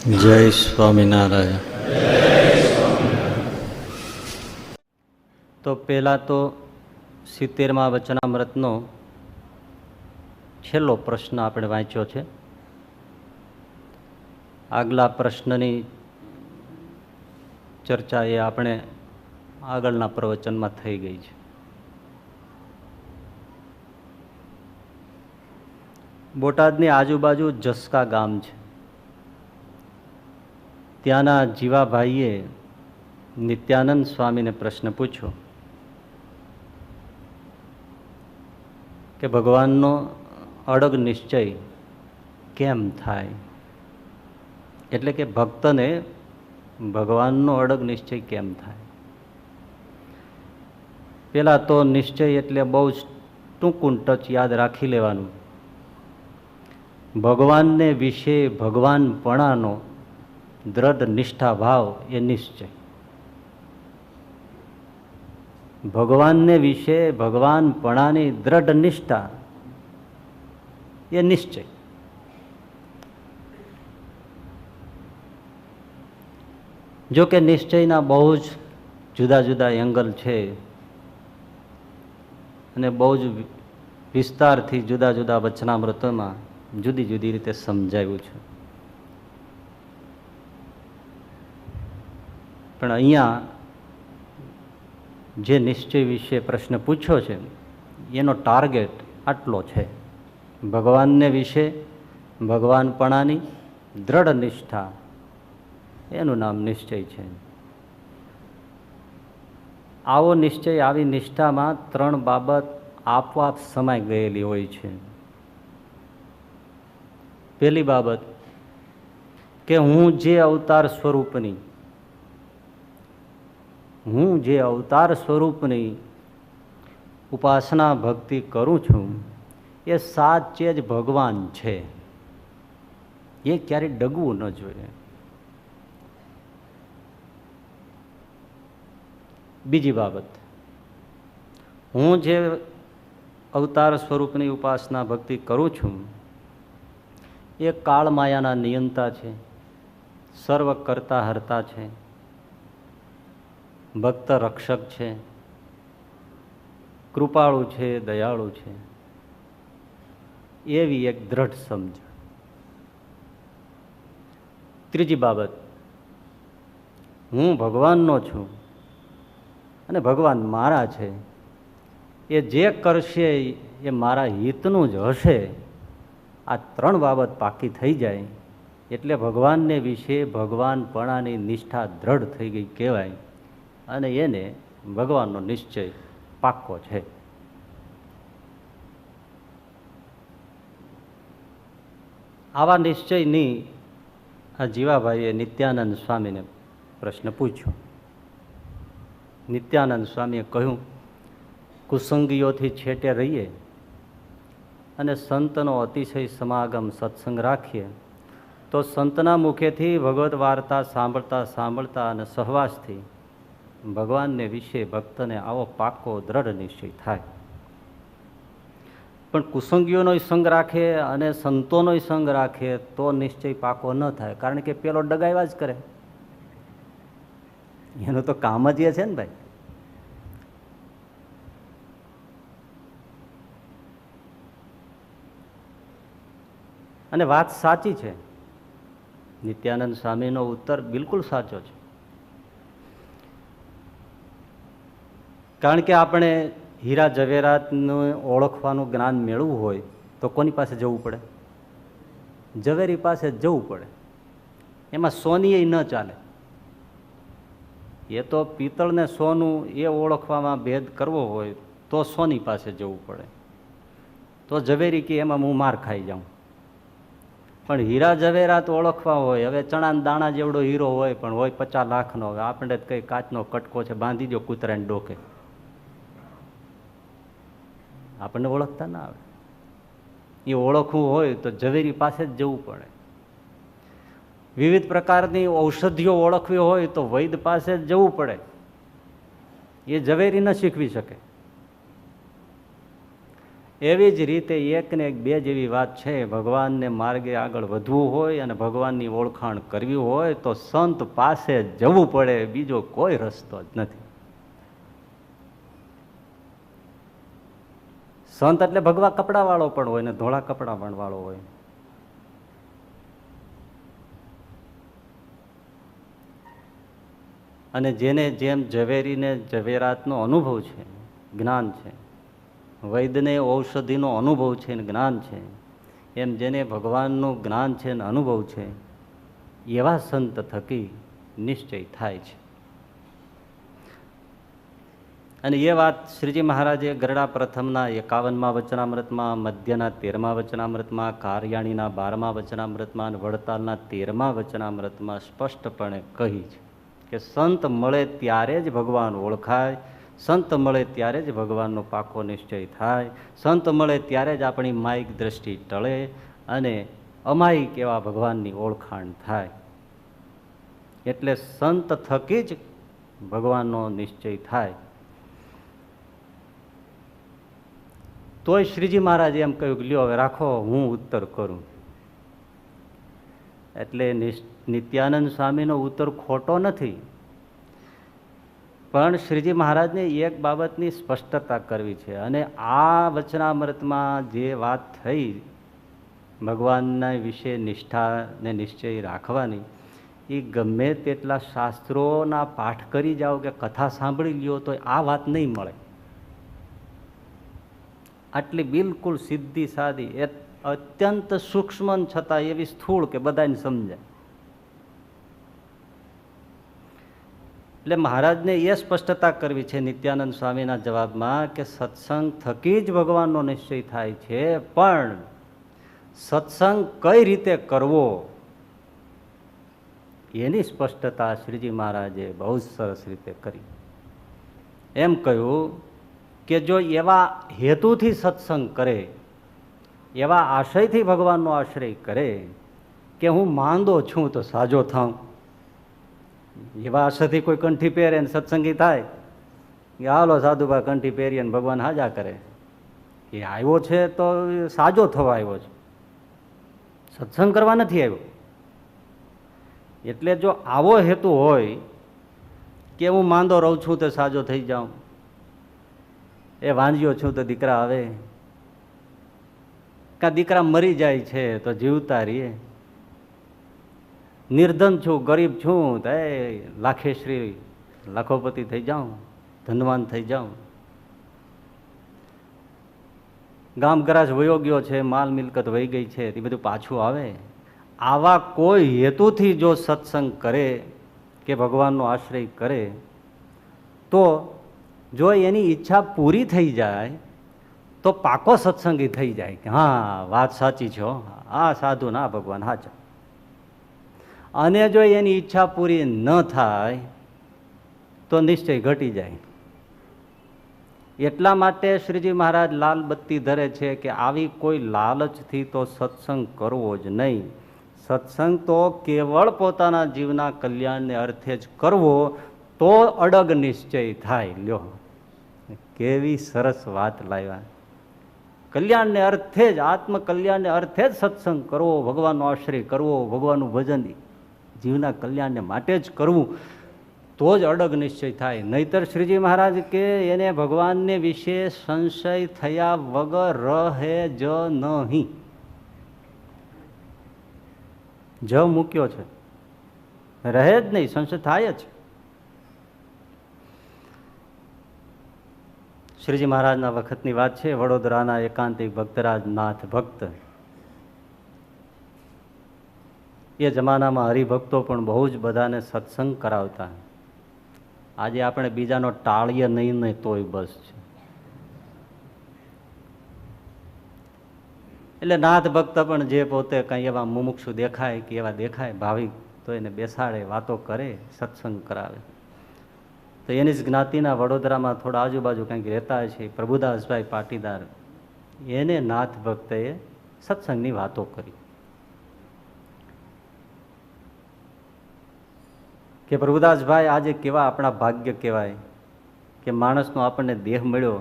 જય સ્વામિનારાયણ. તો પહેલાં તો 70મા વચનામૃતનો છેલ્લો પ્રશ્ન આપણે વાંચ્યો છે. આગલા પ્રશ્નની ચર્ચા એ આપણે આગળના પ્રવચનમાં થઈ ગઈ છે. બોટાદની આજુબાજુ જસકા ગામ છે. ત્યાંના જીવાભાઈએ નિત્યાનંદ સ્વામીને પ્રશ્ન પૂછ્યો કે ભગવાનનો અડગ નિશ્ચય કેમ થાય, એટલે કે ભક્તને ભગવાનનો અડગ નિશ્ચય કેમ થાય. પેલા તો નિશ્ચય એટલે બહુ જ ટૂંકું ટચ યાદ રાખી લેવાનું. ભગવાનને વિશે ભગવાનપણાનો દ્રઢ નિષ્ઠા ભાવ એ નિશ્ચય. ભગવાનને વિશે ભગવાનપણાની દ્રઢ નિષ્ઠા એ નિશ્ચય. જો કે નિશ્ચયના બહુ જ જુદા જુદા એંગલ છે અને બહુ જ વિસ્તારથી જુદા જુદા વચનામૃતોમાં જુદી જુદી રીતે સમજાવ્યું છે. પણ અહીંયા જે નિશ્ચય વિશે પ્રશ્ન પૂછ્યો છે એનો ટાર્ગેટ આટલો છે: ભગવાનને વિશે ભગવાનપણાની દ્રઢ નિષ્ઠા, એનું નામ નિશ્ચય છે. આવો નિશ્ચય, આવી નિષ્ઠામાં ત્રણ બાબત આપોઆપ સમાઈ ગયેલી હોય છે. પહેલી બાબત કે હું જે અવતાર સ્વરૂપની ઉપાસના ભક્તિ કરું છું એ સાચે જ ભગવાન છે. એ ક્યારેય ડગવું ન જોઈએ. બીજી બાબત, હું જે અવતાર સ્વરૂપની ઉપાસના ભક્તિ કરું છું એ કાળ માયાના નિયંતા છે, સર્વ કરતા હરતા છે, ભક્ત રક્ષક છે, કૃપાળુ છે, દયાળુ છે. એવી એક દ્રઢ સમજ. ત્રીજી બાબત, હું ભગવાનનો છું અને ભગવાન મારા છે. એ જે કરશે એ મારા હિતનું જ હશે. આ ત્રણ બાબત પાકી થઈ જાય એટલે ભગવાનને વિશે ભગવાનપણાની નિષ્ઠા દ્રઢ થઈ ગઈ કહેવાય અને એને ભગવાનનો નિશ્ચય પાક્કો છે. આવા નિશ્ચયની આ જીવાભાઈએ નિત્યાનંદ સ્વામીને પ્રશ્ન પૂછ્યો. નિત્યાનંદ સ્વામીએ કહ્યું, કુસંગીઓથી છેટે રહીએ અને સંતનો અતિશય સમાગમ સત્સંગ રાખીએ તો સંતના મુખેથી ભગવત વાર્તા સાંભળતા સાંભળતા અને સહવાસથી ભગવાનને વિશે ભક્તને આવો પાકો દ્રઢ નિશ્ચય થાય. પણ કુસંગીઓનો સંગ રાખે અને સંતોનો સંગ રાખે તો નિશ્ચય પાકો ન થાય, કારણ કે પેલો ડગાવ્યા જ કરે. એનું તો કામ જ એ છે ને ભાઈ. અને વાત સાચી છે. નિત્યાનંદ સ્વામીનો ઉત્તર બિલકુલ સાચો છે. કારણ કે આપણે હીરા ઝવેરાતનું ઓળખવાનું જ્ઞાન મેળવવું હોય તો કોની પાસે જવું પડે? ઝવેરી પાસે જવું પડે. એમાં સોની ન ચાલે. એ તો પિત્તળ ને સોનું એ ઓળખવામાં ભેદ કરવો હોય તો સોની પાસે જવું પડે. તો ઝવેરી કે એમાં હું માર ખાઈ જાઉં. પણ હીરા ઝવેરાત ઓળખવા હોય, હવે ચણા દાણા જેવડો હીરો હોય પણ હોય 50 લાખનો, હવે આપણે કઈ કાચનો કટકો છે બાંધી દો કૂતરાને ડોકે, આપણને ઓળખતા ના આવે. એ ઓળખવું હોય તો ઝવેરી પાસે જ જવું પડે. વિવિધ પ્રકારની ઔષધિઓ ઓળખવી હોય તો વૈદ પાસે જ જવું પડે. એ ઝવેરી ન શીખવી શકે. એવી જ રીતે એક ને એક બે જેવી વાત છે. ભગવાનને માર્ગે આગળ વધવું હોય અને ભગવાનની ઓળખાણ કરવી હોય તો સંત પાસે જવું પડે, બીજો કોઈ રસ્તો જ નથી. સંત એટલે ભગવા કપડા વાળો પણ હોય ને ધોળા કપડા પણ વાળો હોય. અને જેને જેમ ઝવેરીને ઝવેરાતનો અનુભવ છે, જ્ઞાન છે, વૈદ્યને ઔષધિનો અનુભવ છે ને જ્ઞાન છે, એમ જેને ભગવાનનું જ્ઞાન છે ને અનુભવ છે, એવા સંત થકી નિશ્ચય થાય છે. અને એ વાત શ્રીજી મહારાજે ગરડા પ્રથમના 51મા વચનામૃતમાં, મધ્યના 13મા વચનામૃતમાં, કાર્યાણીના 12મા વચનામૃતમાં અને વડતાલના 13મા વચનામૃતમાં સ્પષ્ટપણે કહી છે કે સંત મળે ત્યારે જ ભગવાન ઓળખાય, સંત મળે ત્યારે જ ભગવાનનો પાકો નિશ્ચય થાય, સંત મળે ત્યારે જ આપણી માયિક દ્રષ્ટિ ટળે અને અમાયિક એવા ભગવાનની ઓળખાણ થાય. એટલે સંત થકી જ ભગવાનનો નિશ્ચય થાય. તોય શ્રીજી મહારાજે એમ કહ્યું કે લ્યો હવે રાખો, હું ઉત્તર કરું. એટલે નિત્યાનંદ સ્વામીનો ઉત્તર ખોટો નથી, પણ શ્રીજી મહારાજને એક બાબતની સ્પષ્ટતા કરવી છે. અને આ વચનામૃતમાં જે વાત થઈ ભગવાનના વિશે નિષ્ઠા ને નિશ્ચય રાખવાની, એ ગમે તેટલા શાસ્ત્રોના પાઠ કરી જાઓ કે કથા સાંભળી લ્યો તો આ વાત નહીં મળે. આટલી બિલકુલ સીધી સાદી, અત્યંત સૂક્ષ્મ છતાં એવી સ્થૂળ કે બધાને સમજાય. એટલે મહારાજને એ સ્પષ્ટતા કરવી છે નિત્યાનંદ સ્વામીના જવાબમાં કે સત્સંગ થકી જ ભગવાનનો નિશ્ચય થાય છે, પણ સત્સંગ કઈ રીતે કરવો એની સ્પષ્ટતા શ્રીજી મહારાજે બહુ સરસ રીતે કરી. એમ કહ્યું કે જો એવા હેતુથી સત્સંગ કરે, એવા આશયથી ભગવાનનો આશ્રય કરે કે હું માંદો છું તો સાજો થાઉં, એવા આશયથી કોઈ કંઠી પહેરે ને સત્સંગી થાય કે હાલો સાધુભા કંઠી પહેરીએ ને ભગવાન હાજા કરે, એ આવ્યો છે તો સાજો થવા આવ્યો છે, સત્સંગ કરવા નથી આવ્યો. એટલે જો આવો હેતુ હોય કે હું માંદો રહું છું તો સાજો થઈ જાઉં, એ વાંજ્યો છું તો દીકરા આવે, કાં દીકરા મરી જાય છે તો જીવતા રહીએ, નિર્ધન છું, ગરીબ છું તો એ લાખેશ્રી લાખોપતિ થઈ જાઉં, ધનવાન થઈ જાઉં, ગામ ગરાજ વયો ગયો છે, માલ મિલકત વહી ગઈ છે, એ બધું પાછું આવે. આવા કોઈ હેતુથી જો સત્સંગ કરે કે ભગવાનનો આશ્રય કરે તો જો એની ઈચ્છા પૂરી થઈ જાય તો પાકો સત્સંગી થઈ જાય કે હા વાત સાચી છે, આ સાધુ ના ભગવાન હાચા. અને જો એની ઈચ્છા પૂરી ન થાય તો નિશ્ચય ઘટી જાય. એટલા માટે શ્રીજી મહારાજ લાલ બત્તી ધરે છે કે આવી કોઈ લાલચથી તો સત્સંગ કરવો જ નહીં. સત્સંગ તો કેવળ પોતાના જીવના કલ્યાણને અર્થે જ કરવો, તો અડગ નિશ્ચય થાય. લ્યો કેવી સરસ વાત લાવ્યા. કલ્યાણને અર્થે જ, આત્મકલ્યાણને અર્થે જ સત્સંગ કરવો, ભગવાનનો આશ્રય કરવો, ભગવાનનું ભજન જીવના કલ્યાણને માટે જ કરવું, તો જ અડગ નિશ્ચય થાય. નહીતર શ્રીજી મહારાજ કે એને ભગવાનને વિશે સંશય થયા વગર રહે જ નહીં. જ મૂક્યો છે, રહે જ નહીં, સંશય થાય જ. શ્રીજી મહારાજના વખતની વાત છે. વડોદરાના એકાંતિક ભક્તરાજ નાથ ભક્ત, એ જમાનામાં હરિભક્તો પણ બહુ જ બધાને સત્સંગ કરાવતા. આજે આપણે બીજાનો ટાળીએ નહીં ને તોય બસ છે. એટલે નાથ ભક્ત પણ જે પોતે કંઈ એવા મુમુક્ષુ દેખાય કે એવા દેખાય ભાવિક, તો એને બેસાડે, વાતો કરે, સત્સંગ કરાવે. તો એની જ જ્ઞાતિના વડોદરામાં થોડા આજુબાજુ કંઈક રહેતા છે પ્રભુદાસભાઈ પાટીદાર, એને નાથ ભક્તએ સત્સંગની વાતો કરી કે પ્રભુદાસભાઈ આજે કેવા આપણા ભાગ્ય કહેવાય કે માણસનો આપણને દેહ મળ્યો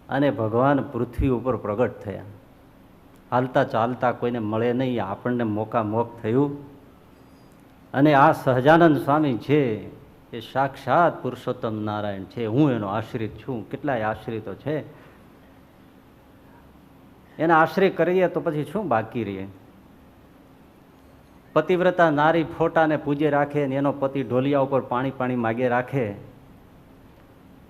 અને ભગવાન પૃથ્વી ઉપર પ્રગટ થયા. હાલતા ચાલતા કોઈને મળે નહીં, આપણને મોકામોક થયું. અને આ સહજાનંદ સ્વામી છે એ સાક્ષાત પુરુષોત્તમ નારાયણ છે. હું એનો આશ્રિત છું. કેટલાય આશ્રિતો છે, એના આશ્રય કરીએ તો પછી શું બાકી રહીએ? પતિવ્રતા નારી ફોટાને પૂજે રાખે ને એનો પતિ ઢોલિયા ઉપર પાણી માગે રાખે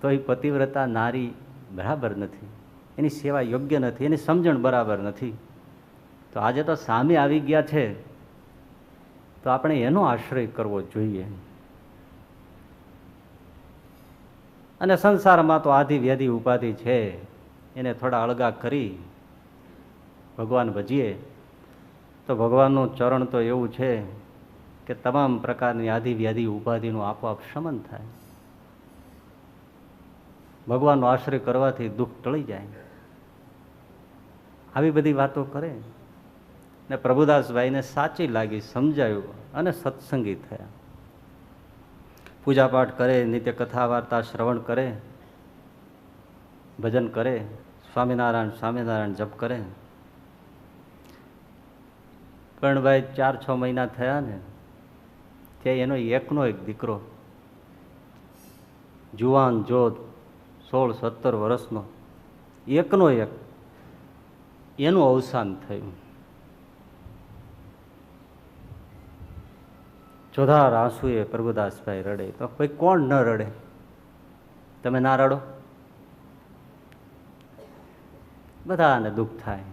તો એ પતિવ્રતા નારી બરાબર નથી, એની સેવા યોગ્ય નથી, એની સમજણ બરાબર નથી. તો આજે તો સામે આવી ગયા છે તો આપણે એનો આશ્રય કરવો જોઈએ. અને સંસારમાં તો આધિ વ્યાધિ ઉપાધિ છે, એને થોડા અળગા કરી ભગવાન ભજીએ તો ભગવાનનું ચરણ તો એવું છે કે તમામ પ્રકારની આધિ વ્યાધિ ઉપાધિનું આપોઆપ શમન થાય. ભગવાનનો આશ્રય કરવાથી દુઃખ ટળી જાય. આવી બધી વાતો કરે ને પ્રભુદાસભાઈને સાચી લાગી, સમજાયું અને સત્સંગી થયા. પૂજાપાઠ કરે, નિત્ય કથા વાર્તા શ્રવણ કરે, ભજન કરે, સ્વામિનારાયણ સ્વામિનારાયણ જપ કરે. પણ ભાઈ 4-6 મહિના થયા ને ત્યાં એનો એકનો એક દીકરો, જુવાન જોધ 16-17 વર્ષનો, એકનો એક, એનું અવસાન થયું. ચોધાર આંસુએ પ્રભુદાસભાઈ રડે. તો કોઈ કોણ ન રડે? તમે ના રડો? બધાને દુઃખ થાય.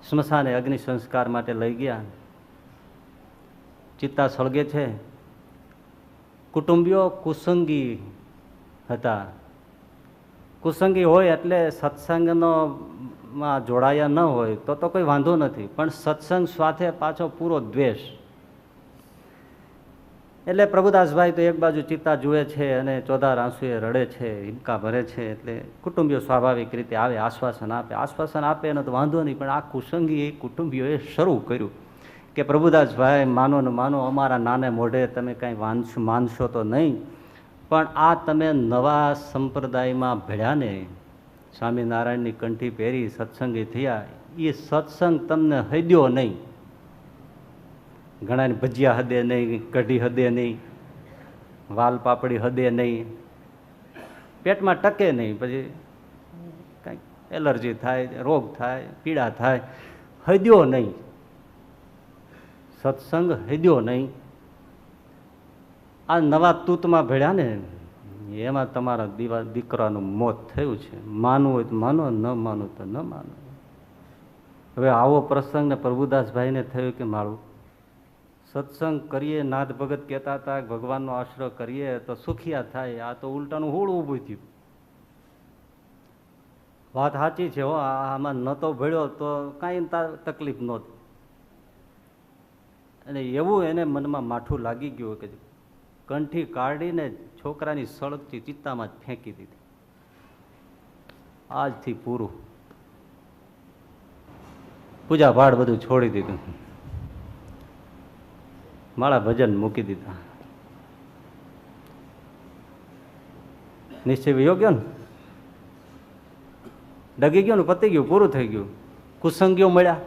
સ્મશાને અગ્નિ સંસ્કાર માટે લઈ ગયા. ચિત્તા સળગે છે. કુટુંબીઓ કુસંગી હતા. કુસંગી હોય એટલે સત્સંગનો માં જોડાયા ન હોય તો કોઈ વાંધો નથી, પણ સત્સંગ સાથે પાછો પૂરો દ્વેષ. એટલે પ્રભુદાસભાઈ તો એક બાજુ ચિત્તા જુએ છે અને ચોધાર આંસુએ રડે છે, હિંકા ભરે છે. એટલે કુટુંબીઓ સ્વાભાવિક રીતે આવે, આશ્વાસન આપે એનો તો વાંધો નહીં. પણ આ કુસંગી કુટુંબીઓએ શરૂ કર્યું કે પ્રભુદાસભાઈ માનો ને માનો, અમારા નાને મોઢે તમે કાંઈ માનશો તો નહીં, પણ આ તમે નવા સંપ્રદાયમાં ભળ્યા ને, સ્વામિનારાયણની કંઠી પહેરી સત્સંગી થયા, એ સત્સંગ તમને હદ્યો નહીં. ઘણાને ભજીયા હદે નહીં, કઢી હદે નહીં, વાલ પાપડી હદે નહીં, પેટમાં ટકે નહીં, પછી કાંઈક એલર્જી થાય, રોગ થાય, પીડા થાય, હદ્યો નહીં. સત્સંગ હદ્યો નહીં. આ નવા તૂતમાં ભેળ્યા ને એમાં તમારા દીકરાનું મોત થયું છે. માનવું હોય તો માનો, ન માનવું તો ન માનો. હવે આવો પ્રસંગ ને પ્રભુદાસભાઈને થયું કે મારું સત્સંગ કરીએ, નાથ ભગત કહેતા હતા ભગવાનનો આશરો કરીએ તો સુખિયા થાય. આ તો ઉલટાનું હોળ ઊભું થયું. વાત સાચી છે હો, આમાં ન તો ભળ્યો તો કાંઈ તકલીફ નહોતી. અને એવું એને મનમાં માઠું લાગી ગયું કે કંઠી કાઢીને છોકરાની સળગતી ચિત્તામાં જ ફેંકી દીધી. આજથી પૂરું. પૂજા ભાડ બધું છોડી દીધું, માળા ભજન મૂકી દીધા. નિશ્ચય યોગ્ય ને ડગી ગયો ને, પતી ગયું, પૂરું થઈ ગયું. કુસંગીઓ મળ્યા.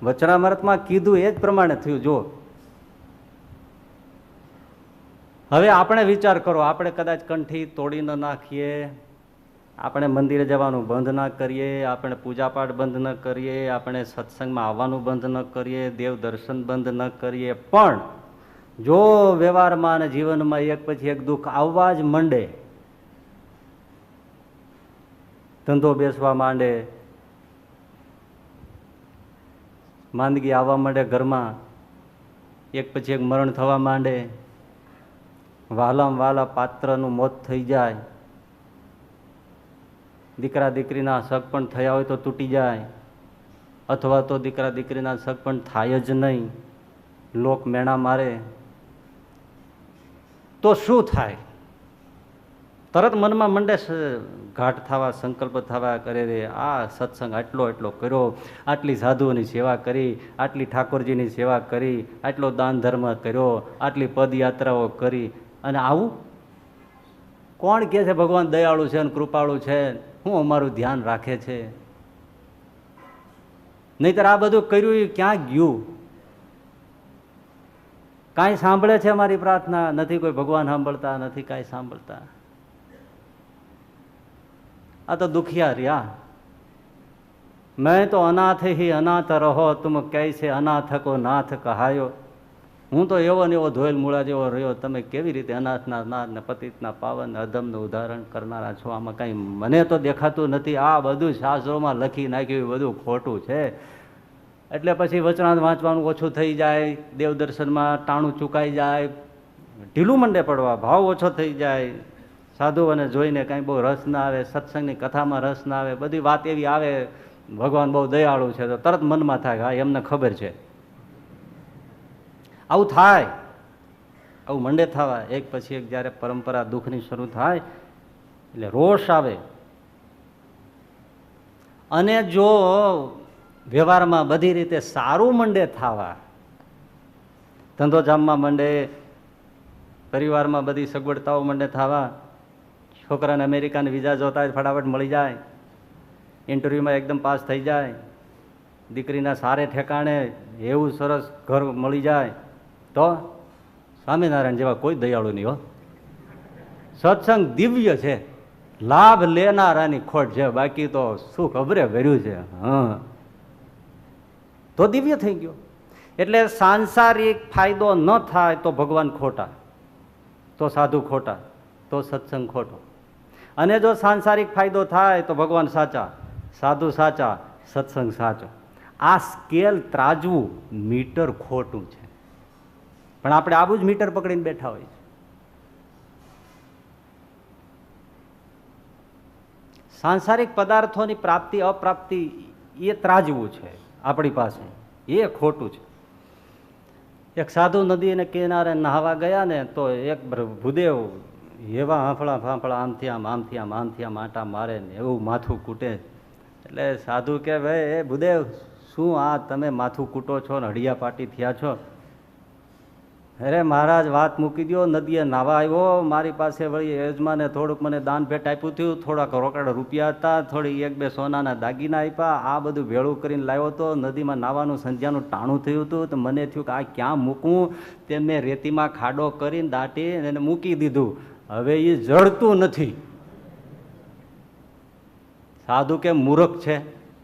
વચનામૃતમાં કીધું એ જ પ્રમાણે થયું. જો હવે આપણે વિચાર કરો, આપણે કદાચ કંઠી તોડી ન નાખીએ, આપણે મંદિરે જવાનું બંધ ના કરીએ, આપણે પૂજાપાઠ બંધ ન કરીએ, આપણે સત્સંગમાં આવવાનું બંધ ન કરીએ, દેવ દર્શન બંધ ન કરીએ, પણ જો વ્યવહારમાં અને જીવનમાં એક પછી એક દુઃખ આવવા જ માંડે, ધંધો બેસવા માંડે, માંદગી આવવા માંડે, ઘરમાં એક પછી એક મરણ થવા માંડે, વહાલામાં વહાલા પાત્રનું મોત થઈ જાય, દીકરા દીકરીના સગપણ થયા હોય તો તૂટી જાય, અથવા તો દીકરા દીકરીના સગપણ થાય જ નહીં, લોક મેણા મારે, તો શું થાય? તરત મનમાં મંડે ઘાટ થવા, સંકલ્પ થવા, કરે રે આ સત્સંગ આટલો એટલો કર્યો, આટલી સાધુઓની સેવા કરી, આટલી ઠાકોરજીની સેવા કરી, આટલો દાન ધર્મ કર્યો, આટલી પદયાત્રાઓ કરી, અને આવું કોણ કહે છે ભગવાન દયાળુ છે અને કૃપાળુ છે, હું અમારું ધ્યાન રાખે છે? નહીતર આ બધું કર્યું એ ક્યાં ગયું? કાંઈ સાંભળે છે અમારી પ્રાર્થના? નથી. કોઈ ભગવાન સાંભળતા નથી, કાંઈ સાંભળતા. આ તો દુખિયા રહ્યા. મેં તો અનાથ હી અનાથ રહો, તુમ કૈસે અનાથ કો નાથ કહાયો. હું તો એવો ને એવો ધોયેલ મૂળા જેવો રહ્યો, તમે કેવી રીતે અનાથના નાથ ને પતિતના પાવન અધમનું ઉદાહરણ કરનારા છો? આમાં કંઈ મને તો દેખાતું નથી. આ બધું શાસ્ત્રોમાં લખી નાખ્યું, બધું ખોટું છે. એટલે પછી વચનાંત વાંચવાનું ઓછું થઈ જાય, દેવદર્શનમાં ટાણું ચૂકાઈ જાય, ઢીલું મંડે પડવા, ભાવ ઓછો થઈ જાય, સાધુઓને જોઈને કાંઈ બહુ રસ ના આવે, સત્સંગની કથામાં રસ ના આવે, બધી વાત એવી આવે ભગવાન બહુ દયાળુ છે તો તરત મનમાં થાય હા એમને ખબર છે. આવું થાય, આવું મંડે થવા. એક પછી એક જ્યારે પરંપરા દુઃખની શરૂ થાય એટલે રોષ આવે. અને જો વ્યવહારમાં બધી રીતે સારું મંડે થવા, ધંધો જામમાં મંડે, પરિવારમાં બધી સગવડતાઓ મંડે થવા, છોકરાને અમેરિકાને વિઝા જોતા હોય ફટાફટ મળી જાય, ઇન્ટરવ્યુમાં એકદમ પાસ થઈ જાય, દીકરીના સારે ઠેકાણે એવું સરસ ઘર મળી જાય, તો સ્વામિનારાયણ જેવા કોઈ દયાળુ નહીં હો. સત્સંગ દિવ્ય છે, લાભ લેનારાની ખોટ છે, બાકી તો સુખ અભરે ભર્યું છે. હા, તો દિવ્ય થઈ ગયો. એટલે સાંસારિક ફાયદો ન થાય તો ભગવાન ખોટા, તો સાધુ ખોટા, તો સત્સંગ ખોટો. અને જો સાંસારિક ફાયદો થાય તો ભગવાન સાચા, સાધુ સાચા, સત્સંગ સાચો. આ સ્કેલ ત્રાજવું મીટર ખોટું છે. પણ આપણે આવું જ મીટર પકડીને બેઠા હોય છે. સાંસારિક પદાર્થોની પ્રાપ્તિ અપ્રાપ્તિ એ ત્રાજવું છે આપણી પાસે, એ ખોટું છે. એક સાધુ નદીને કિનારે નહાવા ગયા ને તો એક ભૂદેવ એવા હાંફળા ફાંફળા આમથી આમ આમથી આમ આમથી આમ આંટા મારે ને એવું માથું કૂટે. એટલે સાધુ કે ભાઈ એ ભૂદેવ શું આ તમે માથું કૂટો છો ને હડિયા પાટી થયા છો? અરે મહારાજ વાત મૂકી દો, નદીએ નાવા આવ્યો, મારી પાસે વળી યજમાને થોડુંક મને દાન ભેટ આપ્યું હતું, થોડાક રોકડા રૂપિયા હતા, થોડી એક બે સોનાના દાગીના આપ્યા, આ બધું ભેળું કરીને લાવ્યો હતો. નદીમાં નાવાનું સંધ્યાનું ટાણું થયું હતું તો મને થયું કે આ ક્યાં મૂકવું, તે મેં રેતીમાં ખાડો કરીને દાટી એને મૂકી દીધું. હવે એ જળતું નથી. સાધુ કે મૂર્ખ છે,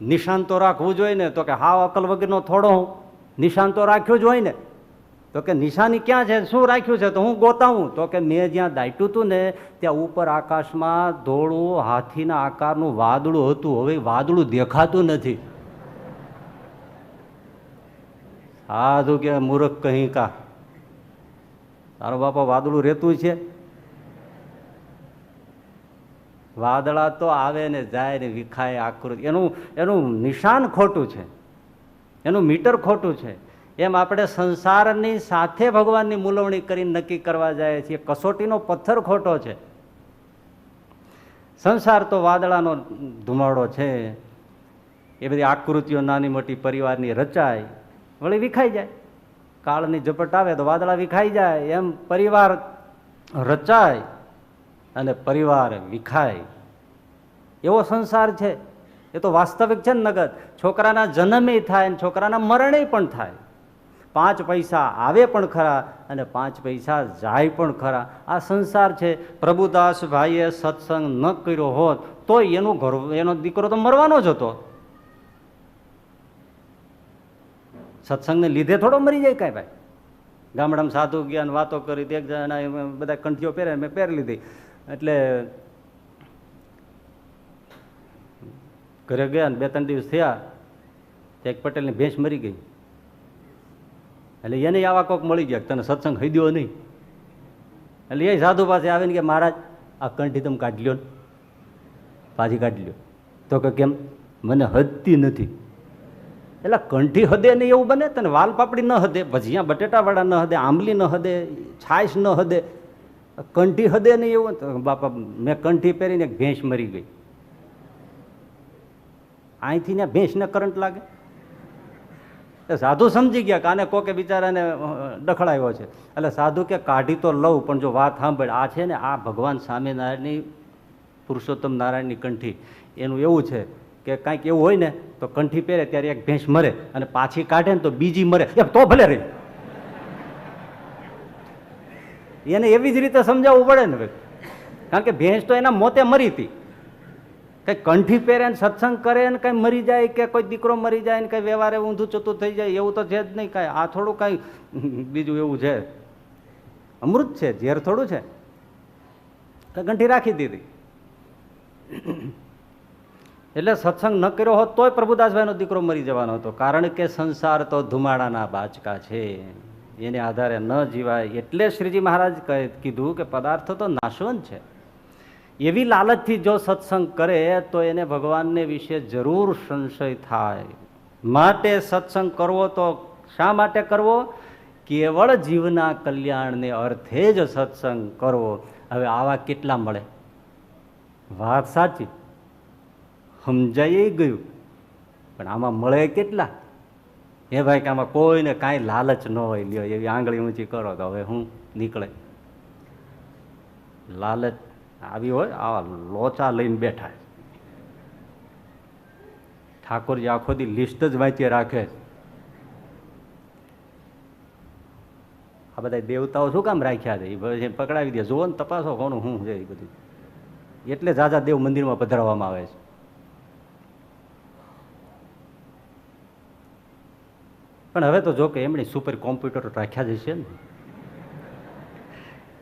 નિશાન તો રાખવું જોઈએ ને. તો કે હાવ અકલ વગરનો થોડો હું નિશાન તો રાખ્યું જ હોય ને. તો કે નિશાની ક્યાં છે, શું રાખ્યું છે? તો હું ગોતાવું. તો કે મેં જ્યાં દાટ્યું હતું ને ત્યાં ઉપર આકાશમાં ધોળું હાથીના આકારનું વાદળું હતું, હવે વાદળું દેખાતું નથી. સાધુ કે મૂર્ખ કહી કા, તારો બાપા વાદળું રહેતું છે? વાદળા તો આવે ને જાય ને વિખાય આકૃતિ, એનું નિશાન ખોટું છે, એનું મીટર ખોટું છે. એમ આપણે સંસારની સાથે ભગવાનની મૂલવણી કરીને નક્કી કરવા જાય છીએ. કસોટીનો પથ્થર ખોટો છે. સંસાર તો વાદળાનો ધુમાડો છે. એ બધી આકૃતિઓ નાની મોટી પરિવારની રચાય, વળી વિખાઈ જાય. કાળની ઝપટ આવે તો વાદળા વિખાઈ જાય. એમ પરિવાર રચાય અને પરિવાર વિખાય, એવો સંસાર છે. એ તો વાસ્તવિક છે ને નગદ. છોકરાના જન્મે થાય ને છોકરાના મરણે પણ થાય. 5 પૈસા આવે પણ ખરા અને 5 પૈસા જાય પણ ખરા. આ સંસાર છે. પ્રભુદાસ ભાઈએ સત્સંગ ન કર્યો હોત તો એનું ઘર, એનો દીકરો તો મરવાનો જ હતો. સત્સંગને લીધે થોડો મરી જાય કાંઈ ભાઈ. ગામડામાં સાધુ જ્ઞાન વાતો કરી, એક જણા બધા કંઠીઓ પહેરે, મેં પહેરી લીધી. એટલે ઘરે ગયા ને 2-3 દિવસ થયા, એક પટેલની ભેંસ મરી ગઈ. એટલે એને આવા કોક મળી ગયા, તને સત્સંગ થઈ દો નહીં. એટલે એ સાધુ પાસે આવીને કે મહારાજ આ કંઠી તમે કાઢી લ્યો, પાછી કાઢી લ્યો. તો કે કેમ? મને હદતી નથી. એટલે કંઠી હદે નહીં એવું બને? તને વાલ પાપડી ન હદે, ભજીયા બટેટાવાળા ન હદે, આંબલી ન હદે, છાશ ન હદે, કંઠી હદે નહીં એવું? તો બાપા મેં કંઠી પહેરીને એક ભેંસ મરી ગઈ. અહીંથી ને ભેંસને કરંટ લાગે? એ સાધુ સમજી ગયા કે આને કોકે બિચારાને ડખડાવ્યો છે, એટલે સાધુ કે કાઢી તો લઉં, પણ જો વાત સાંભળ, આ છે ને આ ભગવાન સ્વામિનારાયણની પુરુષોત્તમ નારાયણની કંઠી, એનું એવું છે કે કાંઈક એવું હોય ને તો કંઠી પહેરે ત્યારે એક ભેંસ મરે અને પાછી કાઢે ને તો બીજી મરે, તો ભલે રહી. એને એવી જ રીતે સમજાવવું પડે ને ભાઈ, કારણ કે ભેંસ તો એના મોતે મરી હતી. કંઈ કંઠી પહેરે ને સત્સંગ કરે ને કંઈ મરી જાય, કે કોઈ દીકરો મરી જાય ને કંઈ વ્યવહારે ઊંધું ચતું થઈ જાય, એવું તો છે જ નહીં કાંઈ. આ થોડું કાંઈ બીજું એવું છે, અમૃત છે, ઝેર થોડું છે. કંઠી રાખી દીધી. એટલે સત્સંગ ન કર્યો હોત તોય પ્રભુદાસભાઈનો દીકરો મરી જવાનો હતો, કારણ કે સંસાર તો ધુમાડાના બાચકા છે, એને આધારે ન જીવાય. એટલે શ્રીજી મહારાજ કીધું કે પદાર્થ તો નાશવંત છે. એવી લાલચથી જો સત્સંગ કરે તો એને ભગવાનને વિશે જરૂર સંશય થાય. માટે સત્સંગ કરવો તો શા માટે કરવો? કેવળ જીવના કલ્યાણને અર્થે જ સત્સંગ કરવો. હવે આવા કેટલા મળે? વાત સાચી, સમજાઈ ગયું, પણ આમાં મળે કેટલા? એ ભાઈ કે આમાં કોઈને કાંઈ લાલચ ન હોય, લ્યો એવી આંગળી ઊંચી કરો તો હવે શું નીકળે? લાલચ આવી હોય, આવા લોચા લઈને બેઠા. ઠાકોરજી આખો દી લિસ્ટ જ વાંચી રાખે. આ બધા દેવતાઓ શું કામ રાખ્યા છે? એ પકડાવી દે, જુઓ ને તપાસો કોનું શું છે એ બધું. એટલે જાજા દેવ મંદિરમાં પધરાવવામાં આવે છે. પણ હવે તો જો કે એમણે સુપર કોમ્પ્યુટર રાખ્યા જ છે ને,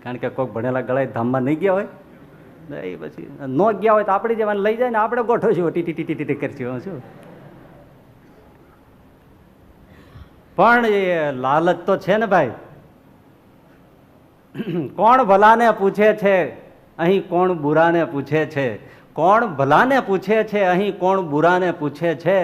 કારણ કે કોઈક ભણેલા ગળાએ ધામમાં નહીં ગયા હોય, એ પછી ન ગયા હોય તો આપણે જવાને લઈ જાય ને આપણે ગોઠવશું, ટીટી ટીટી ટીટી કરશું શું. પણ એ લાલચ તો છે ને ભાઈ. કોણ ભલાને પૂછે છે, અહીં કોણ બુરાને પૂછે છે? કોણ ભલાને પૂછે છે, અહીં કોણ બુરાને પૂછે છે?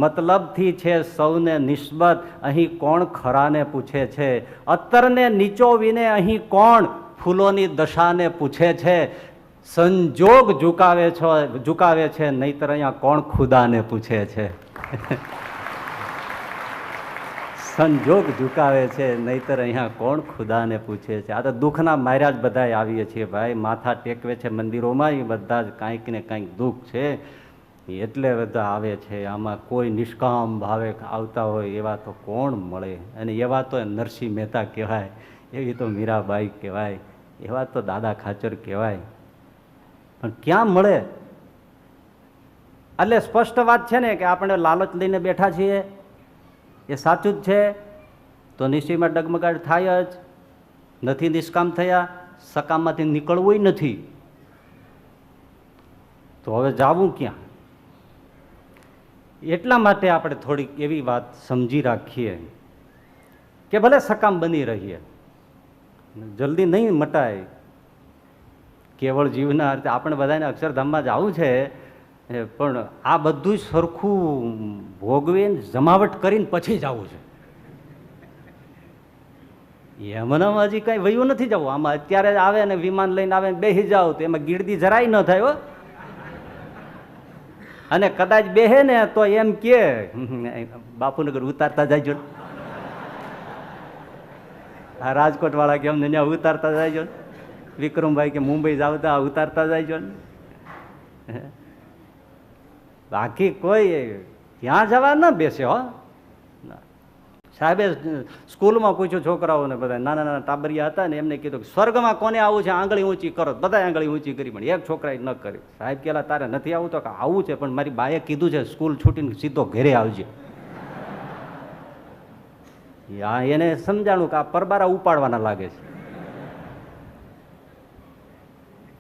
મતલબથી છે સૌને નિસ્બત, અહીં કોણ ખરાને પૂછે છે? અત્તરને નીચોવીને અહીં કોણ ફૂલોની દશાને પૂછે છે? સંજોગ ઝુકાવે છે, નહીતર અહીંયા કોણ ખુદાને પૂછે છે? સંજોગ ઝુકાવે છે, નહીતર અહીંયા કોણ ખુદાને પૂછે છે? આ તો દુઃખના માર્યા જ બધા આવીએ છીએ ભાઈ. માથા ટેકવે છે મંદિરોમાં, એ બધા જ કાંઈક ને કાંઈક દુઃખ છે એટલે બધા આવે છે. આમાં કોઈ નિષ્કામ ભાવે આવતા હોય એવા તો કોણ મળે? અને એવા તો નરસિંહ મહેતા કહેવાય, એવી તો મીરાબાઈ કહેવાય, એવા તો દાદા ખાચર કહેવાય, પણ ક્યાં મળે? એટલે સ્પષ્ટ વાત છે ને કે આપણે લાલચ લઈને બેઠા છીએ, એ સાચું જ છે. તો નિશ્ચયમાં ડગમગાટ થાય જ. નથી નિષ્કામ થયા, સકામમાંથી નીકળવું નથી, તો હવે જાવું ક્યાં? એટલા માટે આપણે થોડીક એવી વાત સમજી રાખીએ કે ભલે સકામ બની રહીએ, જલ્દી નહીં મટાય. કેવળ જીવના અર્થે આપણે બધાને અક્ષરધામમાં જવું છે, પણ આ બધું સરખું ભોગવીને જમાવટ કરીને પછી જવું છે. એમનામાં હજી કાંઈ વયું નથી જવું. આમાં અત્યારે આવે ને વિમાન લઈને આવે ને બેસી જાવ તો એમાં ગીરદી જરાય ન થાય હો. અને કદાચ બેહે ને તો એમ કે બાપુનગર ઉતારતા જાયજો, આ રાજકોટ વાળા કે અમને ત્યાં ઉતારતા જાયજો, વિક્રમભાઈ કે મુંબઈ જાવતા ઉતારતા જાયજો. બાકી કોઈ ત્યાં જવા ન બેસે હો. સાહેબે સ્કૂલમાં પૂછ્યું છોકરાઓને, બધા નાના નાના ટાબરિયા હતા ને, એમને કીધું કે સ્વર્ગમાં કોને આવું છે? આંગળી ઊંચી કરો. બધા આંગળી ઊંચી કરી, પણ એક છોકરાએ ન કરી. સાહેબ કહેલા તારે નથી આવું? તો કે આવું છે, પણ મારી બાએ કીધું છે સ્કૂલ છૂટીને સીધો ઘરે આવજે. એને સમજાણું કે આ પરબારા ઉપાડવાના લાગે છે.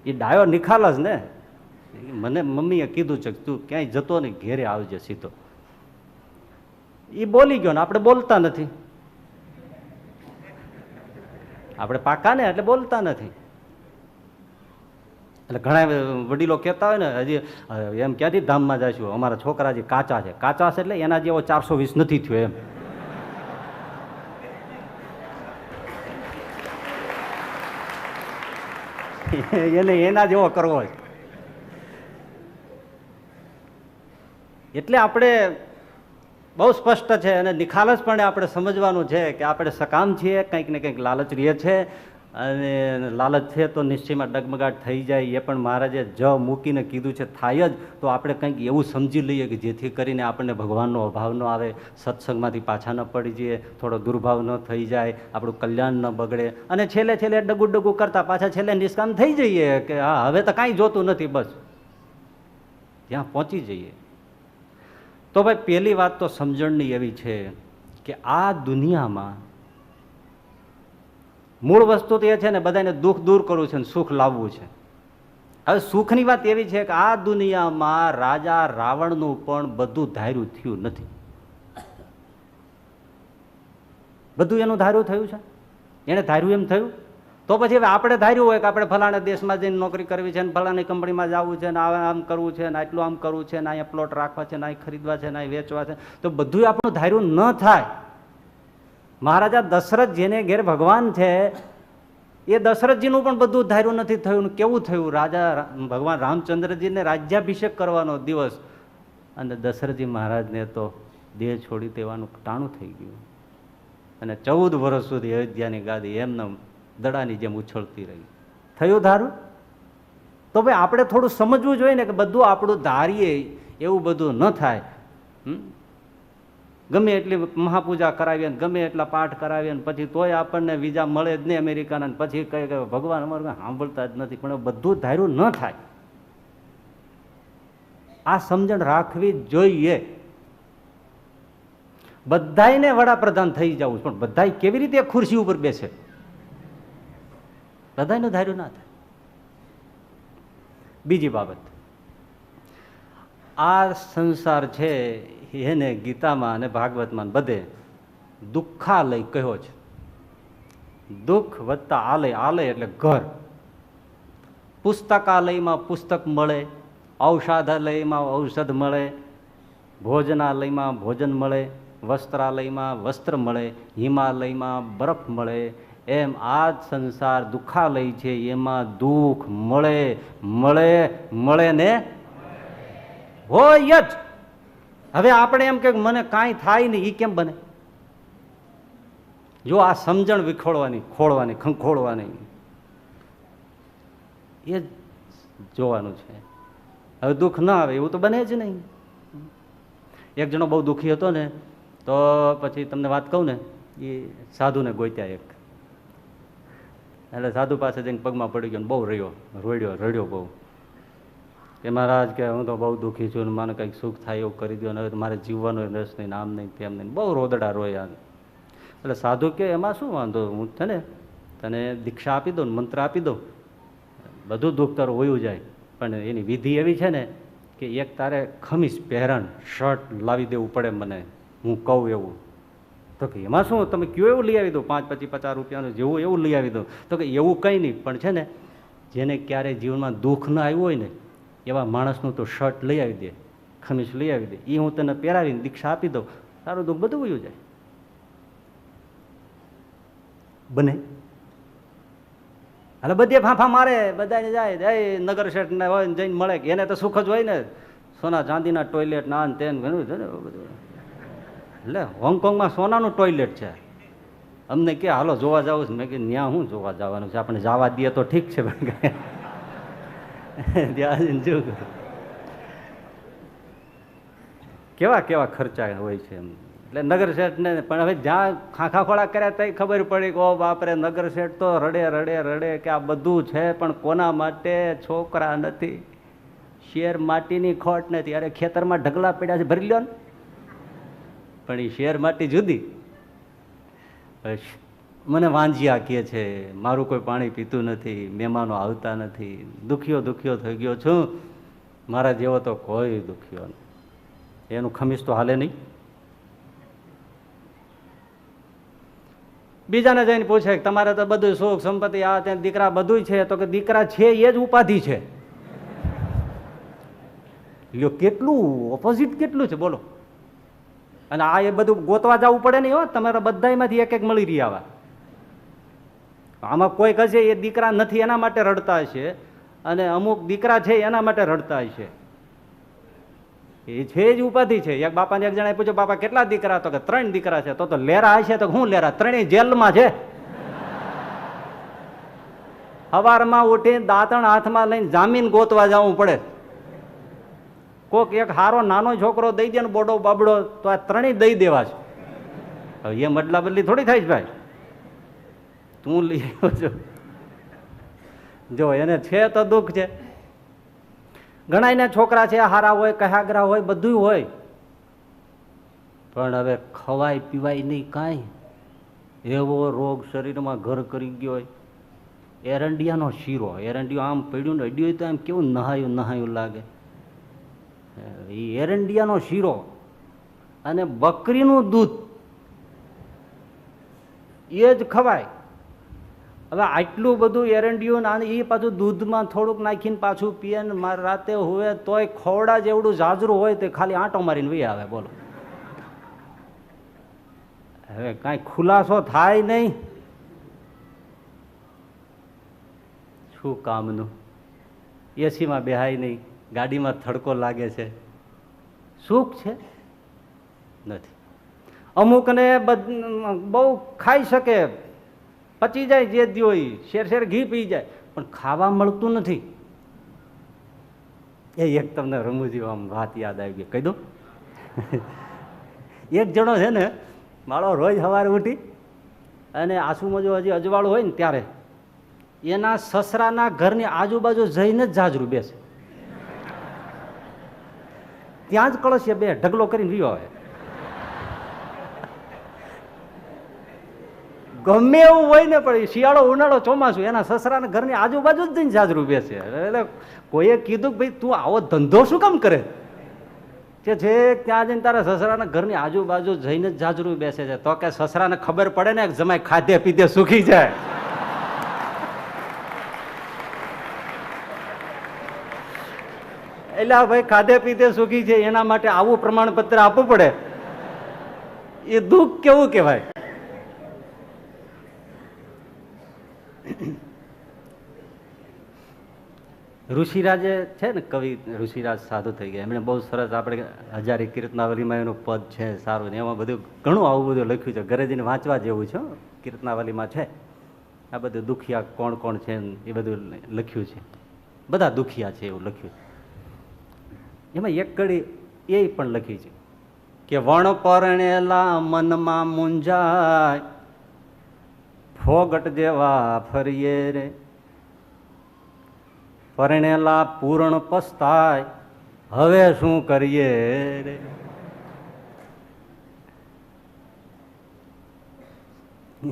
એ ડાયો નિખાલસ ને, મને મમ્મીએ કીધું છે તું ક્યાંય જતો નહીં, ઘેરે આવજે સીધો. એ બોલી ગયો ને આપણે બોલતા નથી. આપણે પાકા ને એટલે બોલતા નથી. એટલે ઘણા વડીલો કહેતા હોય ને, હજી એમ ક્યાંથી ધામમાં જઈશું, અમારા છોકરા હજી કાચા છે. કાચા છે એટલે એના જેવો 420 નથી થયો એમ. એને એના જેવો કરવો છે. એટલે આપણે બહુ સ્પષ્ટ છે અને નિખાલસપણે આપણે સમજવાનું છે કે આપણે સકામ છીએ, કંઈક ને કંઈક લાલચ રહે છે અને લાલચ છે તો નિશ્ચયમાં ડગમગાટ થઈ જાય. એ પણ મહારાજે જ મૂકીને કીધું છે થાય જ, તો આપણે કંઈક એવું સમજી લઈએ કે જેથી કરીને આપણને ભગવાનનો અભાવ ન આવે, સત્સંગમાંથી પાછા ન પડી જઈએ, થોડો દુર્ભાવ ન થઈ જાય, આપણું કલ્યાણ ન બગડે અને છેલ્લે છેલ્લે ડગું ડગું કરતા પાછા છેલ્લે નિષ્કામ થઈ જઈએ કે હા હવે તો કાંઈ જોતું નથી, બસ ત્યાં પહોંચી જઈએ. તો ભાઈ પહેલી વાત તો સમજણની એવી છે કે આ દુનિયામાં મૂળ વસ્તુ તો એ છે ને બધાને દુઃખ દૂર કરવું છે ને સુખ લાવવું છે. હવે સુખની વાત એવી છે કે આ દુનિયામાં રાજા રાવણનું પણ બધું ધાર્યું થયું નથી. બધું એનું ધાર્યું થયું છે, એને ધાર્યું એમ થયું. તો પછી હવે આપણે ધાર્યું હોય કે આપણે ફલાણા દેશમાં જઈને નોકરી કરવી છે ને ફલાણી કંપનીમાં જવું છે ને આમ કરવું છે ને આટલું આમ કરવું છે ને અહીંયા પ્લોટ રાખવા છે ને અહીં ખરીદવા છે ને અહીં વેચવા છે, તો બધું આપણું ધાર્યું ન થાય. મહારાજા દશરથ જેને ઘેર ભગવાન છે એ દશરથજીનું પણ બધું ધાર્યું નથી થયું. કેવું થયું? રાજા ભગવાન રામચંદ્રજીને રાજ્યાભિષેક કરવાનો દિવસ અને દશરથજી મહારાજને તો દેહ છોડી દેવાનું ટાણું થઈ ગયું અને 14 વર્ષ સુધી અયોધ્યાની ગાદી એમને દડાની જેમ ઉછળતી રહી. થયું ધારું? તો ભાઈ આપણે થોડું સમજવું જોઈએ ને કે બધું આપણું ધારીએ એવું બધું ન થાય. ગમે એટલી મહાપૂજા કરાવીએ ને ગમે એટલા પાઠ કરાવીએ ને પછી તોય આપણને વિઝા મળે જ નહીં અમેરિકાના, પછી કઈ કે ભગવાન અમારું સાંભળતા જ નથી. પણ બધું ધાર્યું ન થાય, આ સમજણ રાખવી જોઈએ. બધાયને વડાપ્રધાન થઈ જવું, પણ બધાય કેવી રીતે ખુરશી ઉપર બેસે? બધાયનું ધાર્યું ના થાય. બીજી બાબત, આ સંસાર છે એને ગીતામાં અને ભાગવતમાં બધે દુઃખાલય કહ્યો છે. દુઃખ વત્તા આલય, આલય એટલે ઘર. પુસ્તકાલયમાં પુસ્તક મળે, ઔષધાલયમાં ઔષધ મળે, ભોજનાલયમાં ભોજન મળે, વસ્ત્રાલયમાં વસ્ત્ર મળે, હિમાલયમાં બરફ મળે. એમ આ સંસાર દુઃખાલય છે, એમાં દુઃખ મળે મળે મળે ને હોય જ. હવે આપણે એમ કે મને કાંઈ થાય નહીં, એ કેમ બને? જો આ સમજણ વિખોળવાની, ખોળવાની, ખંખોળવાની એ જોવાનું છે. હવે દુઃખ ના આવે એવું તો બને જ નહીં. એક જણો બહુ દુઃખી હતો ને, તો પછી તમને વાત કહું ને, એ સાધુને ગોત્યા એક. એટલે સાધુ પાસે જઈને પગમાં પડી ગયો, બહુ રડ્યો બહુ કે મહારાજ કે હું તો બહુ દુઃખી છું, મને કંઈક સુખ થાય એવું કરી દો, હવે મારે જીવવાનો રસ નહીં, આમ નહીં તેમ નહીં, બહુ રોદડા રોયા. એટલે સાધુ કે એમાં શું વાંધો, હું છે ને તને દીક્ષા આપી દઉં, મંત્ર આપી દઉં, બધું દુઃખ તારું વયું જાય. પણ એની વિધિ એવી છે ને કે એક તારે ખમીસ પહેરણ શર્ટ લાવી દેવું પડે મને, હું કહું એવું. તો કે એમાં શું, તમે કયો એવું લઈ આવી દો, 5-50 રૂપિયાનું જેવું એવું લઈ આવી દો. તો કે એવું કંઈ નહીં, પણ છે ને જેને ક્યારેય જીવનમાં દુઃખ ન આવ્યું હોય ને એવા માણસનું તો શર્ટ લઈ આવી દે, ખમીસ લઈ આવી દે, એ હું તને પહેરાવીને દીક્ષા આપી દઉં, તારું દુઃખ બધું વયું જાય. બને? એટલે બધે ફાંફા મારે, બધાને જાય નગર શેઠને હોય જઈને મળે કે એને તો સુખ જ હોય ને, સોના ચાંદીના ટોયલેટ ના તેન ઘણું છે ને બધું. એટલે હોંગકોંગમાં સોનાનું ટોયલેટ છે. અમને કે હાલો જોવા જવું છે. મેં કે ત્યાં શું જોવા જવાનું છે, આપણે જવા દઈએ તો ઠીક છે. ત્યાં જો કેવા કેવા ખર્ચા હોય છે એમ. એટલે નગર શેઠને પણ હવે જ્યાં ખાખા ખોળા કર્યા ત્યાં ખબર પડી કે ઓ બાપરે, નગર શેઠ તો રડે કે આ બધું છે પણ કોના માટે? છોકરા નથી, શેર માટીની ખોટ નથી. અરે ખેતરમાં ઢગલા પડ્યા છે, ભરી લ્યો ને. પણ એ શેર માટી જુદી. મને વાંજિયા કહે છે, મારું કોઈ પાણી પીતું નથી, મહેમાનો આવતા નથી, દુખ્યો થઈ ગયો છું. મારા જેવો તો કોઈ દુખ્યો નહીં. એનું ખમીસ તો હાલે નહીં. બીજાને જઈને પૂછે કે તમારે તો બધું સુખ સંપત્તિ આ ત્યાં દીકરા બધું છે, તો કે દીકરા છે એ જ ઉપાધિ છે. લ્યો કેટલું ઓપોઝિટ કેટલું છે બોલો. અને આ એ બધું ગોતવા જવું પડે નહીં હો, તમારા બધામાંથી એક એક મળી રહ્યા. આમાં કોઈ કહે એ દીકરા નથી એના માટે રડતા હશે, અને અમુક દીકરા છે એના માટે રડતા હશે. એ છે જ ઉપાધિ છે. એક બાપાને એક જણાએ પૂછ્યું, બાપા કેટલા દીકરા? તો કે 3 દીકરા છે. તો લેરા હશે? તો હું લેરા? 3 જેલમાં છે. સવારમાં ઉઠી દાંતણ હાથમાં લઈને જામીન ગોતવા જવું પડે. કોક એક હારો નાનો છોકરો દઈ દે ને બોડો બાબડો, તો આ 3 દઈ દેવા છે. હવે એ મદલા બદલી થોડી થાય છે ભાઈ. તું લઈ આવ્યો છો, જો એને છે તો દુઃખ છે. ઘણા એને છોકરા છે, હારા હોય, કહાગરા હોય, બધું હોય, પણ હવે ખવાય પીવાય નહીં કાંઈ. એવો રોગ શરીરમાં ઘર કરી ગયો હોય. એરંડિયાનો શીરો, એરંડિયો આમ પડ્યું ને અડ્યું તો આમ કેવું નહાયું નહાયું લાગે. એ એરંડિયાનો શીરો અને બકરીનું દૂધ એ જ ખવાય. હવે આટલું બધું એરંડિયું ને એ પાછું દૂધમાં થોડુંક નાખીને પાછું પીએ ને મારે રાતે હોય તોય ખોવડા જેવડું જાજરું હોય તે ખાલી આંટો મારીને વહી આવે. બોલો, હવે કાંઈ ખુલાસો થાય નહીં. શું કામનું? એસીમાં બેહાય નહીં, ગાડીમાં થડકો લાગે છે, સુખ છે નથી. અમુકને બહુ ખાઈ શકે, પચી જાય જે દ્યો એ, શેર ઘી પી જાય, પણ ખાવા મળતું નથી. એ એક તમને રમૂજી આમ વાત યાદ આવી ગઈ, કહી દઉં. એક જણો છે ને, માળો રોજ સવારે ઉઠી અને આસુમજો હજી અજવાળું હોય ને ત્યારે એના સસરાના ઘરની આજુબાજુ જઈને જ જાજરું બેસે. ત્યાં જ કળશે બે ઢગલો કરીને રહ્યો હોય. ગમે એવું હોય ને, પણ શિયાળો ઉનાળો ચોમાસું એના સસરાના ઘરની આજુબાજુ જ જઈને જાજરું બેસે. એટલે કોઈએ કીધું કે ભાઈ તું આવો ધંધો શું કામ કરે છે? ત્યાં જઈને તારા સસરાના ઘરની આજુબાજુ જઈને જ જાજરું બેસે છે. તો કે સસરાને ખબર પડે ને જમાઈ ખાધે પીધે સુખી જાય. એટલે ભાઈ ખાધે પીધે સુખી છે એના માટે આવું પ્રમાણપત્ર આપવું પડે, એ દુઃખ કેવું કહેવાય. ઋષિરાજે છે ને, કવિ ઋષિરાજ સાધુ થઈ ગયા. એમણે બહુ સરસ, આપણે હજારી કીર્તનાવલીમાં એનું પદ છે સારું ને, એમાં બધું ઘણું આવું બધું લખ્યું છે. ઘરે જઈને વાંચવા જેવું છે. કીર્તનાવલીમાં છે આ બધું દુખિયા કોણ કોણ છે એ બધું લખ્યું છે. બધા દુખિયા છે એવું લખ્યું છે. એમાં એક કડી એ પણ લખી છે કે વણ પરણેલા મનમાં મૂંઝાય, ફોગટ જેવા ફરીએ રે, પરણેલા પૂર્ણ પસ્તાય, હવે શું કરીએ રે.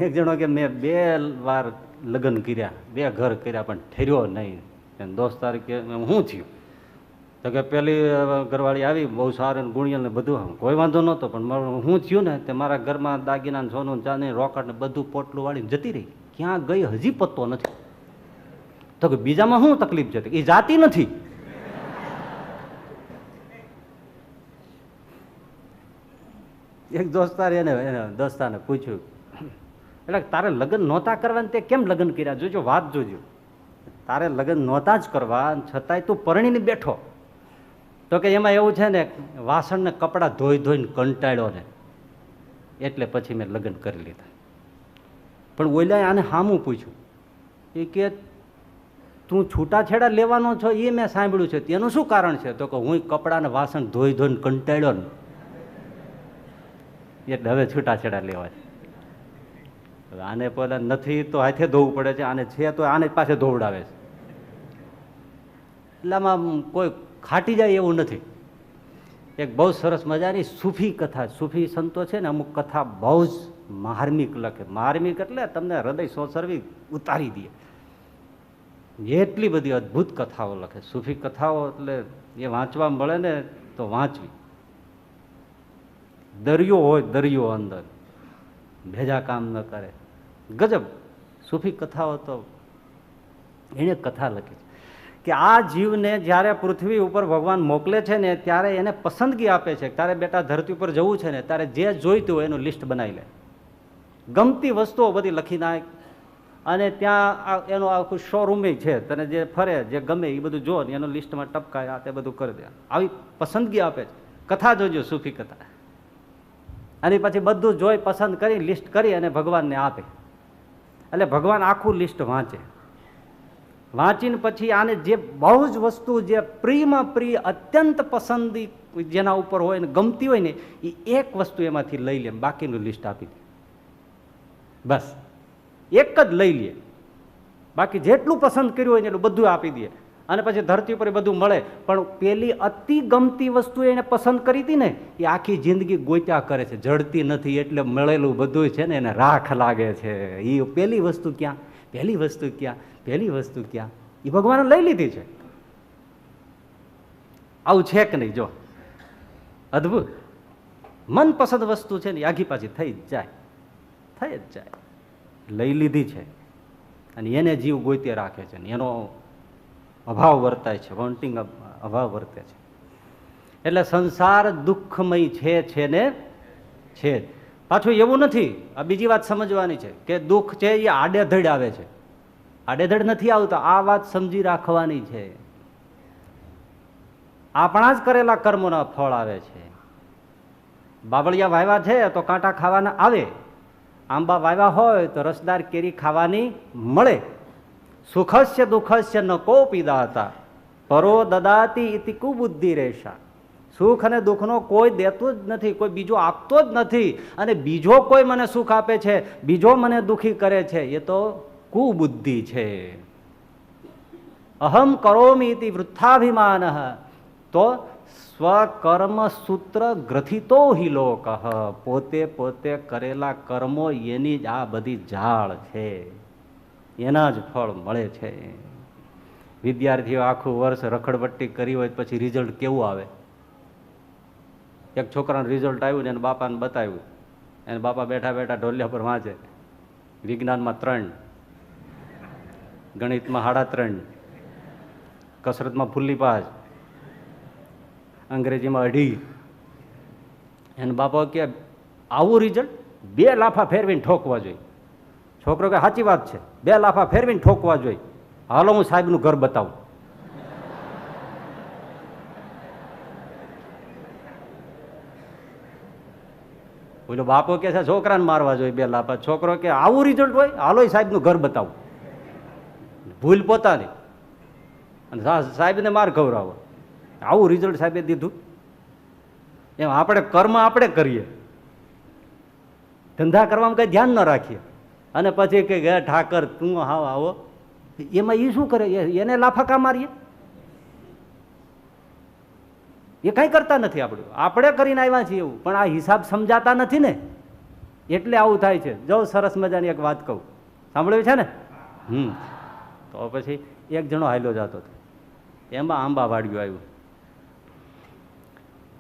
એક જણો કે મેં 2 વાર લગ્ન કર્યા, 2 ઘર કર્યા, પણ ઠર્યો નહીં. દોસ્તાર કે શું થયું? તો કે પેલી ઘરવાળી આવી બહુ સારું ગુણિયલ ને બધું, કોઈ વાંધો નહોતો, પણ શું થયું ને તે મારા ઘરમાં દાગીના સોનું ચાંદી રોકડ ને બધું પોટલું વાળીને જતી રહી. ક્યાં ગઈ હજી પત્તો નથી. તો કે બીજામાં શું તકલીફ છે? એ જાતી નથી. એક દોસ્તારે દોસ્તાને પૂછ્યું, એટલે તારે લગ્ન નહોતા કરવા તે કેમ લગ્ન કર્યા? જોજો વાત જોજો, તારે લગ્ન નહોતા જ કરવા છતાંય તું પરણીને બેઠો. તો કે એમાં એવું છે ને, વાસણ ને કપડાં ધોઈ ધોઈને કંટાળ્યો ને, એટલે પછી મેં લગ્ન કરી લીધા. પણ ઓલા આને સામું પૂછ્યું, એ કે તું છૂટાછેડા લેવાનો છો એ મેં સાંભળ્યું છે, તેનું શું કારણ છે? તો કે હું કપડાં ને વાસણ ધોઈ ધોઈને કંટાળ્યો ને, એટલે હવે છૂટાછેડા લેવા છે. આને પેલા નથી તો હાથે ધોવું પડે છે, આને છે તો આને પાસે ધોવડાવે છે. એટલે આમાં કોઈ ખાટી જાય એવું નથી. એક બહુ સરસ મજાની સૂફી કથા, સૂફી સંતો છે ને અમુક કથા બહુ જ માર્મિક લખે. માર્મિક એટલે તમને હૃદય સોસરવી ઉતારી દે, એટલી બધી અદ્ભુત કથાઓ લખે. સૂફી કથાઓ એટલે એ વાંચવા મળે ને તો વાંચવી. દરિયો હોય, દરિયો અંદર ભેજા કામ ન કરે. ગજબ સૂફી કથાઓ. તો એને કથા લખી કે આ જીવને જ્યારે પૃથ્વી ઉપર ભગવાન મોકલે છે ને ત્યારે એને પસંદગી આપે છે. તારે બેટા ધરતી ઉપર જવું છે ને, તારે જે જોઈતું હોય એનું લિસ્ટ બનાવી લે, ગમતી વસ્તુઓ બધી લખી નાખ, અને ત્યાં એનું આખું શોરૂમ છે, તને જે ફરે જે ગમે એ બધું જો ને એનું લિસ્ટમાં ટપકાય, આ તે બધું કરી દે. આવી પસંદગી આપે છે. કથા જોજો, સૂફી કથા. અને પછી બધું જોઈ પસંદ કરી લિસ્ટ કરી અને ભગવાનને આપે. એટલે ભગવાન આખું લિસ્ટ વાંચે. વાંચીને પછી આને જે બહુ જ વસ્તુ જે પ્રિયમાં પ્રિય અત્યંત પસંદી જેના ઉપર હોય ને ગમતી હોય ને એ એક વસ્તુ એમાંથી લઈ લે, બાકીનું લિસ્ટ આપી દે. બસ એક જ લઈ લે, બાકી જેટલું પસંદ કર્યું હોય ને એટલું બધું આપી દે. અને પછી ધરતી ઉપર બધું મળે, પણ પેલી અતિ ગમતી વસ્તુ એને પસંદ કરી હતી ને એ આખી જિંદગી ગોત્યા કરે છે, જડતી નથી. એટલે મળેલું બધું છે ને એને રાખ લાગે છે. એ પેલી વસ્તુ ક્યાં, પહેલી વસ્તુ ક્યાં, પહેલી વસ્તુ ક્યાં, એ ભગવાને લઈ લીધી છે. આવું છે કે નહીં? જો અદભુત મનપસંદ વસ્તુ છે ને એ આઘી પાછી થઈ જ જાય, થઈ જ જાય. લઈ લીધી છે અને એને જીવ ગોતી રાખે છે ને એનો અભાવ વર્તાય છે, વોન્ટિંગ અભાવ વર્તે છે. એટલે સંસાર દુઃખમય છે ને છે. પાછું એવું નથી, આ બીજી વાત સમજવાની છે કે દુઃખ છે એ આડેધડ આવે છે. આડેધડ નથી આવતા, આ વાત સમજી રાખવાની છે. આપણા જ કરેલા કર્મોના ફળ આવે છે. બાબળિયા વાવ્યા છે તો કાંટા ખાવાના આવે, આંબા વાવ્યા હોય તો રસદાર કેરી ખાવાની મળે. સુખસ્ય દુઃખસ્ય ન કોપી દાતા પરો દદાતી ઇતિ કુબુદ્ધિ રેશા. સુખ અને દુઃખનો કોઈ દેતું જ નથી, કોઈ બીજો આપતો જ નથી. અને બીજો કોઈ મને સુખ આપે છે, બીજો મને દુઃખી કરે છે, એ તો કુબુદ્ધિ છે. અહમ કરોમિ ઇતિ વૃથાભિમાન. તો સ્વકર્મ સૂત્ર ગ્રથિતો હિ લોક. પોતે પોતે કરેલા કર્મો એની જ આ બધી ઝાડ છે, એના જ ફળ મળે છે. વિદ્યાર્થીઓ આખું વર્ષ રખડપટ્ટી કરી હોય પછી રિઝલ્ટ કેવું આવે? એક છોકરાનું રિઝલ્ટ આવ્યું ને એને બાપાને બતાવ્યું, એને બાપા બેઠા બેઠા ઢોલિયા પર વાંચે. વિજ્ઞાનમાં 3, ગણિતમાં 3.5, કસરતમાં ફૂલ્લી 5, અંગ્રેજીમાં 2.5. એને બાપા કે આવું રિઝલ્ટ 2 લાફા ફેરવીને ઠોકવા જોઈએ. છોકરો કે સાચી વાત છે, 2 લાફા ફેરવીને ઠોકવા જોઈએ. હાલો હું સાહેબનું ઘર બતાવું. બોલો બાપો કે છે છોકરાને મારવા જોઈએ 2 લાફા. છોકરો કે આવું રિઝલ્ટ હોય, હાલો સાહેબનું ઘર બતાવું. ભૂલ પોતાની અને સાહેબને માર ખવડાવો. આવું રિઝલ્ટ સાહેબે દીધું. એમ આપણે કર્મ આપણે કરીએ, ધંધા કરવામાં કઈ ધ્યાન ન રાખીએ અને પછી કે ઠાકર તું હાવ આવો, એમાં એ શું કરે? એને લાફાકા મારીએ, એ કઈ કરતા નથી. આપણે કરીને આવ્યા છીએ એવું, પણ આ હિસાબ સમજાતા નથી ને, એટલે આવું થાય છે. જો સરસ મજાની એક વાત કહું, સાંભળ્યું છે ને? તો પછી એક જણો હાલ્યો જતો હતો, એમાં આંબા વાડિયું આવ્યું.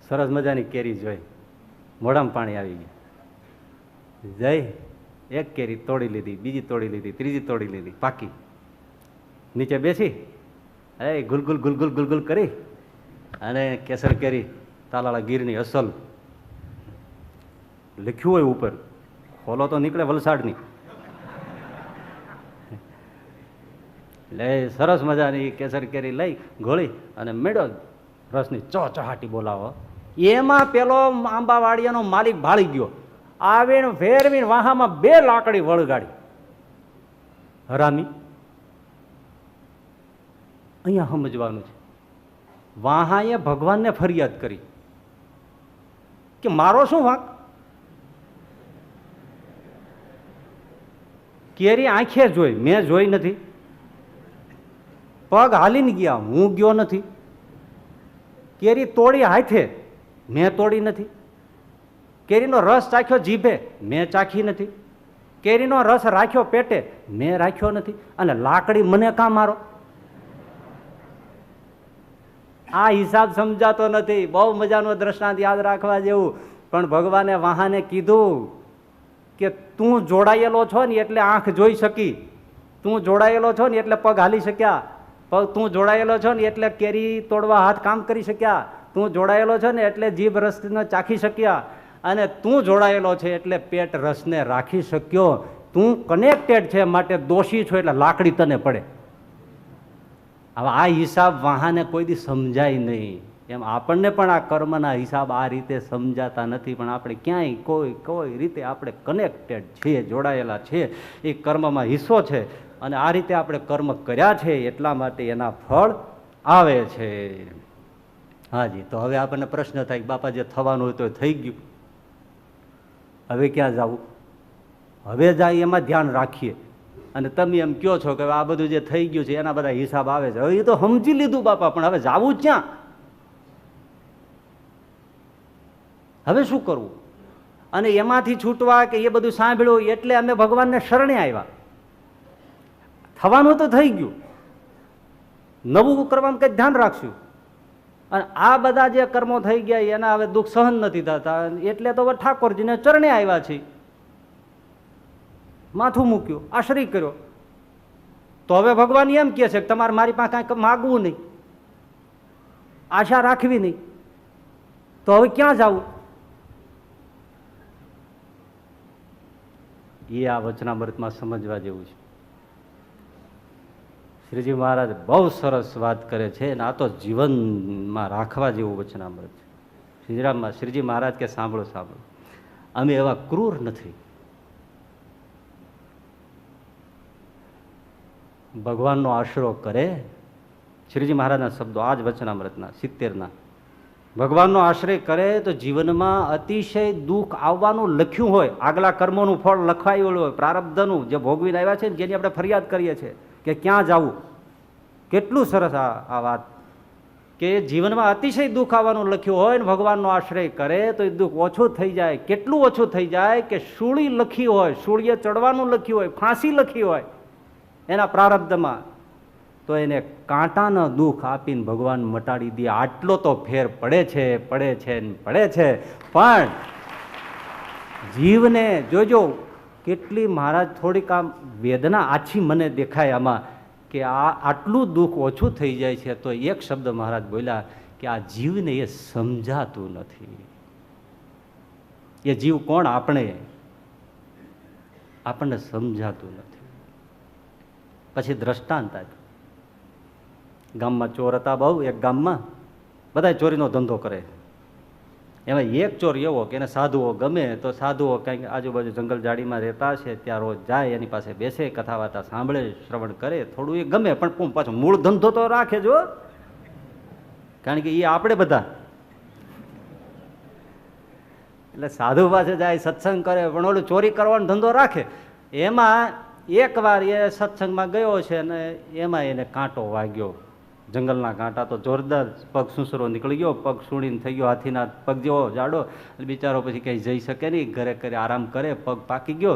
સરસ મજાની કેરી જોઈ, મોઢામાં પાણી આવી ગયું. જઈ એક કેરી તોડી લીધી, બીજી તોડી લીધી, ત્રીજી તોડી લીધી, પાકી. નીચે બેસી ગુલગુલ ગુલગુલ ગુલગુલ કરી અને કેસર કેરી તાલાળા ગીરની અસલ લખ્યું હોય ઉપર, ખોલો તો નીકળે વલસાડની. એટલે સરસ મજાની કેસર કેરી લઈ ગોળી અને મેળો રસની ચહાટી બોલાવો. એમાં પેલો આંબાવાડિયાનો માલિક ભાળી ગયો, આવીને ફેરવીને વાહામાં 2 લાકડી વળગાડી. હરામી, અહીંયા સમજવાનું છે. વાહાએ ભગવાનને ફરિયાદ કરી કે મારો શું વાંક? કેરી આંખે જોઈ, મેં જોઈ નથી. પગ હાલીને ગયા, હું ગયો નથી. કેરી તોડી હાથે, મેં તોડી નથી. કેરીનો રસ ચાખ્યો જીભે, મેં ચાખી નથી. કેરીનો રસ રાખ્યો પેટે, મેં રાખ્યો નથી. અને લાકડી મને કાં મારો? આ હિસાબ સમજાતો નથી. બહુ મજાનો દ્રષ્ટાંત યાદ રાખવા જેવું. પણ ભગવાને વાહાને કીધું કે તું જોડાયેલો છો ને એટલે આંખ જોઈ શકી, તું જોડાયેલો છો ને એટલે પગ હાલી શક્યા, તું જોડાયેલો છો ને એટલે કેરી તોડવા હાથ કામ કરી શક્યા, તું જોડાયેલો છો ને એટલે જીભ રસને ચાખી શક્યા, અને તું જોડાયેલો છે એટલે પેટ રસને રાખી શક્યો. તું કનેક્ટેડ છે માટે દોષી છો એટલે લાકડી તને પડે. હવે આ હિસાબ વાહાને કોઈ દી સમજાય નહીં. એમ આપણને પણ આ કર્મના હિસાબ આ રીતે સમજાતા નથી, પણ આપણે ક્યાંય કોઈ રીતે આપણે કનેક્ટેડ છીએ, જોડાયેલા છીએ, એ કર્મમાં હિસ્સો છે. અને આ રીતે આપણે કર્મ કર્યા છે એટલા માટે એના ફળ આવે છે. હાજી, તો હવે આપણને પ્રશ્ન થાય કે બાપા જે થવાનું હોય તો થઈ ગયું, હવે ક્યાં જવું? હવે જાય એમાં ધ્યાન રાખીએ. અને તમે એમ કહો છો કે આ બધું જે થઈ ગયું છે એના બધા હિસાબ આવે છે, હવે એ તો સમજી લીધું બાપા, પણ હવે જવું ક્યાં? હવે શું કરવું? અને એમાંથી છૂટવા કે એ બધું સાંભળ્યું એટલે અમે ભગવાનને શરણે આવ્યા. થવાનું તો થઈ ગયું, નવું કરવામાં કંઈક ધ્યાન રાખશું. અને આ બધા જે કર્મો થઈ ગયા એના હવે દુઃખ સહન નથી થતા, એટલે તો હવે ઠાકોરજીને ચરણે આવ્યા છે. માથું મૂક્યું, આશ્રય કર્યો. તો હવે ભગવાન એમ કહે છે કે તમારે મારી પાસે કાંઈક માગવું નહીં, આશા રાખવી નહીં. તો હવે ક્યાં જવું? એ આ વચનામૃતમાં સમજવા જેવું છે. શ્રીજી મહારાજ બહુ સરસ વાત કરે છે, અને આ તો જીવનમાં રાખવા જેવું વચનામૃત છે. શ્રીજી મહારાજ કે સાંભળો સાંભળો, અમે એવા ક્રૂર નથી. ભગવાનનો આશરો કરે, શ્રીજી મહારાજના શબ્દો આ જ વચનામૃતના 70ના, ભગવાનનો આશ્રય કરે તો જીવનમાં અતિશય દુઃખ આવવાનું લખ્યું હોય, આગલા કર્મોનું ફળ લખાયેલું હોય, પ્રારબ્ધનું જે ભોગવીને આવ્યા છે જેની આપણે ફરિયાદ કરીએ છીએ કે ક્યાં જવું. કેટલું સરસ આ વાત કે જીવનમાં અતિશય દુઃખ આવવાનું લખ્યું હોય ને ભગવાનનો આશ્રય કરે તો એ દુઃખ ઓછું થઈ જાય. કેટલું ઓછું થઈ જાય કે સૂળી લખી હોય, સૂળીએ ચડવાનું લખ્યું હોય, ફાંસી લખી હોય એના પ્રારબ્ધમાં, તો એને કાંટાના દુઃખ આપીને ભગવાન મટાડી દે. આટલો તો ફેર પડે છે. પણ જીવને જોજો કેટલી મહારાજ થોડીક આમ વેદના આછી મને દેખાય આમાં, કે આટલું દુઃખ ઓછું થઈ જાય છે. તો એક શબ્દ મહારાજ બોલ્યા કે આ જીવને એ સમજાતું નથી. એ જીવ કોણ? આપણને સમજાતું નથી. પછી દ્રષ્ટાંત આપ્યું. ગામમાં ચોર હતા બહુ. એક ગામમાં બધા ચોરીનો ધંધો કરે. એમાં એક ચોર એવો કે એને સાધુઓ ગમે, તો સાધુઓ કંઈક આજુબાજુ જંગલ જાડીમાં રહેતા છે ત્યાં રોજ જાય, એની પાસે બેસે, કથા વાર્તા સાંભળે, શ્રવણ કરે. થોડું એ ગમે, પણ પાછું મૂળ ધંધો તો રાખે જો, કારણ કે એ આપણે બધા. એટલે સાધુ પાસે જાય, સત્સંગ કરે, પણ ઓલું ચોરી કરવાનો ધંધો રાખે. એમાં એકવાર એ સત્સંગમાં ગયો છે ને એમાં એને કાંટો વાગ્યો. જંગલના કાંટા તો જોરદાર, પગ સુસરો નીકળી ગયો, પગ સુણીને થઈ ગયો હાથીના પગ જેવો જાડો. બિચારો પછી કંઈ જઈ શકે નહીં, ઘરે કરે આરામ કરે, પગ પાકી ગયો.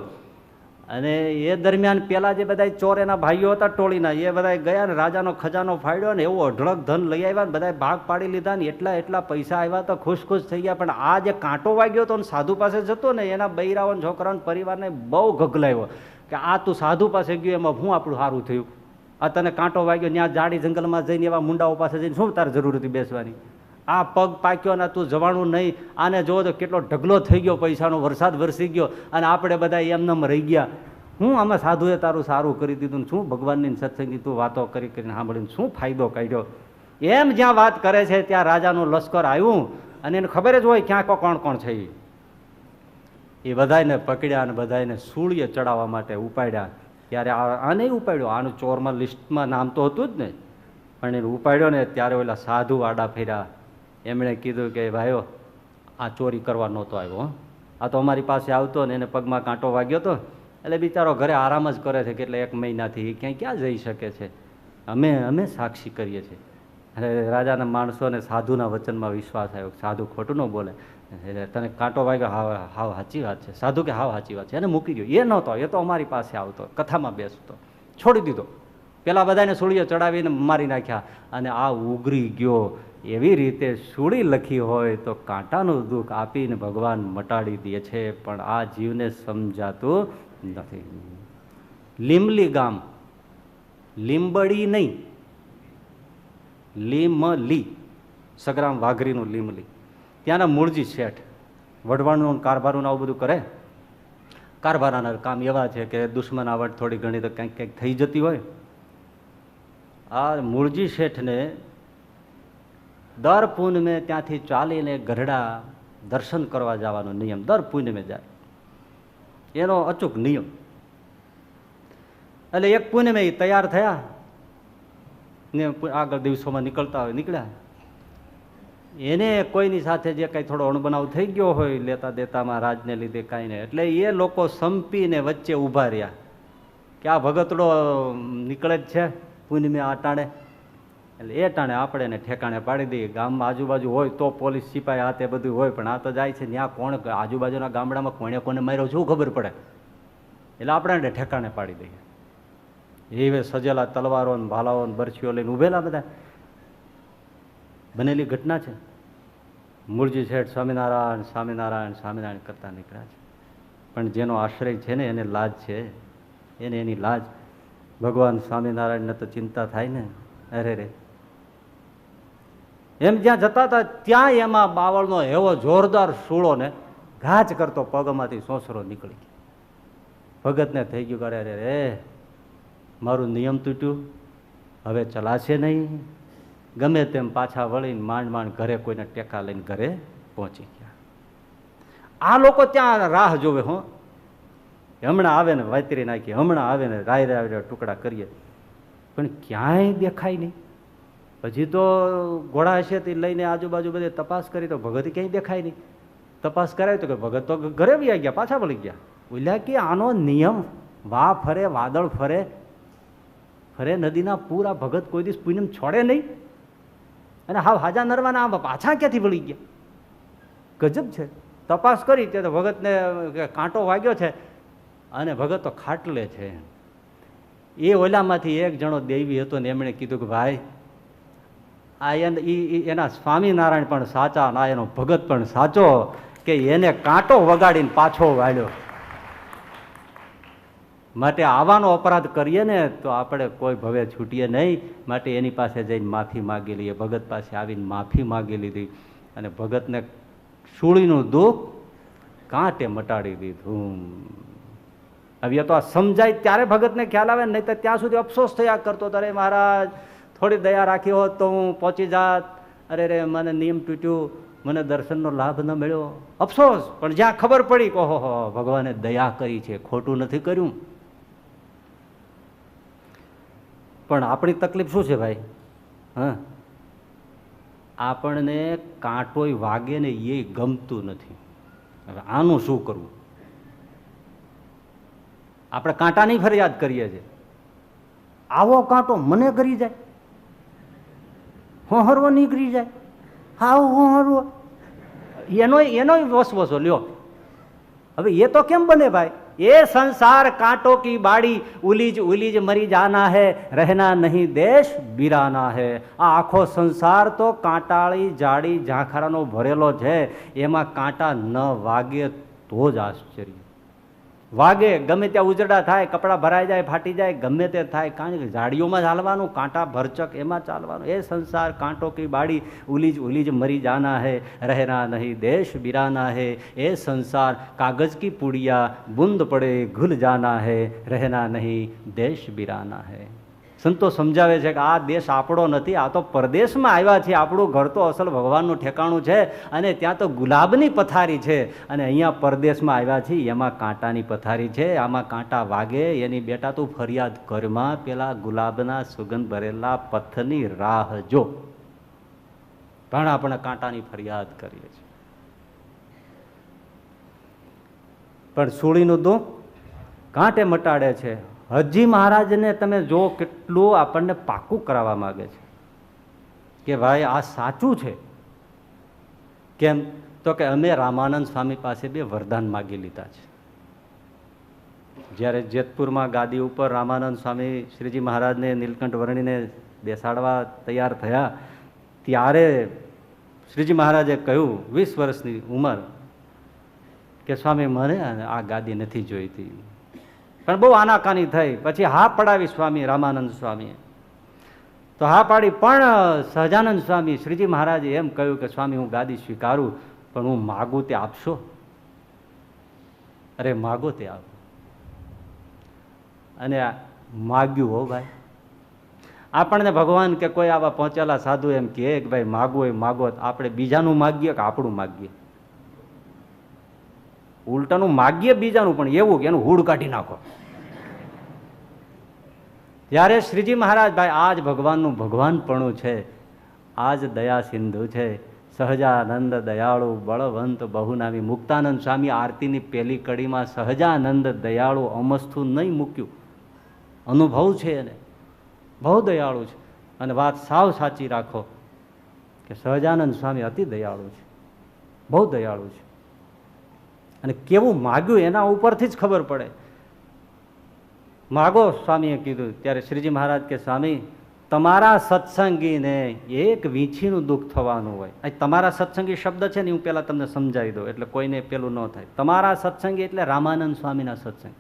અને એ દરમિયાન પેલા જે બધા ચોર એના ભાઈઓ હતા ટોળીના, એ બધા ગયા ને રાજાનો ખજાનો ફાડ્યો ને એવો અઢળક ધન લઈ આવ્યા ને બધા ભાગ પાડી લીધા ને એટલા પૈસા આવ્યા તો ખુશ થઈ ગયા. પણ આ જે કાંટો વાગ્યો હતો ને સાધુ પાસે જતો ને, એના બૈરાઓ છોકરાઓને પરિવારને બહુ ગગલાવ્યો કે આ તું સાધુ પાસે ગયો એમાં હું આપણું સારું થયું, આ તને કાંટો વાગ્યો ત્યાં જાડી જંગલમાં જઈને એવા મુંડાઓ પાસે જઈને શું તારે જરૂર હતી બેસવાની? આ પગ પાક્યો ને તું જવાનું નહીં. આને જોવો તો કેટલો ઢગલો થઈ ગયો, પૈસાનો વરસાદ વરસી ગયો, અને આપણે બધા એમનેમ રહી ગયા. હું આમાં સાધુએ તારું સારું કરી દીધું ને શું ભગવાનની સત્સંગની તું વાતો કરીને સાંભળીને શું ફાયદો કાઢ્યો? એમ જ્યાં વાત કરે છે ત્યાં રાજાનું લશ્કર આવ્યું, અને એને ખબર જ હોય ક્યાં કોણ છે. એ બધાને પકડ્યા અને બધાને સૂળીએ ચડાવવા માટે ઉપાડ્યા. ત્યારે આને ઉપાડ્યો, આનું ચોરમાં લિસ્ટમાં નામ તો હતું જ ને, પણ એને ઉપાડ્યો ને ત્યારે ઓલા સાધુ આડા ફેર્યા. એમણે કીધું કે ભાઈઓ આ ચોરી કરવા નહોતો આવ્યો, આ તો અમારી પાસે આવતો ને એને પગમાં કાંટો વાગ્યો હતો, એટલે બિચારો ઘરે આરામ જ કરે છે કે એટલે 1 મહિનાથી ક્યાં જઈ શકે છે. અમે સાક્ષી કરીએ છીએ. અને રાજાના માણસોને સાધુના વચનમાં વિશ્વાસ આવ્યો, સાધુ ખોટું ન બોલે. તને કાંટો વાગ્યો, હાવ સાચી વાત છે. સાધુ કે હાવ સાચી વાત છે. એને મૂકી ગયો. એ નહોતો, એ તો અમારી પાસે આવતો, કથામાં બેસતો, છોડી દીધો. પેલા બધાને સૂળીઓ ચડાવીને મારી નાખ્યા, અને આ ઉગરી ગયો. એવી રીતે સૂળી લખી હોય તો કાંટાનું દુઃખ આપીને ભગવાન મટાડી દે છે, પણ આ જીવને સમજાતું નથી. લીમલી ગામ, લીંબડી નહીં, લીમલી, સગ્રામ વાઘરીનું લીમલી. ત્યાંના મૂળજી શેઠ વઢવાણનું કારભારું આવું બધું કરે. કારભારાના કામ એવા છે કે દુશ્મન આવડ થોડી ઘણી તો કંઈક થઈ જતી હોય. આ મૂળજી શેઠને દર પૂનમે ત્યાંથી ચાલીને ગઢડા દર્શન કરવા જવાનો નિયમ, દર પૂનમે જાય, એનો અચૂક નિયમ. એટલે એક પૂનમે એ તૈયાર થયા ને આગળ દિવસોમાં નીકળતા હોય નીકળ્યા. એને કોઈની સાથે જે કંઈ થોડો અણબનાવ થઈ ગયો હોય લેતા દેતામાં રાજને લીધે કાંઈ નહીં, એટલે એ લોકો સંપીને વચ્ચે ઊભા રહ્યા કે આ ભગતડો નીકળે જ છે પૂનમે આ ટાણે, એટલે એ ટાણે આપણે એને ઠેકાણે પાડી દઈએ. ગામમાં આજુબાજુ હોય તો પોલીસ સિપાઈ આ તે બધું હોય, પણ આ તો જાય છે ત્યાં કોણ આજુબાજુના ગામડામાં કોણે કોને માર્યો શું ખબર પડે, એટલે આપણે એને ઠેકાણે પાડી દઈએ. એ સજેલા તલવારો ને ભાલાઓ ને બરછીઓ લઈને ઉભેલા બધા. બનેલી ઘટના છે. મૂળજી શેઠ સ્વામિનારાયણ સ્વામિનારાયણ સ્વામિનારાયણ કરતા નીકળ્યા છે, પણ જેનો આશ્રય છે ને એને લાજ છે, એને એની લાજ. ભગવાન સ્વામિનારાયણને તો ચિંતા થાય ને, અરે રે એમ જ્યાં જતા હતા ત્યાં એમાં બાવળનો એવો જોરદાર શૂળો ને ઘાચ કરતો પગમાંથી સોસરો નીકળી ગયો. ભગતને થઈ ગયું કરે અરે રે મારું નિયમ તૂટ્યું, હવે ચલાશે નહીં. ગમે તેમ પાછા વળીને માંડ માંડ ઘરે કોઈને ટેકા લઈને ઘરે પહોંચી ગયા. આ લોકો ત્યાં રાહ જોવે, હો હમણાં આવે ને વાતરી નાખીએ, હમણાં આવે ને રાય રાય ટુકડા કરીએ, પણ ક્યાંય દેખાય નહીં. પછી તો ઘોડા હશે તે લઈને આજુબાજુ બધે તપાસ કરી તો ભગત ક્યાંય દેખાય નહીં. તપાસ કરાવી તો કે ભગત તો ઘરે બી આવી ગયા, પાછા વળી ગયા. બોલ્યા કે આનો નિયમ વા ફરે વાદળ ફરે ફરે નદીના પૂરા ભગત કોઈ દિવસ પૂનમ છોડે નહીં, અને હાવ હાજા નરવાના આમ પાછા ક્યાંથી વળી ગયા. ગજબ છે. તપાસ કરી તે તો ભગતને કાંટો વાગ્યો છે અને ભગત તો ખાટલે છે. એ ઓલામાંથી એક જણો દેવી હતો ને એમણે કીધું કે ભાઈ આ એના સ્વામિનારાયણ પણ સાચા ના એનો ભગત પણ સાચો, કે એને કાંટો વગાડીને પાછો વાળ્યો. માટે આવાનો અપરાધ કરીએ ને તો આપણે કોઈ ભવે છૂટીએ નહીં. માટે એની પાસે જઈને માફી માગી લઈએ. ભગત પાસે આવીને માફી માગી લીધી અને ભગતને શૂળીનું દુઃખ કાંટે મટાડી દીધું. હવે તો આ સમજાય ત્યારે ભગતને ખ્યાલ આવે, નહીં તો ત્યાં સુધી અફસોસ થયા કરતો. અરે મહારાજ થોડી દયા રાખી હોત તો હું પહોંચી જાત, અરે રે મને નિયમ તૂટ્યું, મને દર્શનનો લાભ ન મળ્યો, અફસોસ. પણ જ્યાં ખબર પડી કે ઓહો ભગવાને દયા કરી છે, ખોટું નથી કર્યું. પણ આપણી તકલીફ શું છે ભાઈ? હા, આપણને કાંટોય વાગે ને એ ગમતું નથી. હવે આનું શું કરવું? આપણે કાંટાની ફરિયાદ કરીએ છીએ. આવો કાંટો મને કરી જાય, હોહરવો નીકળી જાય, હાવ હોહરવો, એનો વસવસો લ્યો. હવે એ તો કેમ બને ભાઈ? ये संसार कांटों की बाड़ी उलीज मरी जाना है, रहना नहीं देश बिराना है. આ આખો સંસાર તો કાંટાળી જાડી ઝાંખરાનો ભરેલો છે, એમાં કાંટા ન વાગે તો જ આશ્ચર્ય. વાગે ગમે ત્યાં ઉજડા થાય, કપડાં ભરાઈ જાય, ફાટી જાય, ગમે તે થાય, કારણ કે ઝાડીઓમાં જ હાલવાનું, કાંટા ભરચક એમાં ચાલવાનું. એ સંસાર કાંટો કી બાડી ઉલીજ મરી જાના હૈ, રહેના નહીં દેશ બિરાના હૈ. એ સંસાર કાગજ કી પુડિયા બુંદ પડે ઘુલ જાના હૈ, રહેના નહીં દેશ બિરાના હૈ. સંતો સમજાવે છે કે આ દેશ આપણો નથી, આ તો પરદેશમાં આવ્યા છે. આપણું ઘર તો અસલ ભગવાનનું ઠેકાણું છે, અને ત્યાં તો ગુલાબની પથારી છે, અને અહીંયા પરદેશમાં આવ્યા છે એમાં કાંટાની પથારી છે. આમાં કાંટા વાગે એની બેટા તું ફરિયાદ કરમાં, પેલા ગુલાબના સુગંધ ભરેલા પથ્થરની રાહ જો. પણ આપણે કાંટાની ફરિયાદ કરીએ છીએ. પણ સૂળીનું દુઃખ કાંટે મટાડે છે. હજી મહારાજને તમે જો કેટલું આપણને પાકું કરાવવા માંગે છે કે ભાઈ આ સાચું છે. કેમ તો કે અમે રામાનંદ સ્વામી પાસે બે વરદાન માગી લીધા છે. જ્યારે જેતપુરમાં ગાદી ઉપર રામાનંદ સ્વામી શ્રીજી મહારાજને નીલકંઠ વર્ણીને બેસાડવા તૈયાર થયા, ત્યારે શ્રીજી મહારાજે કહ્યું 20 વર્ષની ઉંમર કે સ્વામી મને આ ગાદી નથી જોઈતી. પણ બહુ આનાકાની થઈ. પછી હા પડાવી સ્વામી રામાનંદ સ્વામીએ, તો હા પાડી. પણ સહજાનંદ સ્વામી શ્રીજી મહારાજે એમ કહ્યું કે સ્વામી હું ગાદી સ્વીકારું, પણ હું માગું તે આપશો? અરે માગો તે આપ. અને માગ્યું હો ભાઈ. આપણને ભગવાન કે કોઈ આવા પહોંચેલા સાધુ એમ કહે કે ભાઈ માગવું હોય માગો, આપણે બીજાનું માગીએ કે આપણું માગીએ? ઉલટાનું માગીએ બીજાનું, પણ એવું કે એનું હૂડ કાઢી નાખો. ત્યારે શ્રીજી મહારાજ, ભાઈ આ જ ભગવાનનું ભગવાનપણું છે, આ જ દયા સિંધુ છે. સહજાનંદ દયાળુ બળવંત બહુનામી. મુક્તાનંદ સ્વામી આરતીની પહેલી કડીમાં સહજાનંદ દયાળુ અમસ્તુ નહીં મૂક્યું, અનુભવ છે એને, બહુ દયાળુ છે. અને વાત સાવ સાચી રાખો કે સહજાનંદ સ્વામી અતિ દયાળુ છે, બહુ દયાળુ છે. અને કેવું માગ્યું એના ઉપરથી જ ખબર પડે. માગો, સ્વામીએ કીધું. ત્યારે શ્રીજી મહારાજ કે સ્વામી, તમારા સત્સંગીને એક વીંછીનું દુઃખ થવાનું હોય. તમારા સત્સંગી શબ્દ છે ને, હું પહેલાં તમને સમજાવી દઉં એટલે કોઈને પેલું ન થાય. તમારા સત્સંગી એટલે રામાનંદ સ્વામીના સત્સંગી.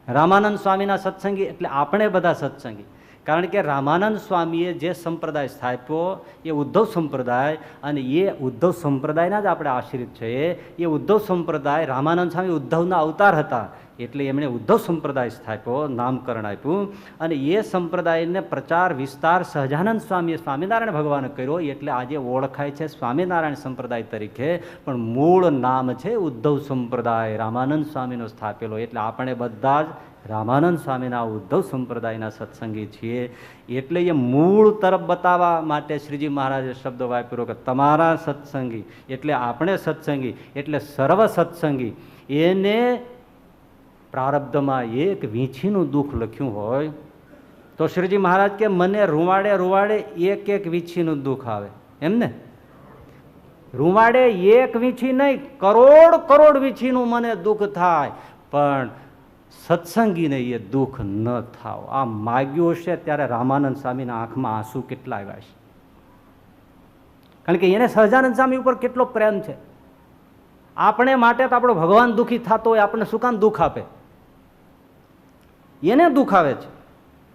રામાનંદ સ્વામીના સત્સંગી એટલે આપણે બધા સત્સંગી. કારણ કે રામાનંદ સ્વામીએ જે સંપ્રદાય સ્થાપ્યો એ ઉદ્ધવ સંપ્રદાય, અને એ ઉદ્ધવ સંપ્રદાયના જ આપણે આશ્રિત છીએ. એ ઉદ્ધવ સંપ્રદાય, રામાનંદ સ્વામી ઉદ્ધવના અવતાર હતા એટલે એમણે ઉદ્ધવ સંપ્રદાય સ્થાપ્યો, નામકરણ આપ્યું. અને એ સંપ્રદાયને પ્રચાર વિસ્તાર સહજાનંદ સ્વામીએ સ્વામિનારાયણ ભગવાન કર્યો, એટલે આજે ઓળખાય છે સ્વામિનારાયણ સંપ્રદાય તરીકે. પણ મૂળ નામ છે ઉદ્ધવ સંપ્રદાય, રામાનંદ સ્વામીનો સ્થાપેલો. એટલે આપણે બધા જ રામાનંદ સ્વામીના ઉદ્ધવ સંપ્રદાયના સત્સંગી છીએ. એટલે એ મૂળ તરફ બતાવવા માટે શ્રીજી મહારાજે શબ્દ વાપર્યો કે તમારા સત્સંગી એટલે આપણે સત્સંગી, એટલે સર્વ સત્સંગી. એને પ્રારબ્ધમાં એક વીંછીનું દુઃખ લખ્યું હોય તો શ્રીજી મહારાજ કે મને રૂવાડે રૂવાડે એક એક વીંછીનું દુઃખ આવે. એમને રૂવાડે એક વીંછી નહીં, કરોડ કરોડ વીંછીનું મને દુઃખ થાય, પણ સત્સંગીને એ દુઃખ ન થાવ. આ માગ્યું હશે ત્યારે રામાનંદ સ્વામીના આંખમાં આંસુ કેટલા આવ્યા છે. કારણ કે એને સહજાનંદ સ્વામી ઉપર કેટલો પ્રેમ છે. આપણે માટે તો આપણો ભગવાન દુઃખી થતો હોય, આપણને શું કામ દુઃખ આપે? એને દુઃખ આવે છે.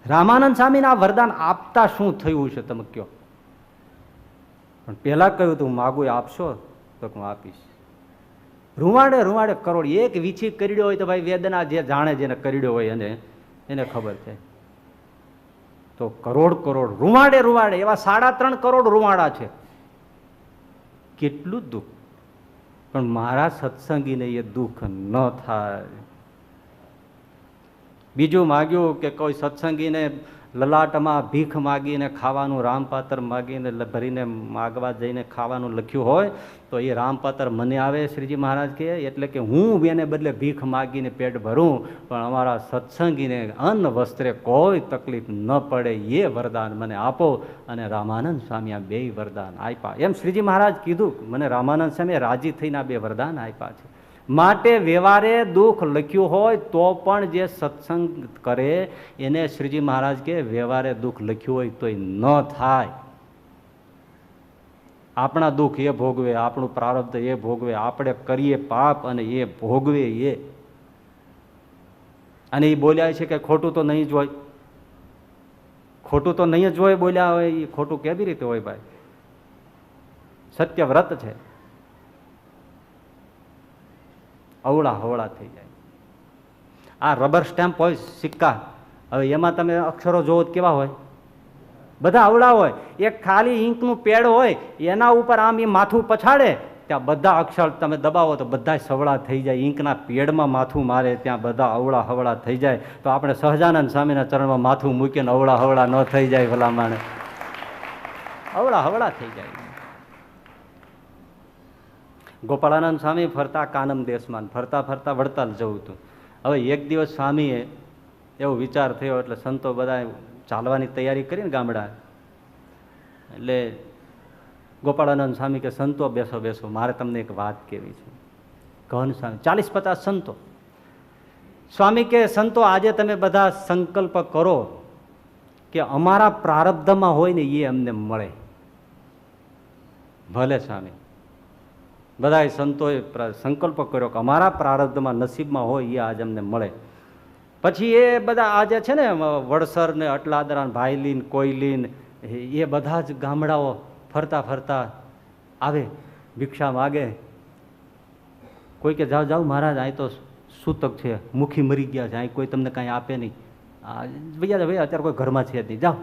રામાનંદ સ્વામીને આ વરદાન આપતા શું થયું છે તમે કહો? પણ પહેલા કહ્યું તું માગું આપશો તો હું આપીશ. રૂવાડે રૂવાડે કરોડ, એક વીછી કરડ્યો હોય તો ભાઈ વેદના જે જાણે જેને કરડ્યો હોય એને ખબર છે. તો કરોડ કરોડ રૂવાડે રૂવાડે એવા 3.5 કરોડ રૂવાડા છે. કેટલું દુઃખ, પણ મારા સત્સંગીને એ દુઃખ ન થાય. બીજું માગ્યું કે કોઈ સત્સંગીને લલાટમાં ભીખ માગીને ખાવાનું, રામપાત્ર માગીને ભરીને માગવા જઈને ખાવાનું લખ્યું હોય તો એ રામપાત્ર મને આવે શ્રીજી મહારાજ કહે, એટલે કે હું એને બદલે ભીખ માગીને પેટ ભરું, પણ અમારા સત્સંગીને અન્ન વસ્ત્રે કોઈ તકલીફ ન પડે એ વરદાન મને આપો. અને રામાનંદ સ્વામી આ 2 વરદાન આપ્યા. એમ શ્રીજી મહારાજ કીધું, મને રામાનંદ સ્વામી રાજી થઈને આ 2 વરદાન આપ્યા છે. માટે વ્યવહારે દુઃખ લખ્યું હોય તો પણ જે સત્સંગ કરે એને શ્રીજી મહારાજ કે વ્યવહારે દુઃખ લખ્યું હોય તોય ન થાય. આપણા દુઃખ એ ભોગવે, આપણું પ્રારબ્ધ એ ભોગવે, આપણે કરીએ પાપ અને એ ભોગવે એ. અને એ બોલ્યા છે કે ખોટું તો નહીં જ હોય, ખોટું તો નહીં જ હોય બોલ્યા હોય, એ ખોટું કેવી રીતે હોય ભાઈ? સત્ય વ્રત છે. અવળા હવળા થઈ જાય. આ રબર સ્ટેમ્પ હોય સિક્કા, હવે એમાં તમે અક્ષરો જોવો કેવા હોય? બધા અવળા હોય. એક ખાલી ઇંકનું પેડ હોય એના ઉપર આમ એ માથું પછાડે ત્યાં બધા અક્ષર તમે દબાવો તો બધા સવળા થઈ જાય. ઇંકના પેડમાં માથું મારે ત્યાં બધા અવળા હવળા થઈ જાય. તો આપણે સહજાનંદ સ્વામીના ચરણમાં માથું મૂકીને અવળા હવળા ન થઈ જાય ભલા માણે? અવળા હવળા થઈ જાય. ગોપાળાનંદ સ્વામી ફરતા કાનમ દેશમાં, ફરતા ફરતા વડતાલ જવું હતું. હવે એક દિવસ સ્વામીએ એવો વિચાર થયો એટલે સંતો બધા ચાલવાની તૈયારી કરીને ગામડા, એટલે ગોપાળાનંદ સ્વામી કે સંતો બેસો બેસો, મારે તમને એક વાત કહેવી છે. ઘન સ્વામી 40-50 સંતો. સ્વામી કે સંતો આજે તમે બધા સંકલ્પ કરો કે અમારા પ્રારબ્ધમાં હોય ને એ અમને મળે. ભલે સ્વામી. બધા સંતોએ સંકલ્પ કર્યો કે અમારા પ્રારબ્ધમાં નસીબમાં હોય એ આજે અમને મળે. પછી એ બધા આજે છે ને વડસર ને અટલાદરા, ભાઈલીન, કોઈલીન, એ બધા જ ગામડાઓ ફરતા ફરતા આવે, ભિક્ષા માગે. કોઈ કે જાઓ જાઓ મહારાજ, અહીં તો સૂતક છે, મુખી મરી ગયા છે, અહીં કોઈ તમને કાંઈ આપે નહીં. ભૈયા ભાઈ અત્યારે કોઈ ઘરમાં છે જ નહીં, જાઓ.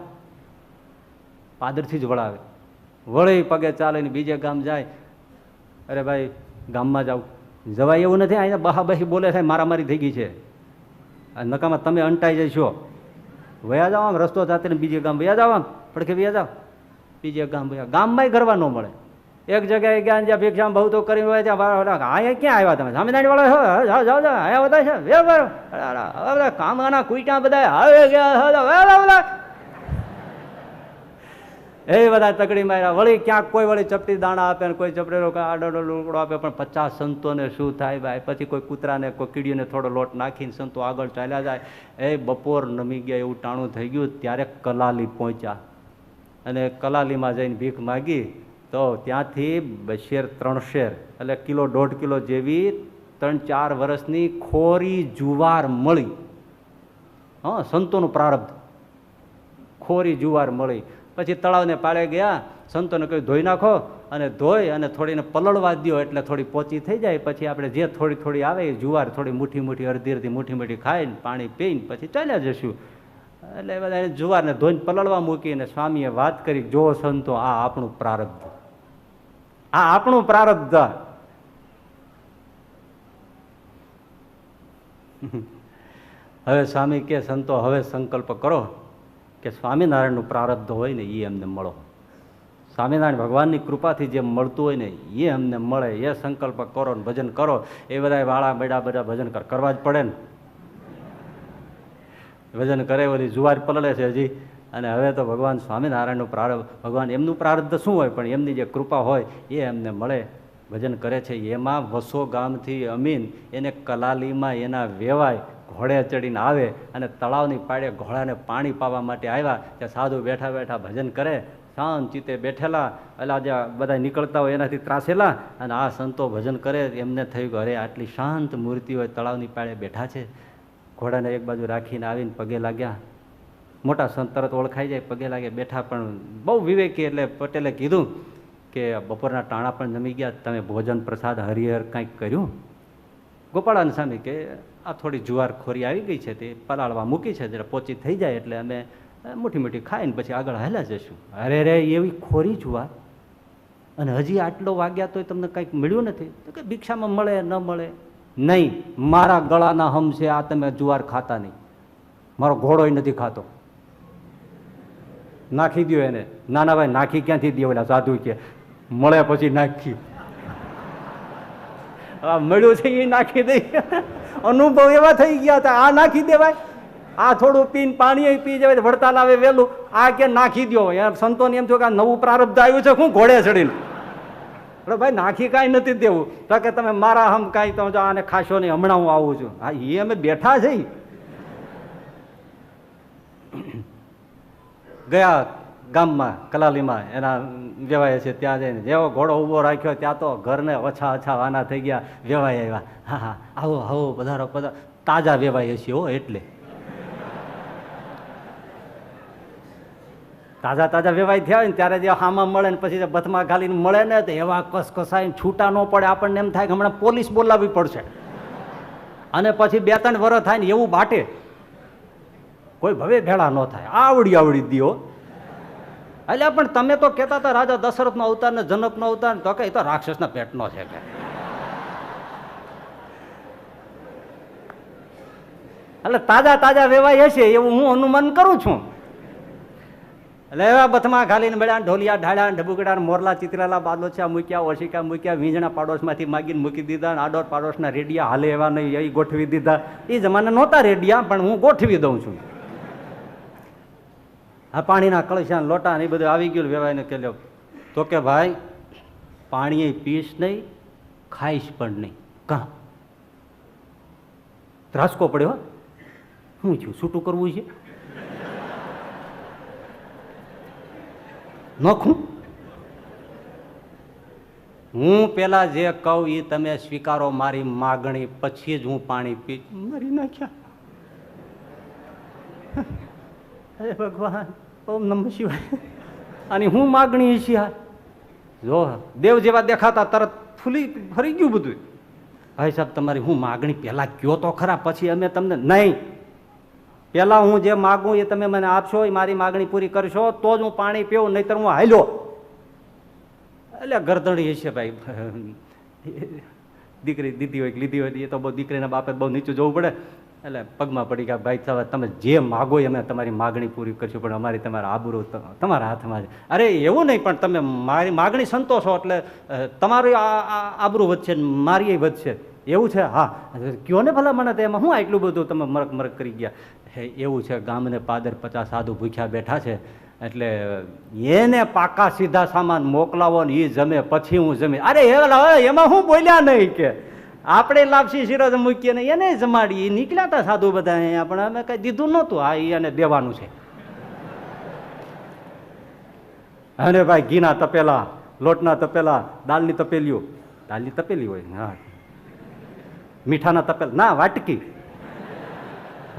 પાદરથી જ વળાવે, વળી પગે ચાલીને બીજે ગામ જાય. અરે ભાઈ ગામમાં જાવ, જવાય એવું નથી, અહીંયા બહાબહી બોલે છે, મારામારી થઈ ગઈ છે, નકામાં તમે અંટાઈ જશો, વયા જાવ આમ રસ્તો જાતે બીજે ગામ વયા જાવ, આમ પડખે વયા જાવ, બીજે ગામ વયા, ગામમાં ગરવા ન મળે. એક જગ્યાએ ગયા જ્યાં ભિક્ષામ ભાવ તો કરીને હોય ત્યાં અહીંયા ક્યાં આવ્યા તમે સામેદાણી વાળા જાઓ જાઓ અહીંયા બધા છે બધા કામ આના કુઈટા બધા આવે ગયા એ બધા તકડી માર્યા. વળી ક્યાંક કોઈ વળી ચપટી દાણા આપે ને કોઈ ચપટેલો આડો લુકડો આપે, પણ 50 સંતોને શું થાય ભાઈ? પછી કોઈ કૂતરાને કોઈ કીડીને થોડો લોટ નાખીને સંતો આગળ ચાલ્યા જાય. એ બપોર નમી ગયા એવું ટાણું થઈ ગયું. ત્યારે કલાલી પહોંચ્યા અને કલાલીમાં જઈને ભીખ માગી તો ત્યાંથી 2 શેર 3 શેર એટલે કિલો 1.5 કિલો જેવી 3-4 વર્ષની ખોરી જુવાર મળી. હા, સંતોનું પ્રારબ્ધ, ખોરી જુવાર મળી. પછી તળાવને પાળે ગયા, સંતોને કહ્યું ધોઈ નાખો, અને ધોઈ અને થોડીને પલળવા દો એટલે થોડી પોચી થઈ જાય. પછી આપણે જે થોડી થોડી આવે એ જુવાર થોડી મુઠ્ઠી મુઠ્ઠી અડધી અડધી મુઠ્ઠી મુઠ્ઠી ખાઈને પાણી પીને પછી ચાલ્યા જશું. એટલે બધા જુવારને ધોઈને પલળવા મૂકીને સ્વામીએ વાત કરી, જો સંતો આ આપણું પ્રારબ્ધ, આ આપણું પ્રારબ્ધ. હવે સ્વામી કે સંતો હવે સંકલ્પ કરો કે સ્વામિનારાયણનું પ્રારબ્ધ હોય ને એ અમને મળો, સ્વામિનારાયણ ભગવાનની કૃપાથી જે મળતું હોય ને એ અમને મળે, એ સંકલ્પ કરો ને ભજન કરો. એ બધા વાળા બેડા બધા ભજન કરવા જ પડે ને, ભજન કરે ઓલી જુવાર પલળે છે હજી. અને હવે તો ભગવાન સ્વામિનારાયણનું પ્રારબ્ધ, ભગવાન એમનું પ્રારબ્ધ શું હોય પણ એમની જે કૃપા હોય એ એમને મળે, ભજન કરે છે. એમાં વસો ગામથી અમીન એને કલાલીમાં એના વેવાય ઘોડે ચડીને આવે અને તળાવની પાડે ઘોડાને પાણી પાવા માટે આવ્યા. ત્યાં સાધુ બેઠા બેઠા ભજન કરે, શાંત ચિત્તે બેઠેલા, એટલે જે બધા નીકળતા હોય એનાથી ત્રાસેલા, અને આ સંતો ભજન કરે. એમને થયું કે અરે આટલી શાંત મૂર્તિ હોય તળાવની પાડે બેઠા છે. ઘોડાને એક બાજુ રાખીને આવીને પગે લાગ્યા. મોટા સંત તરત ઓળખાઈ જાય, પગે લાગે, બેઠા. પણ બહુ વિવેકી એટલે પટેલે કીધું કે બપોરના ટાણા પણ જમી ગયા, તમે ભોજન પ્રસાદ હરિહર કાંઈક કર્યું? ગોપાળાન સ્વામી કે આ થોડી જુવાર ખોરી આવી ગઈ છે તે પલાળવા મૂકી છે, જરા પોચી થઈ જાય એટલે અમે મોટી મોટી ખાઈને પછી આગળ હાલ્યા જશું. અરે રે એવી ખોરી જુવાર અને હજી આટલો વાગ્યા તોય તમને કંઈક મળ્યું નથી? તો કે ભિક્ષામાં મળે ન મળે નહીં, મારા ગળાના હમ છે, આ તમે જુવાર ખાતા નહીં, મારો ઘોડોય નથી ખાતો, નાખી દો એને. નાના ભાઈ નાખી ક્યાંથી દે? ઓલા સાધુ કે મળે પછી નાખી, મળ્યું છે એ નાખી દઈ. અનુભવ એવા થઈ ગયા હતા, આ નાખી દેવાય, આ થોડું પીને પાણી પી જવાય, વડતાલ આવે વહેલું, આ કે નાખી દો. સંતોને એમ થયું કે આ નવું પ્રારબ્ધ આવ્યું છે, શું ઘોડે ચડીને? એટલે ભાઈ નાખી કાંઈ નથી દેવું. તો કે તમે મારા હમ કાંઈ તો આને ખાશો નહીં, હમણાં હું આવું છું. હા, એ અમે બેઠા છે. ગયા ગામમાં કલાલીમાં એના વેવાય છે, ત્યાં જઈને જેવો ઘોડો ઊભો રાખ્યો ત્યાં તો ઘરને ઓછા ઓછા વાના થઈ ગયા. વેવાય આવ્યા, હા હા આવો આવો પધારો પધારો. તાજા વેવાય છે હો, એટલે તાજા તાજા વેવાય થયા હોય ને ત્યારે જે હામાં મળે ને પછી બથમાં ઘાલીને મળે ને તો એવા કસકસાઈને છૂટા ન પડે. આપણને એમ થાય કે હમણાં પોલીસ બોલાવવી પડશે. અને પછી 2-3 વર્ષ થાય ને એવું બાટે, કોઈ ભવે ભેળા ન થાય, આવડી આવડી દીઓ. એટલે પણ તમે તો કહેતા હતા રાજા દશરથનો અવતાર ને જનકનો અવતાર, તો કે એ તો રાક્ષસના પેટનો છે કે. એટલે તાજા તાજા વેવાય હશે એવું હું અનુમાન કરું છું. એટલે એવા બથમાં ઘાલીને મળ્યા, ઢોલિયા ઢાળ્યા, ઢબુકડા મોરલા ચિતરેલા બાદોછા મૂક્યા, ઓશિકા મૂક્યા, વીંજણા પાડોશમાંથી માગીને મૂકી દીધા. આડોર પાડોશના રેડિયા હાલે એવા નહીં એ ગોઠવી દીધા. એ જમાને નહોતા રેડિયા, પણ હું ગોઠવી દઉં છું. આ પાણીના કળશા લોટા ને એ બધું આવી ગયું. વેવાઈને કહ્યું તો કે ભાઈ પાણી પીશ નહીં, ખાઈશ પણ નહીં. કાં ત્રાસકો પડ્યો? શું થયું? છૂટું કરવું છે? નોખું? હું પેલા જે કહું એ તમે સ્વીકારો મારી માગણી, પછી જ હું પાણી પી. મારી નાખ્યા. અરે ભગવાન, ઓમ નમઃ શિવાય. અને હું માગણી છે? જો દેવ જેવા દેખાતા તરત ફરી ગયું બધું. ભાઈ સાહેબ તમારી હું માગણી પેલા કયો તો ખરા, પછી અમે તમને નહીં. પેલા હું જે માગું એ તમે મને આપશો, એ મારી માગણી પૂરી કરશો તો જ હું પાણી પીવું, નહીતર હું હાલ્યો. એટલે ગરદણી હશે ભાઈ, દીકરી દીધી હોય લીધી હોય એ તો બહુ દીકરીના બાપે બહુ નીચું જવું પડે. એટલે પગમાં પડી ગયા, ભાઈ તમે જે માગો એ અમે તમારી માગણી પૂરી કરશું, પણ અમારી તમારા આબરૂ તમારા હાથમાં છે. અરે એવું નહીં, પણ તમે મારી માગણી સંતોષો એટલે તમારું આબરૂ વધશે, મારી વધશે. એવું છે? હા કયો ને ભલા મને, એમાં હું આટલું બધું તમે મરક મરક કરી ગયા. એવું છે, ગામને પાદર 50 સાધુ ભૂખ્યા બેઠા છે, એટલે એને પાકા સીધા સામાન મોકલાવો ને એ જમે પછી હું જમી. અરે એમાં હું બોલ્યા નહીં કે આપણે લાપસી શીરો મૂકીએ ને એને જમાડી. નીકળ્યા હતા સાધુ બધા અહીંયા, પણ અમે કઈ દીધું નહોતું. આ એને દેવાનું છે. અને ભાઈ ઘીના તપેલા, લોટના તપેલા, દાળની તપેલીઓ, દાળની તપેલી હોય, હા, મીઠાના તપેલા ના વાટકી.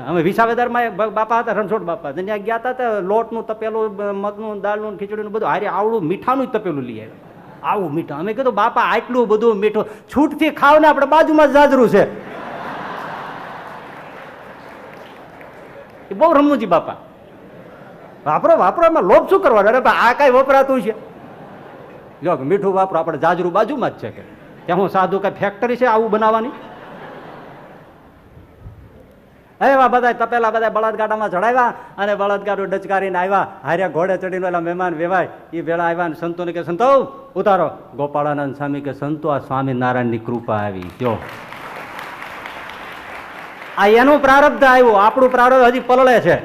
અમે વિસાવેદારમાં બાપા હતા, રણછોડ બાપા, ત્યાં ગયા હતા, લોટનું તપેલું, મગનું, દાળનું, ખીચડીનું બધું હારે આવડું મીઠાનું તપેલું લઈ આવ્યા. આવું મીઠું. અમે કીધું બાપા આટલું બધું મીઠું છૂટથી ખાવ ને, આપણે બાજુમાં જાજરું છે. એ બહુ રમૂજી બાપા. વાપરો વાપરો, એમાં લોભ શું કરવાનો? અરે આ કઈ વપરાતું છે? જો મીઠું વાપરો, આપણે જાજરું બાજુમાં જ છે કે ત્યાં હું સાધુ કઈ ફેક્ટરી છે આવું બનાવવાની? એવા બધા તપેલા બધા બળદગાડામાં ચડાવ્યા અને બળદગાડું ડચકારીને આવ્યા. હાર્યા ઘોડે ચડીને પેલા મહેમાન વેવાય એ વેળા આવ્યા. સંતોને કે સંતો ઉતારો. ગોપાળાનંદ સ્વામી કે સંતો આ સ્વામિનારાયણની કૃપા આવી. જો આ એનું પ્રારબ્ધ આવ્યું, આપણું પ્રારબ્ધ હજી પલળે છે.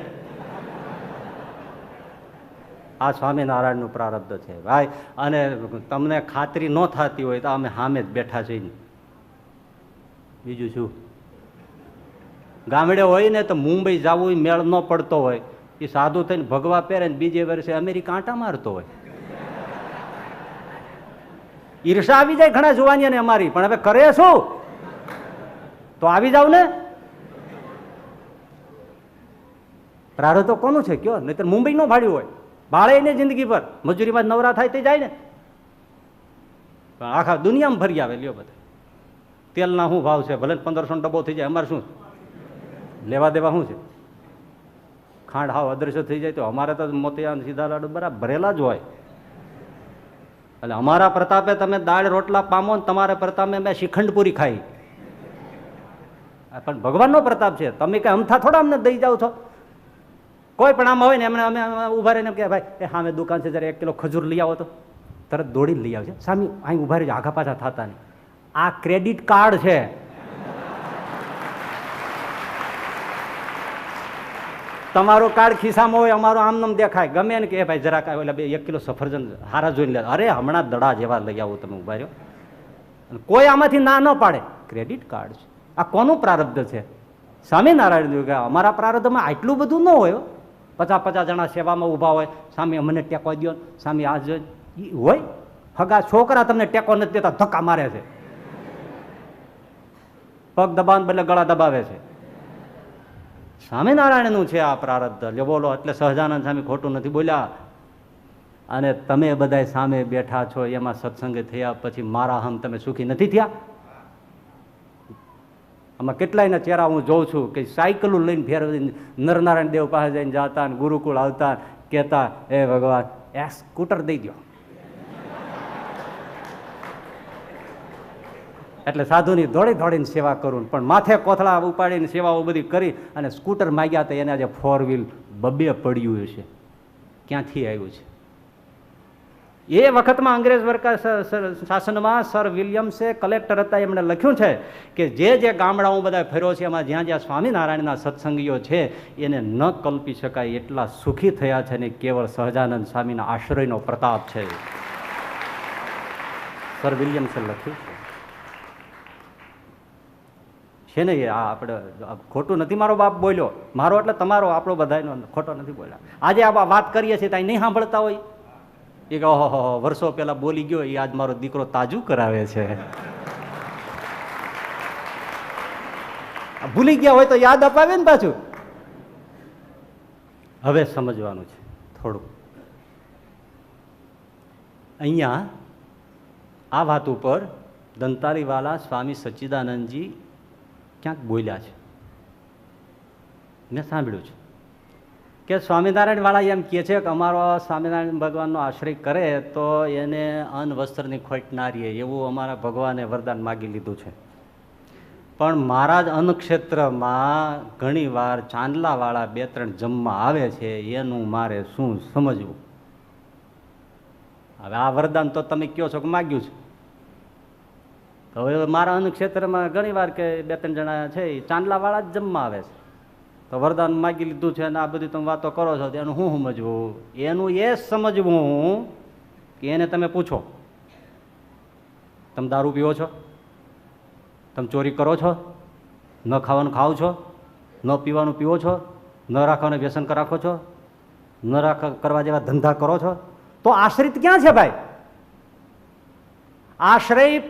આ સ્વામિનારાયણનું પ્રારબ્ધ છે ભાઈ. અને તમને ખાતરી ન થતી હોય તો અમે સામે જ બેઠા છીએ. બીજું શું? ગામડે હોય ને તો મુંબઈ જવું મેળ ન પડતો હોય, એ સાધુ થઈને ભગવા પહેરે ને બીજે વર્ષે અમેરિકા આંટા મારતો હોય. ઈર્ષા આવી જાય ઘણા જોવાની અમારી, પણ હવે કરે શું? તો આવી જાવ ને. પ્રારબ્ધ તો કોનું છે કયો? નહીતર મુંબઈ નો ભાડ્યું હોય, ભાડે ને જિંદગી પર મજૂરીમાં નવરા થાય તે જાય ને. પણ આખા દુનિયામાં ભરી આવે. લ્યો બધા તેલના શું ભાવ છે? ભલે 1500 ડબ્બો થઈ જાય, અમારે શું લેવા દેવા શું છે? ખાંડ હાવ અદ્રશ્ય થઈ જાય તો અમારે તો મોતિયા સીધા લાડુ બરાબર ભરેલા જ હોય. એટલે અમારા પ્રતાપે તમે દાળ રોટલા પામો ને તમારા પ્રતાપે મેં શ્રીખંડ પૂરી ખાઈ. પણ ભગવાનનો પ્રતાપ છે. તમે કઈ અમથા થોડા અમને દઈ જાઓ છો? કોઈ પણ આમ હોય ને એમને અમે ઉભા રહીને કે ભાઈ એ સામે દુકાન છે, જરા 1 કિલો ખજૂર લઈ આવો, તો તરત દોડીને લઈ આવશે. સામે અહીં ઉભા રહેજો, આઘા પાછા થતા નહીં. આ ક્રેડિટ કાર્ડ છે. તમારું કાર્ડ ખિસ્સામાં હોય, અમારું આમનામ દેખાય, ગમે ને કે ભાઈ જરાક એટલે 1 કિલો સફરજન હારા જોઈને લે. અરે હમણાં દડા જેવા લઈ આવો, તમે ઉભા રહ્યો. કોઈ આમાંથી ના ન પાડે. ક્રેડિટ કાર્ડ છે. આ કોનું પ્રારબ્ધ છે? સ્વામિનારાયણ. અમારા પ્રારબ્ધમાં આટલું બધું ન હોય. 50 જણા સેવામાં ઊભા હોય, સામે અમને ટેકો દો, સામે આ હોય. હગા છોકરા તમને ટેકો નથી દેતા, ધક્કા મારે છે. પગ દબાવને બદલે ગળા દબાવે છે. સ્વામિનારાયણનું છે આ પ્રારબ્ધ. બોલો એટલે સહજાનંદ સ્વામી ખોટું નથી બોલ્યા. અને તમે બધા સામે બેઠા છો, એમાં સત્સંગ થયા પછી મારા હમ તમે સુખી નથી થયા? આમાં કેટલાયના ચહેરા હું જોઉં છું કે સાયકલો લઈને ફેરવી નરનારાયણ દેવ પાસે જઈને જતા, ગુરુકુળ આવતા, કહેતા હે ભગવાન સ્કૂટર દઈ દો. એટલે સાધુની દોડી દોડીને સેવા કરું, પણ માથે કોથળા ઉપાડીને સેવાઓ બધી કરી અને સ્કૂટર માગ્યા તો એને આજે 4 વ્હીલ 2 પડ્યું છે. ક્યાંથી આવ્યું છે? એ વખતમાં અંગ્રેજ શાસનમાં સર વિલિયમ્સે કલેક્ટર હતા, એમણે લખ્યું છે કે જે ગામડાઓ બધા ફર્યો છે એમાં જ્યાં જ્યાં સ્વામિનારાયણના સત્સંગીઓ છે એને ન કલ્પી શકાય એટલા સુખી થયા છે, ને કેવળ સહજાનંદ સ્વામીના આશ્રયનો પ્રતાપ છે. સર વિલિયમ્સે લખ્યું છે ને. આ આપણે ખોટું નથી મારો બાપ બોલ્યો, મારો એટલે તમારો, આપણો બધાનો ખોટો નથી બોલ્યા. આજે આ વાત કરીએ છીએ ત્યાં નહીં સાંભળતા હોય એ કે ઓહો વર્ષો પહેલા બોલી ગયો, એ આજ મારો દીકરો તાજું કરાવે છે. ભૂલી ગયા હોય તો યાદ અપાવે ને પાછું. હવે સમજવાનું છે થોડું. અહીંયા આ વાત ઉપર દંતારીવાલા સ્વામી સચ્ચિદાનંદજી ક્યાંક બોલ્યા છે, મેં સાંભળ્યું છે. કે સ્વામિનારાયણ વાળા એમ કહે છે કે અમારો સ્વામિનારાયણ ભગવાનનો આશ્રય કરે તો એને અન્ન વસ્ત્રની ખોટ ના રહે, એવું અમારા ભગવાને વરદાન માગી લીધું છે. પણ મારા જ અન્નક્ષેત્રમાં ઘણી વાર ચાંદલાવાળા 2-3 જમવા આવે છે, એનું મારે શું સમજવું? હવે આ વરદાન તો તમે કહો છો કે માગ્યું છે, તો હવે મારા અન્નક્ષેત્રમાં ઘણી વાર કે 2-3 જણા છે એ ચાંદલાવાળા જ જમવા આવે છે, તો વરદાન માગી લીધું છે અને આ બધી તમે વાતો કરો છો, એનું શું સમજવું? એનું એ સમજવું કે એને તમે પૂછો, તમે દારૂ પીવો છો? તમે ચોરી કરો છો? ન ખાવાનું ખાઓ છો? ન પીવાનું પીવો છો? ન રાખવાનું વ્યસન રાખો છો? ન કરવા જેવા ધંધા કરો છો? તો આશ્રિત ક્યાં છે ભાઈ? આશ્રય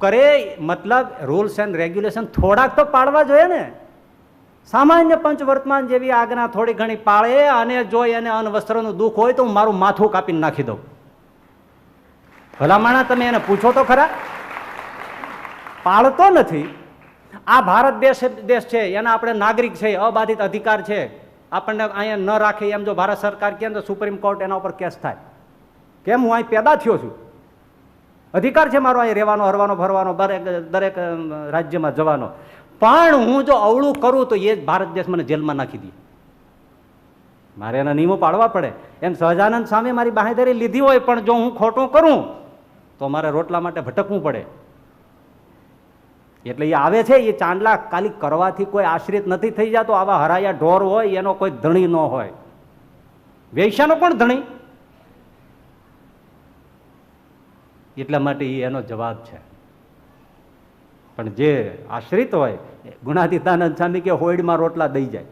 કરે મતલબ રૂલ્સ એન્ડ રેગ્યુલેશન થોડાક તો પાડવા જોઈએ ને. સામાન્ય પંચવર્તમાન જેવી આજ્ઞા થોડી ઘણી પાળે, અને જો એને અન્ન વસ્ત્રનું દુઃખ હોય તો હું મારું માથું કાપીને નાખી દઉં. ભલામણા તમે એને પૂછો તો ખરા. પાળતો નથી. આ ભારત દેશ છે, એના આપણે નાગરિક છે, અબાધિત અધિકાર છે. આપણને અહીંયા ન રાખે એમ જો ભારત સરકાર કહે તો સુપ્રીમ કોર્ટ એના ઉપર કેસ થાય. કેમ? હું અહીં પેદા થયો છું, અધિકાર છે મારો અહીં રહેવાનો, હરવાનો, ફરવાનો, દરેક રાજ્યમાં જવાનો. પણ હું જો અવળું કરું તો એ ભારત દેશ મને જેલમાં નાખી દે. મારે એના નિયમો પાડવા પડે. એમ સહજાનંદ સ્વામી મારી બાંહેધરી લીધી હોય, પણ જો હું ખોટું કરું તો મારે રોટલા માટે ભટકવું પડે. એટલે એ આવે છે, એ ચાંદલા ખાલી કરવાથી કોઈ આશ્રિત નથી થઈ જતો. આવા હરાયા ઢોર હોય એનો કોઈ ધણી ન હોય, વેશ્યાનો પણ ધણી. એટલા માટે એનો જવાબ છે. પણ જે આશ્રિત હોય, ગુણાતીતાનંદ સ્વામી કે હોયડમાં રોટલા દઈ જાય,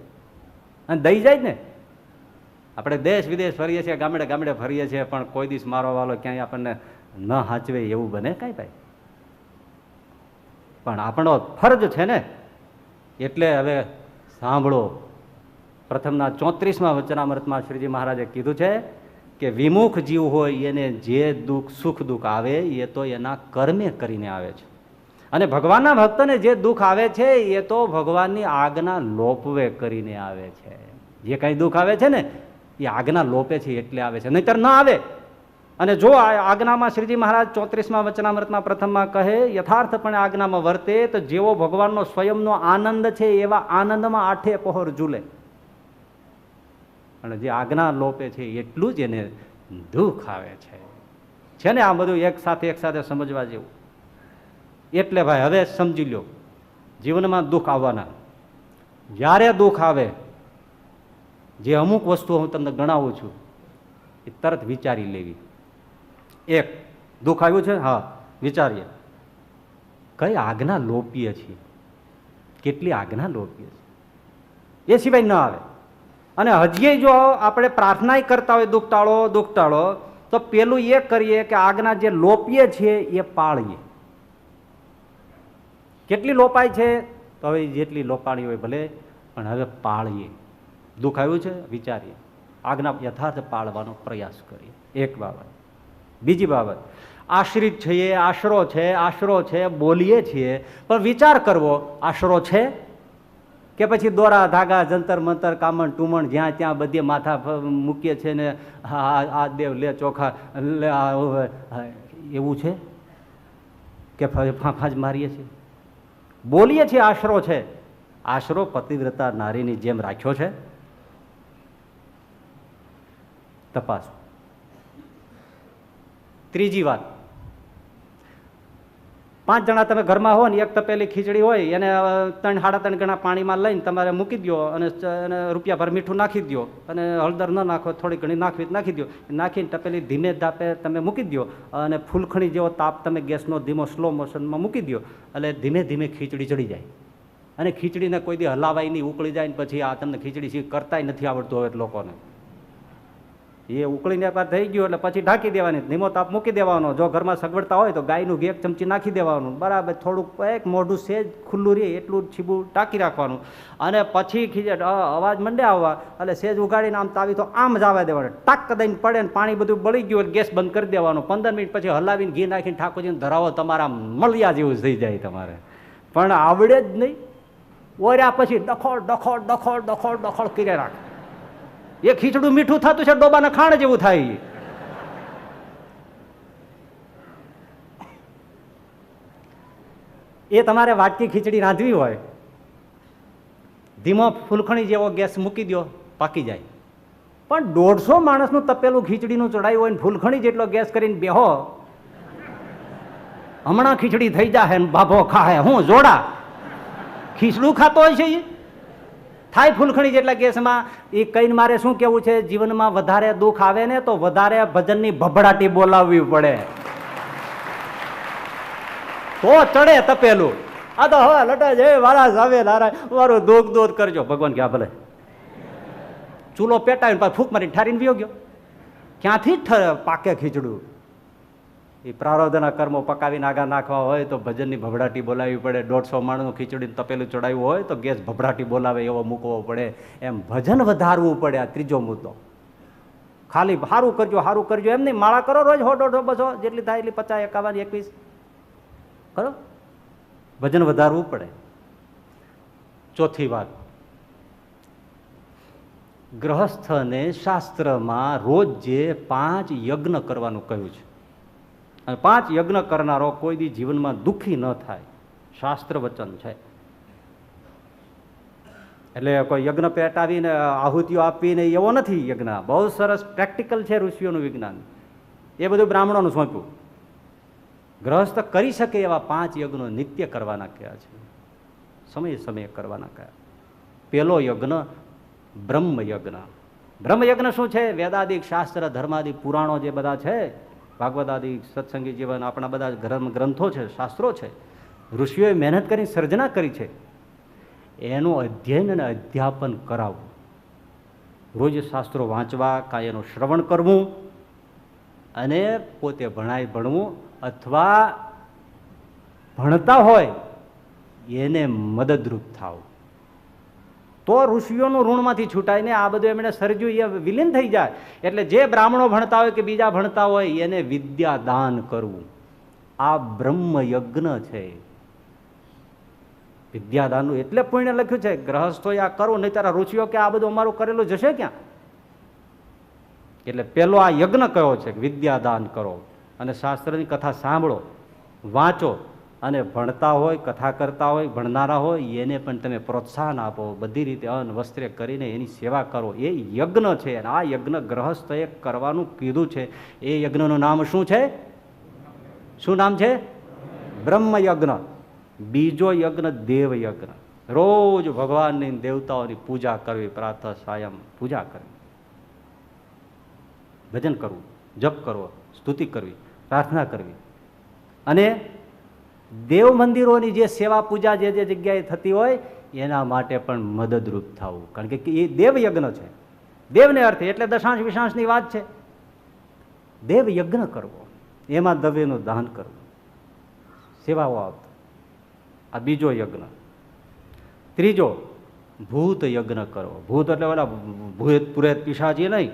અને દઈ જાય ને. આપણે દેશ વિદેશ ફરીએ છીએ, ગામડે ગામડે ફરીએ છીએ, પણ કોઈ દિવસ મારો વાલો ક્યાંય આપણને ન હાચવે એવું બને કાંઈ ભાઈ? પણ આપણો ફરજ છે ને. એટલે હવે સાંભળો, પ્રથમના 34મા વચનામૃતમાં શ્રીજી મહારાજે કીધું છે કે વિમુખ જીવ હોય એને જે દુઃખ સુખ દુઃખ આવે એ તો એના કર્મે કરીને આવે છે, અને ભગવાનના ભક્તને જે દુઃખ આવે છે એ તો ભગવાનની આજ્ઞા લોપવે કરીને આવે છે. જે કાંઈ દુઃખ આવે છે ને એ આજ્ઞા લોપે છે એટલે આવે છે, નહીતર ન આવે. અને જો આ આજ્ઞામાં શ્રીજી મહારાજ 34મા વચનામૃતમાં પ્રથમમાં કહે યથાર્થપણે આજ્ઞામાં વર્તે તો જેવો ભગવાનનો સ્વયંનો આનંદ છે એવા આનંદમાં આઠે પહોર ઝૂલે. અને જે આજ્ઞા લોપે છે એટલું જ એને દુઃખ આવે છે ને. આ બધું એક સાથે સમજવા જેવું. એટલે ભાઈ હવે સમજી લો, જીવનમાં દુઃખ આવવાના. જ્યારે દુઃખ આવે, જે અમુક વસ્તુઓ હું તમને ગણાવું છું એ તરત વિચારી લેવી. એક, દુઃખ આવ્યું છે, હા, વિચારીએ કઈ આજ્ઞા લોપીએ છીએ, કેટલી આજ્ઞા લોપીએ છીએ, એ સિવાય ન આવે. અને હજી જો આપણે પ્રાર્થના કરતા હોય દુઃખ ટાળો દુઃખ ટાળો, તો પેલું એ કરીએ કે આજ્ઞા જે લોપીએ છીએ એ પાળીએ. કેટલી લોપાય છે? તો હવે જેટલી લોપાણી હોય ભલે, પણ હવે પાળીએ. દુઃખ આવ્યું છે, વિચારીએ, આજ્ઞા યથાર્થ પાળવાનો પ્રયાસ કરીએ. એક બાબત. બીજી બાબત, આશ્રિત છીએ, આશરો છે, બોલીએ છીએ, પણ વિચાર કરવો આશરો છે કે પછી દોરા ધાગા જંતર મંતર કામણ ટુમણ જ્યાં ત્યાં બધી માથા મૂકીએ છીએ ને આ દેવ લે ચોખા લે એવું છે કે ફાંફા જ મારીએ છીએ? બોલીએ છીએ આશરો છે. આશરો પતિવ્રતા નારીની જેમ રાખ્યો છે? તપાસ. ત્રીજી વાત, 5 જણા તમે ઘરમાં હો ને એક તપેલી ખીચડી હોય એને 3-3.5 ગણા પાણીમાં લઈને તમારે મૂકી દો અને રૂપિયા ભર મીઠું નાખી દો, અને હળદર ન નાખો, થોડી ઘણી નાખી દો. નાખીને તપેલી ધીમે ધાપે તમે મૂકી દો, અને ફૂલખણી જેવો તાપ તમે ગેસનો ધીમો સ્લો મોશનમાં મૂકી દો, એટલે ધીમે ધીમે ખીચડી ચડી જાય. અને ખીચડીને કોઈ દી હલાવાય નહીં, ઉકળી જાય ને પછી આ તમને ખીચડી કરતાય નથી આવડતું હવે લોકોને. એ ઉકળીને પાર થઈ ગયું એટલે પછી ઢાંકી દેવાની, ધીમો તાપ મૂકી દેવાનો. જો ઘરમાં સગવડતા હોય તો ગાયનું ઘી 1 ચમચી નાખી દેવાનું, બરાબર થોડુંક એક મોઢું સેજ ખુલ્લું રહે એટલું છીબું ટાંકી રાખવાનું. અને પછી ખીચડ અવાજ મંડે આવવા એટલે સેજ ઉગાડીને આમ તાવી તો આમ જ આવવા દેવાનું. ટાક દઈને પડે ને પાણી બધું બળી ગયું એટલે ગેસ બંધ કરી દેવાનું. 15 મિનિટ પછી હલાવીને ઘી નાખીને ઠાકોરજીને ધરાવો, તમારા મળ્યા જેવું થઈ જાય તમારે. પણ આવડે જ નહીં. ઓર્યા પછી ડખોડ કર્યા રાખે. એ ખીચડું મીઠું થતું છે, ડોબાના ખાણ જેવું થાય. એ તમારે વાટકી ખીચડી રાંધવી હોય, ધીમો ફૂલખણી જેવો ગેસ મૂકી દો, પાકી જાય. પણ 150 માણસનું તપેલું ખીચડીનું ચડાયું હોય ને ફૂલખણી જેટલો ગેસ કરીને બેહો, હમણાં ખીચડી થઈ જાય ને બાભો ખાહે, હું જોડા ખીચડું ખાતો હોય છે એ થાય ફૂલખણી જેટલા ગેસમાં. એ કઈને મારે શું કેવું છે, જીવનમાં વધારે દુઃખ આવે ને તો વધારે ભજનની ભભડાટી બોલાવવી પડે તો ચડે તપેલું. આ તો હવે લટા જય વાળા સાવે નારાય મારું દુઃખ દૂધ કરજો. ભગવાન ક્યાં ભલે ચૂલો પેટાવીને પાછું ફૂંક મારી ઠારીને વિયો ગયો. ક્યાંથી પાકે ખીચડું? એ પ્રારબ્ધના કર્મો પકાવીને આગા નાખવા હોય તો ભજનની ભભડાટી બોલાવવી પડે. 150 માણસનું ખીચડીને તપેલું ચડાવ્યું હોય તો ગેસ ભભડાટી બોલાવે એવો મૂકવો પડે. એમ ભજન વધારવું પડે. આ ત્રીજો મુદ્દો. ખાલી સારું કરજો સારું કરજો એમ નહીં, માળા કરો રોજ 100, 150, 200 જેટલી થાય એટલી 50, 51, 21 કરો. ભજન વધારવું પડે. ચોથી વાત, ગ્રહસ્થને શાસ્ત્રમાં રોજ જે 5 યજ્ઞ કરવાનું કહ્યું છે, અને 5 યજ્ઞ કરનારો કોઈ દી જીવનમાં દુઃખી ન થાય, શાસ્ત્ર વચન છે. એટલે કોઈ યજ્ઞ પેટાવીને આહુતિઓ આપીને એવો નથી યજ્ઞ. બહુ સરસ પ્રેક્ટિકલ છે ઋષિઓનું વિજ્ઞાન. એ બધું બ્રાહ્મણોનું સોંપ્યું. ગ્રહસ્થ કરી શકે એવા 5 યજ્ઞો નિત્ય કરવાના કયા છે, સમયે સમયે કરવાના કયા. પેલો યજ્ઞ બ્રહ્મ યજ્ઞ. બ્રહ્મ યજ્ઞ શું છે? વેદાદિક શાસ્ત્ર ધર્માદિક પુરાણો જે બધા છે, ભાગવદાદિક સત્સંગી જીવન, આપણા બધા ગ્રંથો છે, શાસ્ત્રો છે, ઋષિઓએ મહેનત કરી સર્જના કરી છે, એનું અધ્યયન અને અધ્યાપન કરાવવું. રોજ શાસ્ત્રો વાંચવા, કાં એનું શ્રવણ કરવું અને પોતે ભણવું, અથવા ભણતા હોય એને મદદરૂપ થાવ તો ઋષિઓનું ઋણમાંથી છૂટાય ને. આ બધું એમણે સર્જ્યું એ વિલીન થઈ જાય. એટલે જે બ્રાહ્મણો ભણતા હોય કે બીજા ભણતા હોય એને વિદ્યા દાન કરવું, આ બ્રહ્મ યજ્ઞ છે. વિદ્યાદાનનું એટલે પુણ્ય લખ્યું છે. ગ્રહસ્થો આ કરવું, નહીં તારા ઋષિઓ કે આ બધું અમારું કરેલું જશે ક્યાં? એટલે પેલો આ યજ્ઞ કયો છે, વિદ્યાદાન કરો અને શાસ્ત્રની કથા સાંભળો, વાંચો, અને ભણતા હોય, કથા કરતા હોય, ભણનારા હોય એને પણ તમે પ્રોત્સાહન આપો. બધી રીતે અન્ન વસ્ત્રે કરીને એની સેવા કરો. એ યજ્ઞ છે. અને આ યજ્ઞ ગ્રહસ્થએ કરવાનું કીધું છે. એ યજ્ઞનું નામ શું છે? શું નામ છે? બ્રહ્મ યજ્ઞ. બીજો યજ્ઞ દેવ યજ્ઞ. રોજ ભગવાનની દેવતાઓની પૂજા કરવી, પ્રાતઃ સાયમ પૂજા કરવી, ભજન કરવું, જપ કરવો, સ્તુતિ કરવી, પ્રાર્થના કરવી. અને દેવ મંદિરોની જે સેવા પૂજા જે જે જગ્યાએ થતી હોય એના માટે પણ મદદરૂપ થવું. કારણ કે એ દેવ યજ્ઞ છે. દેવને અર્થે એટલે દશાંશ વિશાંશની વાત છે. દેવ યજ્ઞ કરવો, એમાં દ્રવ્યનું દાન કરવું, સેવાઓ આપતો. આ બીજો યજ્ઞ. ત્રીજો ભૂત યજ્ઞ કરવો. ભૂત એટલે ઓલા ભૂત પુરેત પિશાચી નહીં,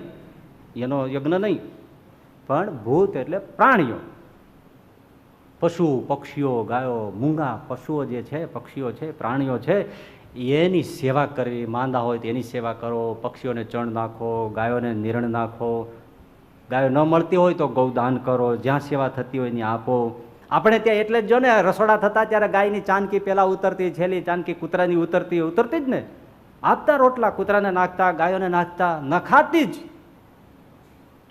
એનો યજ્ઞ નહીં, પણ ભૂત એટલે પ્રાણીઓ, પશુ પક્ષીઓ, ગાયો, મૂંગા પશુઓ જે છે, પક્ષીઓ છે, પ્રાણીઓ છે, એની સેવા કરવી. માંદા હોય તો એની સેવા કરો, પક્ષીઓને ચણ નાખો, ગાયોને નિરણ નાખો, ગાયો ન મળતી હોય તો ગૌદાન કરો, જ્યાં સેવા થતી હોય ત્યાં આપો. આપણે ત્યાં એટલે જ જો ને રસોડા થતા ત્યારે ગાયની ચાનકી પહેલાં ઉતરતી, છેલ્લી ચાનકી કૂતરાની ઉતરતી જ ને. આપતા રોટલા કૂતરાને નાખતા, ગાયોને નાખતા, ન ખાતી જ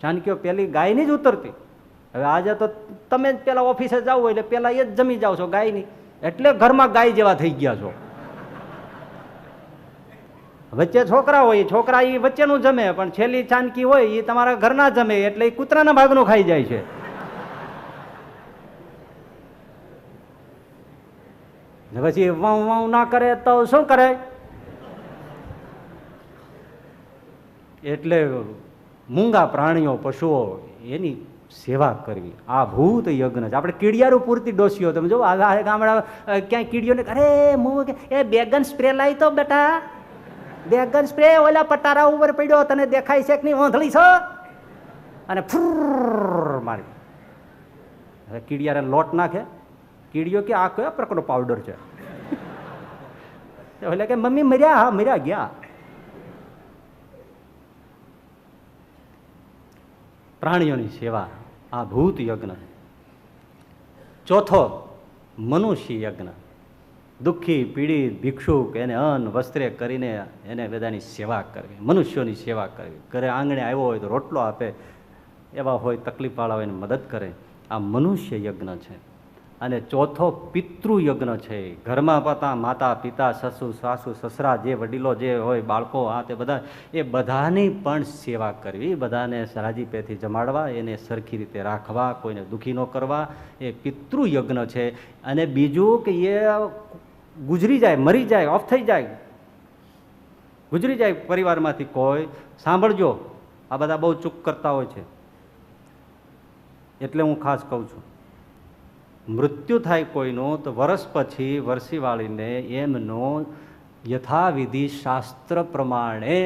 ચાનકીઓ પેલી ગાયની જ ઉતરતી. હવે આજે તો તમે જ પેલા ઓફિસે જાવ એટલે પેલા એ જ જમી જાઓ છો ગાયની, એટલે ઘરમાં ગાય જેવા થઈ ગયા છો. વચ્ચે છોકરા હોય, છોકરા એ વચ્ચેનું જમે, પણ છેલ્લી ચાનકી હોય એ તમારા ઘરના જમે, એટલે એ કૂતરાના ભાગનું ખાઈ જાય છે. પછી વાવ વાવ ના કરે તો શું કરે? એટલે મૂંગા પ્રાણીઓ, પશુઓ, એની સેવા કરવી. આ ભૂત યજ્ઞ છે. આપણે કીડિયારું પૂરતી ડોસીઓ, તમે જો ગામડા ક્યાંય કીડીઓને અરે એ બેગન સ્પ્રે લાવી તો બેટા, બેગન સ્પ્રે ઓલા પટારા ઉપર પડ્યો, તને દેખાય છે કે નહીં, ઓંધળી છો, અને ફૂર મારી. હવે કીડિયાને લોટ નાખે. કીડીઓ કે આ કયા પ્રકારનો પાવડર છે? એટલે કે મમ્મી મર્યા. હા મર્યા ગયા. પ્રાણીઓની સેવા, આ ભૂત યજ્ઞ. ચોથો મનુષ્ય યજ્ઞ, દુઃખી પીડિત ભિક્ષુક એને અન્ન વસ્ત્રે કરીને એને બધાની સેવા કરવી, મનુષ્યોની સેવા કરવી. ઘરે આંગણે આવ્યો હોય તો રોટલો આપે, એવા હોય તકલીફવાળા હોય એને મદદ કરે. આ મનુષ્ય યજ્ઞ છે. અને ચોથો પિતૃ યજ્ઞ છે. ઘરમાં માતા પિતા સસુ સાસુ સસરા જે વડીલો જે હોય બાળકો આ તે બધા, એ બધાની પણ સેવા કરવી, બધાને રાજીપેથી જમાડવા, એને સરખી રીતે રાખવા, કોઈને દુઃખી ન કરવા, એ પિતૃ યજ્ઞ છે. અને બીજું કે એ ગુજરી જાય, મરી જાય, ઓફ થઈ જાય, ગુજરી જાય પરિવારમાંથી કોઈ, સાંભળજો આ બધા બહુ ચૂક કરતા હોય છે, એટલે હું ખાસ કહું છું. મૃત્યુ થાય કોઈનું તો વર્ષ પછી વર્ષીવાળીને એમનો યથાવિધિ શાસ્ત્ર પ્રમાણે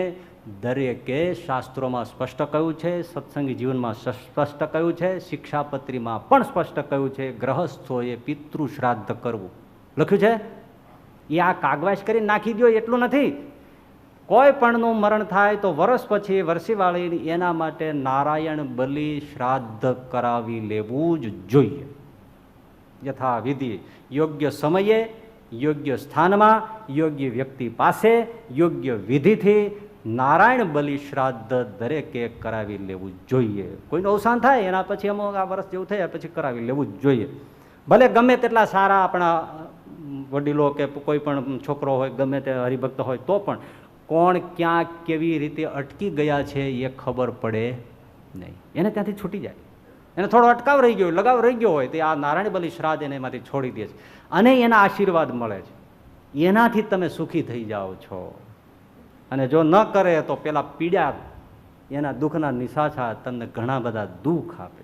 દરેકે શાસ્ત્રોમાં સ્પષ્ટ કહ્યું છે, સત્સંગી જીવનમાં સ્પષ્ટ કહ્યું છે, શિક્ષાપત્રીમાં પણ સ્પષ્ટ કહ્યું છે, ગ્રહસ્થોએ પિતૃ શ્રાદ્ધ કરવું લખ્યું છે. એ આ કાગવાશ કરી નાખી દો એટલું નથી. કોઈ પણનું મરણ થાય તો વર્ષ પછી વર્ષીવાળી એના માટે નારાયણ બલિ શ્રાદ્ધ કરાવી લેવું જ જોઈએ. યથાવિધિ, યોગ્ય સમયે, યોગ્ય સ્થાનમાં, યોગ્ય વ્યક્તિ પાસે, યોગ્ય વિધિથી નારાયણ બલિ શ્રાદ્ધ દરેકે કરાવી લેવું જોઈએ. કોઈનું અવસાન થાય એના પછી અમુક આ વર્ષ જેવું થયા પછી કરાવી લેવું જ જોઈએ. ભલે ગમે તેટલા સારા આપણા વડીલો કે કોઈ પણ છોકરો હોય, ગમે તે હરિભક્ત હોય, તો પણ કોણ ક્યાં કેવી રીતે અટકી ગયા છે એ ખબર પડે નહીં. એને ત્યાંથી છૂટી જાય, એને થોડો અટકાવ રહી ગયો, લગાવ રહી ગયો હોય તો આ નારાયણ બલિ શ્રાદ્ધ એને એમાંથી છોડી દે છે અને એના આશીર્વાદ મળે છે. એનાથી તમે સુખી થઈ જાઓ છો. અને જો ન કરે તો પેલા પીડા એના દુઃખના નિશાછા તમને ઘણા બધા દુઃખ આપે.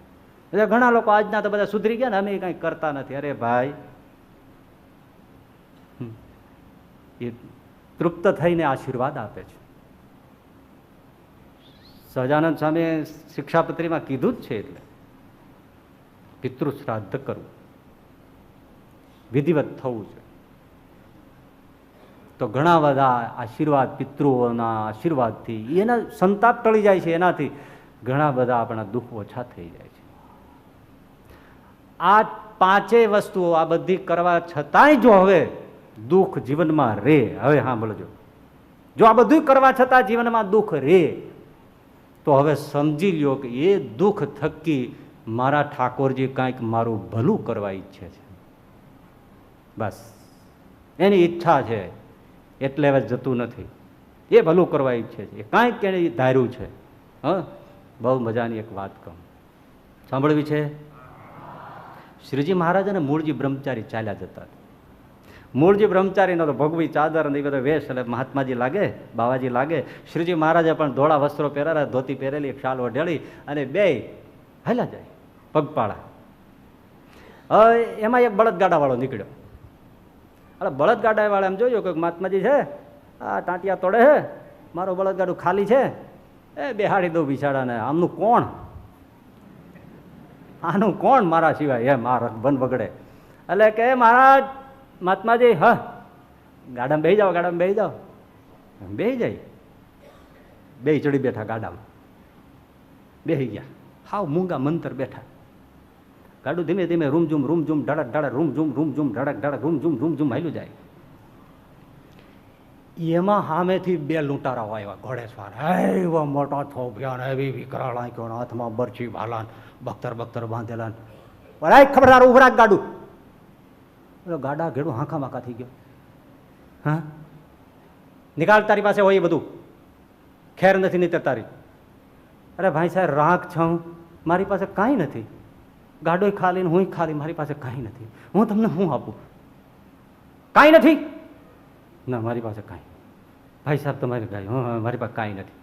એટલે ઘણા લોકો આજના તો બધા સુધરી ગયા ને, અમે કંઈ કરતા નથી. અરે ભાઈ, એ તૃપ્ત થઈને આશીર્વાદ આપે છે. સહજાનંદ સ્વામી શિક્ષાપત્રીમાં કીધું જ છે. એટલે પિતૃ શ્રાદ્ધ કરવું, વિધિવત થવું છે. તો ઘણા બધા આશીર્વાદ, પિતૃઓના આશીર્વાદથી એના સંતાપ ટળી જાય છે. એનાથી ઘણા બધા આપણા દુઃખ ઓછા થઈ જાય છે. આ પાંચેય વસ્તુઓ આ બધી કરવા છતાંય જો હવે દુઃખ જીવનમાં રે, હવે સાંભળજો, જો આ બધું કરવા છતાં જીવનમાં દુઃખ રે તો હવે સમજી લ્યો કે એ દુઃખ થકી મારા ઠાકોરજી કાંઈક મારું ભલું કરવા ઈચ્છે છે. બસ એની ઈચ્છા છે એટલે હવે જતું નથી. એ ભલું કરવા ઈચ્છે છે, કાંઈક એને ધાર્યું છે. બહુ મજાની એક વાત કહું, સાંભળવી છે. શ્રીજી મહારાજ અને મૂળજી બ્રહ્મચારી ચાલ્યા જતા. મૂળજી બ્રહ્મચારીનો તો ભગવી ચાદર અને એ બધો વેશ, એટલે મહાત્માજી લાગે, બાવાજી લાગે. શ્રીજી મહારાજે પણ ધોળા વસ્ત્રો પહેરેલા, ધોતી પહેરેલી, એક શાલ ઓઢેલી અને બે હાલ્યા જાય પગપાળા. હવે એમાં એક બળદગાડા વાળો નીકળ્યો. એટલે બળદગાડા વાળા એમ જોયું કે મહાત્માજી છે, આ ટાંટિયા તોડે છે, મારું બળદગાડું ખાલી છે, એ બેહાડી દઉં બિચારાને. આમનું કોણ, આનું કોણ મારા સિવાય, એમ આ બન બગડે. એટલે કે મહારાજ, મહાત્માજી, હા ગાડામાં બેસી જાઓ, ગાડામાં બેસી જાઓ. બેસી જાય, બે ચડી બેઠા ગાડામાં, બેસી ગયા. હાવ મૂંગા મંતર બેઠા. ગાડું ધીમે ધીમે રૂમઝૂમ રૂમઝૂમ ઢળક ઢળક રૂમઝૂમ રૂમઝૂમ ઢળક ઢળક રૂમઝૂમ રૂમઝૂમ હાલ્યું જાય. એમાં સામેથી બે લૂંટારાઓ આવ્યા, ઘોડેસવાર, એવો મોટો થોભિયાન, એવી વિકરાળ આંખ્યો, હાથમાં બરછી ભાલાન, બખ્તર બખ્તર બાંધેલા. ખબરદાર ઉભરાક ગાડું. ગાડા ઘેડું હાંખા માખા થઈ ગયો. હા, નિકાલ, તારી પાસે હોય એ બધું, ખેર નથી નીતર તારી. અરે ભાઈ સાહેબ, રાખ છું, મારી પાસે કાંઈ નથી. ગાડોય ખાલી ને હું ખાલી, મારી પાસે કાંઈ નથી. હું તમને શું આપું? કાંઈ નથી. ના, મારી પાસે કાંઈ. ભાઈ સાહેબ તમારી ગાય, મારી પાસે કાંઈ નથી.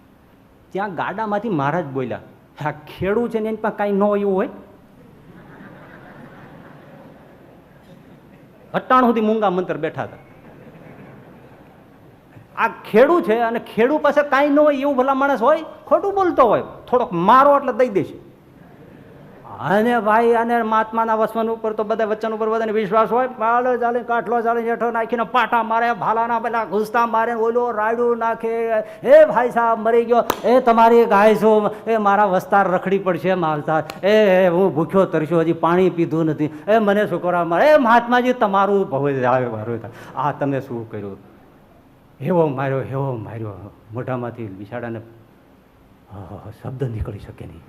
ત્યાં ગાડામાંથી મહારાજ બોલ્યા, આ ખેડૂ છે ને એની પાસે કાંઈ ન હોય એવું હોય? અટ્ટાણ સુધી મૂંગા મંતર બેઠા હતા. આ ખેડૂ છે અને ખેડૂ પાસે કાંઈ ન હોય એવું ભલા માણસ હોય? ખોટું બોલતો હોય, થોડોક મારો એટલે દઈ દેશે. અને ભાઈ અને મહાત્માના વચન ઉપર તો બધા વચન ઉપર બધાને વિશ્વાસ હોય. પાલો ચાલે, કાઠલો ચાલે, જેઠો નાખીને પાટા મારે, ભાલાના પેલા ઘૂસતા મારે, ઓલો રાયડું નાખે. એ ભાઈ સાહેબ મરી ગયો, એ તમારી ગાય છું, એ મારા વસ્તાર રખડી પડશે માલતા, એ હું ભૂખ્યો તરસ્યો, હજી પાણી પીધું નથી, એ મને શું કરવા મારે, એ મહાત્માજી તમારું ભવે. આ તમે શું કર્યું? એવો માર્યો મોઢામાંથી બિચારાને શબ્દ નીકળી શકે નહીં.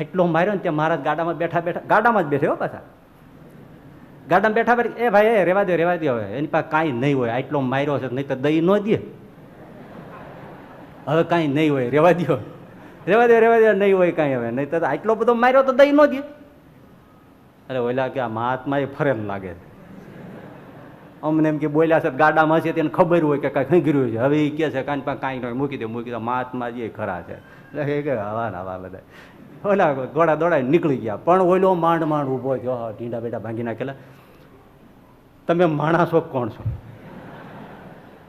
એટલો માર્યો ને ત્યાં મહારાજ ગાડામાં બેઠા ગાડામાં જ બેઠે હો પાછા. ગાડામાં બેઠા એ ભાઈ એ રેવા દે હવે, એની પાસે કાંઈ નહીં હોય, આટલો માર્યો છે નહીં તો દઈ ન દે. હવે કાંઈ નહીં હોય, રેવા દે નહીં હોય કાંઈ. હવે નહીં તો આટલો બધો માર્યો તો દઈ ન દે. અરે ઓલા કે આ મહાત્મા એ ફરેલ લાગે છે. અમને એમ કે બોલ્યા છે ગાડામાં છે તેને ખબર હોય કે કાંઈ ખંગર્યું છે. હવે એ કહે છે કાંઈ નહીં મૂકી દે. મહાત્માજી ખરા છે કે હવા બધા ઓલા ઘોડા દોડા નીકળી ગયા. પણ ઓલો માંડ ઊભો થયો, ઢીંડા બેટા ભાંગી નાખેલા. તમે માણસો કોણ છો?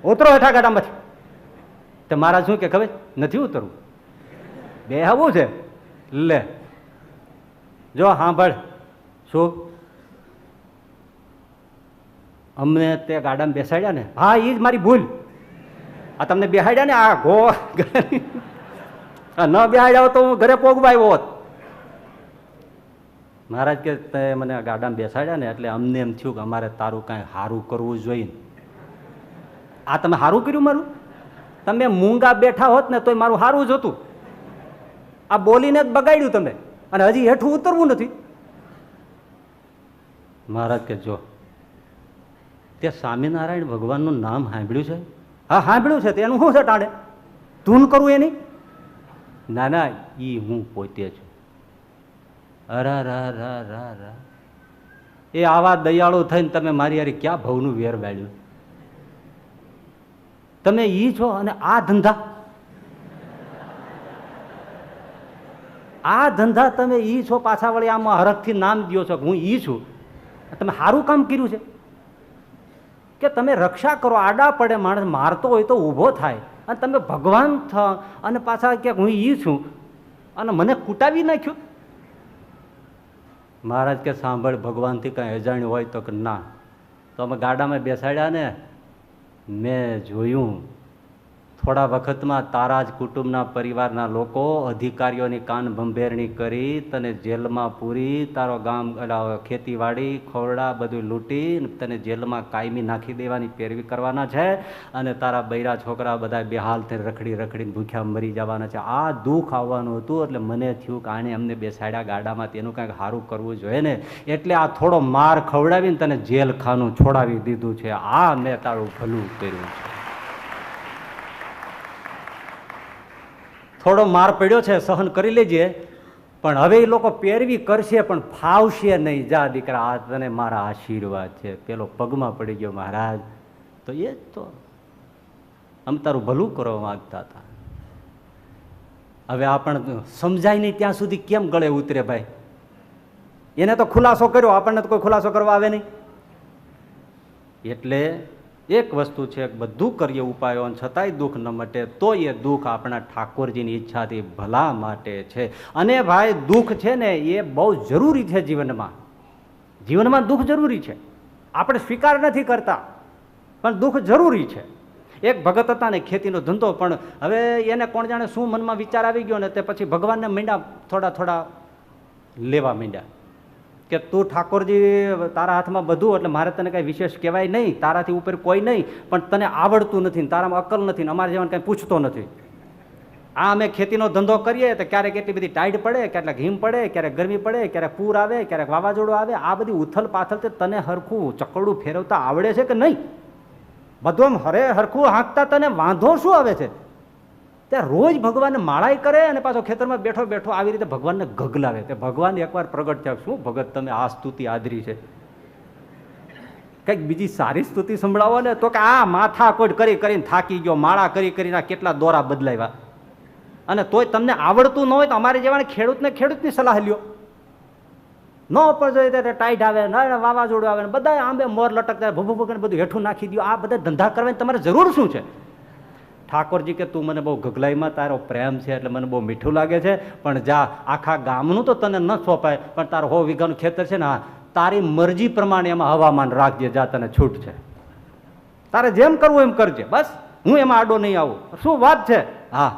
ઉતરો હેઠા ગાડામાંથી. તો મારા શું કે ખબર નથી ઉતરવું, બે આવું છે. લે જો સાંભળ, શું અમને તે ગાડામાં બેસાડ્યા ને, હા એ જ મારી ભૂલ. આ તમને બેસાડ્યા ને, આ ઘો ન બેસાડ્યા તો હું ઘરે પોગવા આવ્યો હોત. મહારાજ કે તે મને ગાડામાં બેસાડ્યા ને એટલે અમને એમ થયું કે અમારે તારું કાંઈ સારું કરવું જોઈએ. આ તમે સારું કર્યું મારું? તમે મૂંગા બેઠા હોત ને તોય મારું સારું જ હતું. આ બોલીને જ બગાડ્યું તમે, અને હજી હેઠું ઉતરવું નથી. મહારાજ કે જો તે સ્વામિનારાયણ ભગવાનનું નામ સાંભળ્યું છે? હા સાંભળ્યું છે. તેનું શું છે ટાણે ધૂન કરવું એની? ના ઈ હું પોતે છું. અરા એ આવા દયાળુ થઈને તમે મારી યારી ક્યાં ભવનું વેર વાળ્યું? તમે ઈ છો અને આ ધંધા તમે ઈ છો. પાછા વળી આમાં હરખથી નામ દો છો કે હું ઈ છું. તમે સારું કામ કર્યું છે કે તમે રક્ષા કરો. આડા પડે માણસ મારતો હોય તો ઊભો થાય, અને તમે ભગવાન થા અને પાછા કે હું ઈ છું અને મને કૂટાવી નાખ્યો. મહારાજ કે સાંભળ, ભગવાનથી કાંઈ અજાણ્યું હોય તો કે ના. તો અમે ગાડામાં બેસાડ્યા ને, મેં જોયું થોડા વખતમાં તારા જ કુટુંબના પરિવારના લોકો અધિકારીઓની કાન ભંભેરણી કરી તને જેલમાં પૂરી, તારો ગામ ખેતીવાડી ખોરડા બધું લૂંટી તને જેલમાં કાયમી નાખી દેવાની પેરવી કરવાના છે, અને તારા બૈરા છોકરા બધા બેહાલ થઈને રખડીને ભૂખ્યા મરી જવાના છે. આ દુઃખ આવવાનું હતું. એટલે મને થયું કે આને અમને બેસાડ્યા ગાડામાં, તેનું કાંઈક સારું કરવું જોઈએ ને, એટલે આ થોડો માર ખવડાવીને તને જેલ ખાનું છોડાવી દીધું છે. આ મેં તારું ભલું કર્યું છે. થોડો માર પડ્યો છે, સહન કરી લેજે, પણ હવે એ લોકો પેરવી કરશે પણ ફાવશે નહીં. જા દીકરા, આ તને મારા આશીર્વાદ છે. પેલો પગમાં પડી ગયો મહારાજ. તો એ જ તો અમે તારું ભલું કરવા માંગતા હતા. હવે આપણને સમજાય નહીં ત્યાં સુધી કેમ ગળે ઉતરે ભાઈ? એને તો ખુલાસો કર્યો, આપણને તો કોઈ ખુલાસો કરવા આવે નહીં. એટલે એક વસ્તુ છે, બધું કરીએ ઉપાયો છતાંય દુઃખ ન મટે તો એ દુઃખ આપણા ઠાકોરજીની ઈચ્છાથી ભલા માટે છે. અને ભાઈ દુઃખ છે ને એ બહુ જરૂરી છે જીવનમાં. જીવનમાં દુઃખ જરૂરી છે. આપણે સ્વીકાર નથી કરતા, પણ દુઃખ જરૂરી છે. એક ભગત હતા ને, ખેતીનો ધંધો, પણ હવે એને કોણ જાણે શું મનમાં વિચાર આવી ગયો ને, તે પછી ભગવાનને માંડ્યા થોડા લેવા માંડ્યા કે તું ઠાકોરજી તારા હાથમાં બધું, એટલે મારે તને કાંઈ વિશેષ કહેવાય નહીં, તારાથી ઉપર કોઈ નહીં, પણ તને આવડતું નથી, તારામાં અકલ નથી, અમારે જેવાને કાંઈ પૂછતો નથી. આ અમે ખેતીનો ધંધો કરીએ તો ક્યારેક એટલી બધી ટાઈડ પડે, ક્યારેક હિમ પડે, ક્યારેક ગરમી પડે, ક્યારેક પૂર આવે, ક્યારેક વાવાઝોડું આવે. આ બધી ઉથલ પાથલ તે તને હરખું ચકડું ફેરવતા આવડે છે કે નહીં? બધું હરખું હાંકતા તને વાંધો શું આવે છે? ત્યાં રોજ ભગવાનને માળાઈ કરે અને પાછો ખેતરમાં બેઠો આવી રીતે ભગવાનને ગગલાવે. તે ભગવાન એકવાર પ્રગટ થયા, શું ભગત તમે આ સ્તુતિ આદરી છે, કંઈક બીજી સારી સ્તુતિ સંભળાવો ને. તો કે આ માથાકોટ કરીને થાકી ગયો, માળા કરીને કેટલા દોરા બદલાવ્યા, અને તોય તમને આવડતું ન હોય તો અમારે જેવાને ખેડૂતની સલાહ લ્યો. ન ઉપર જોઈએ ત્યારે ટાઈટ આવે, વાવાઝોડું આવે, બધા આંબે મોર લટકતા ભૂભૂ કરીને બધું હેઠું નાખી દો. આ બધા ધંધા કરવાની તમારે જરૂર શું છે? ઠાકોરજી કે તું મને બહુ ગગલાઈમાં તારો પ્રેમ છે એટલે મને બહુ મીઠું લાગે છે, પણ જા આખા ગામનું તો તને ન સોંપાય, પણ તારું 100 વીઘાનું ખેતર છે ને, તારી મરજી પ્રમાણે એમાં હવામાન રાખજે, જા તને છૂટ છે, તારે જેમ કરવું એમ કરજે, બસ હું એમાં આડો નહીં આવું. શું વાત છે? હા.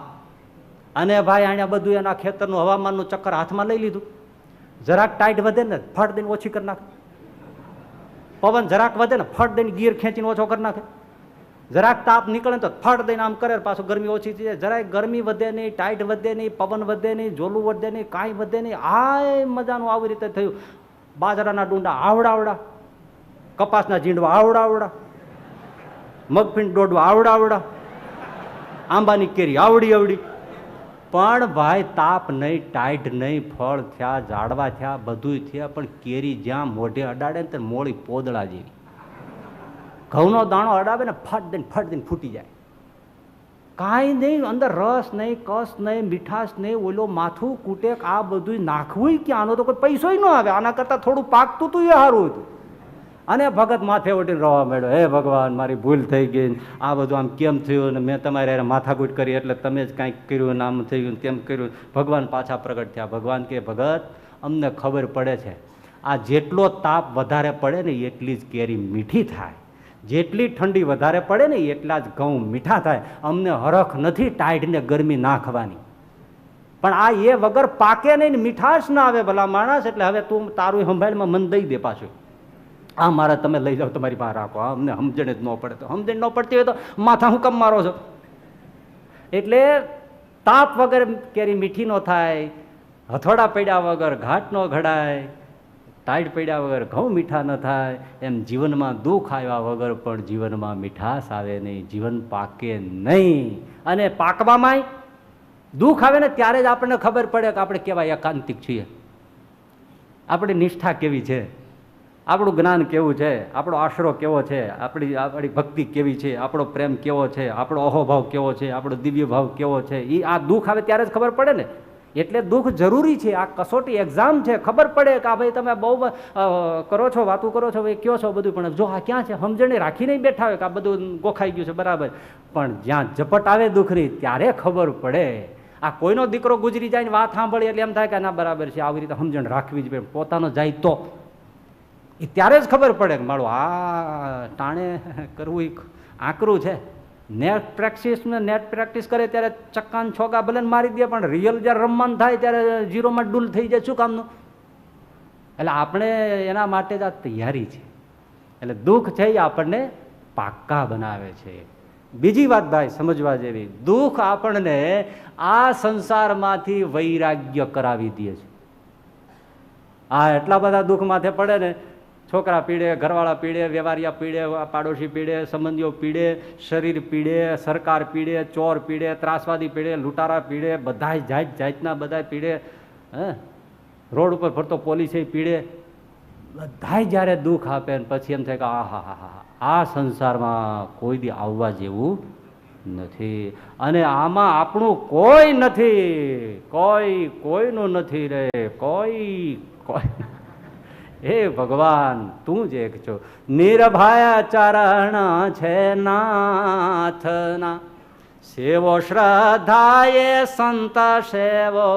અને ભાઈ અહીંયા બધું એના ખેતરનું હવામાનનું ચક્કર હાથમાં લઈ લીધું. જરાક ટાઈટ વધે ને ફટ દઈને ઓછી કરી નાખે, પવન જરાક વધે ને ફટ દઈને ગીર ખેંચીને ઓછો કરી નાખે, જરાક તાપ નીકળે તો ફટ દઈને આમ કરે, પાછું ગરમી ઓછી થઈ જાય. જરાક ગરમી વધે નહીં, ટાઈટ વધે નહીં, પવન વધે નહીં, જોલું વધે નહીં, કાંઈ વધે નહીં. આ મજાનું આવી રીતે થયું. બાજરાના ડુંડા આવડાવડા, કપાસના ઝીંડવા આવડાવડા, મગફળી દોડવા આવડાવડા, આંબાની કેરી આવડી આવડી. પણ ભાઈ તાપ નહીં, ટાઈટ નહીં, ફળ થયા, ઝાડવા થયા, બધું થયા, પણ કેરી જ્યાં મોઢે અડાડે ને ત્યાં મોળી પોદળા જેવી. ઘઉંનો દાણો અડાવે ને ફટ દઈને ફૂટી જાય. કાંઈ નહીં, અંદર રસ નહીં, કસ નહીં, મીઠાશ નહીં, ઓલો માથું કૂટેક આ બધું નાખવું કે આનો તો કોઈ પૈસો ન આવે, આના કરતાં થોડું પાકતું હતું એ સારું હતું. અને ભગત માથે ઉઠીને રોવા માંડ્યો, હે ભગવાન મારી ભૂલ થઈ ગઈ, આ બધું આમ કેમ થયું ને મેં તમારે માથાકૂટ કરી એટલે તમે જ કાંઈક કર્યું ને આમ થઈ ગયું તેમ કર્યું. ભગવાન પાછા પ્રગટ થયા. ભગવાન કે ભગત અમને ખબર પડે છે આ જેટલો તાપ વધારે પડે ને એટલી જ કેરી મીઠી થાય, જેટલી ઠંડી વધારે પડે ને એટલા જ ઘઉં મીઠા થાય. અમને હરખ નથી ટાઈટને ગરમી નાખવાની, પણ આ એ વગર પાકે નહીં ને મીઠાશ ના આવે ભલા માણસ. એટલે હવે તું તારું સંભાળમાં મન દઈ દે પાછું. આ મારા તમે લઈ જાઓ, તમારી પાસે રાખો, અમને સમજણ જ ન પડે તો સમજણ ન પડતી હોય તો માથા હું કમ મારો છો. એટલે તાપ વગર કેરી મીઠી ન થાય, હથોડા પડ્યા વગર ઘાટ ન ઘડાય, ટાઈટ પડ્યા વગર ઘઉં મીઠા ન થાય, એમ જીવનમાં દુઃખ આવ્યા વગર પણ જીવનમાં મીઠાશ આવે નહીં, જીવન પાકે નહીં. અને પાકવામાં દુઃખ આવે ને ત્યારે જ આપણને ખબર પડે કે આપણે કેવા એકાંતિક છીએ, આપણી નિષ્ઠા કેવી છે, આપણું જ્ઞાન કેવું છે, આપણો આશરો કેવો છે, આપણી ભક્તિ કેવી છે, આપણો પ્રેમ કેવો છે, આપણો અહોભાવ કેવો છે, આપણો દિવ્ય ભાવ કેવો છે. એ આ દુઃખ આવે ત્યારે જ ખબર પડે ને. એટલે દુઃખ જરૂરી છે, આ કસોટી એક્ઝામ છે. ખબર પડે કે આ ભાઈ તમે બહુ કરો છો, વાતું કરો છો, ભાઈ કયો છો બધું, પણ જો આ ક્યાં છે સમજણે રાખીને બેઠા હોય કે આ બધું ગોખાઈ ગયું છે બરાબર. પણ જ્યાં ઝપટ આવે દુઃખની ત્યારે ખબર પડે. આ કોઈનો દીકરો ગુજરી જાય ને વાત સાંભળી એટલે એમ થાય કે ના બરાબર છે, આવી રીતે સમજણ રાખવી જ પડે. પોતાનો જાય તો એ ત્યારે જ ખબર પડે કે મારું આ ટાણે કરવું એ આકરું છે. નેટ પ્રેક્ટિસ કરે ત્યારે ચક્કાન છોકા ભલે મારી દે, પણ રિયલ જ્યારે રમવાનું થાય ત્યારે ઝીરોમાં ડૂલ થઈ જાય. શું કામનું? એટલે આપણે એના માટે જ આ તૈયારી છે. એટલે દુઃખ છે એ આપણને પાક્કા બનાવે છે. બીજી વાત ભાઈ સમજવા જેવી, દુઃખ આપણને આ સંસારમાંથી વૈરાગ્ય કરાવી દે છે. આ એટલા બધા દુઃખ માથે પડે ને, છોકરા પીડે, ઘરવાળા પીડે, વ્યવહારિયા પીડે, પાડોશી પીડે, સંબંધીઓ પીડે, શરીર પીડે, સરકાર પીડે, ચોર પીડે, ત્રાસવાદી પીડે, લૂંટારા પીડે, બધા જાતના બધા પીડે, રોડ ઉપર ફરતો પોલીસે પીડે. બધા જ્યારે દુઃખ આપે ને પછી એમ થાય કે આ સંસારમાં કોઈ દી આવવા જેવું નથી, અને આમાં આપણું કોઈ નથી, કોઈનું નથી રે, કોઈ હે ભગવાન તું જ એક છો. નિર્ભય ચરણ છે નાથના, સેવો શ્રદ્ધાએ સંત, સેવો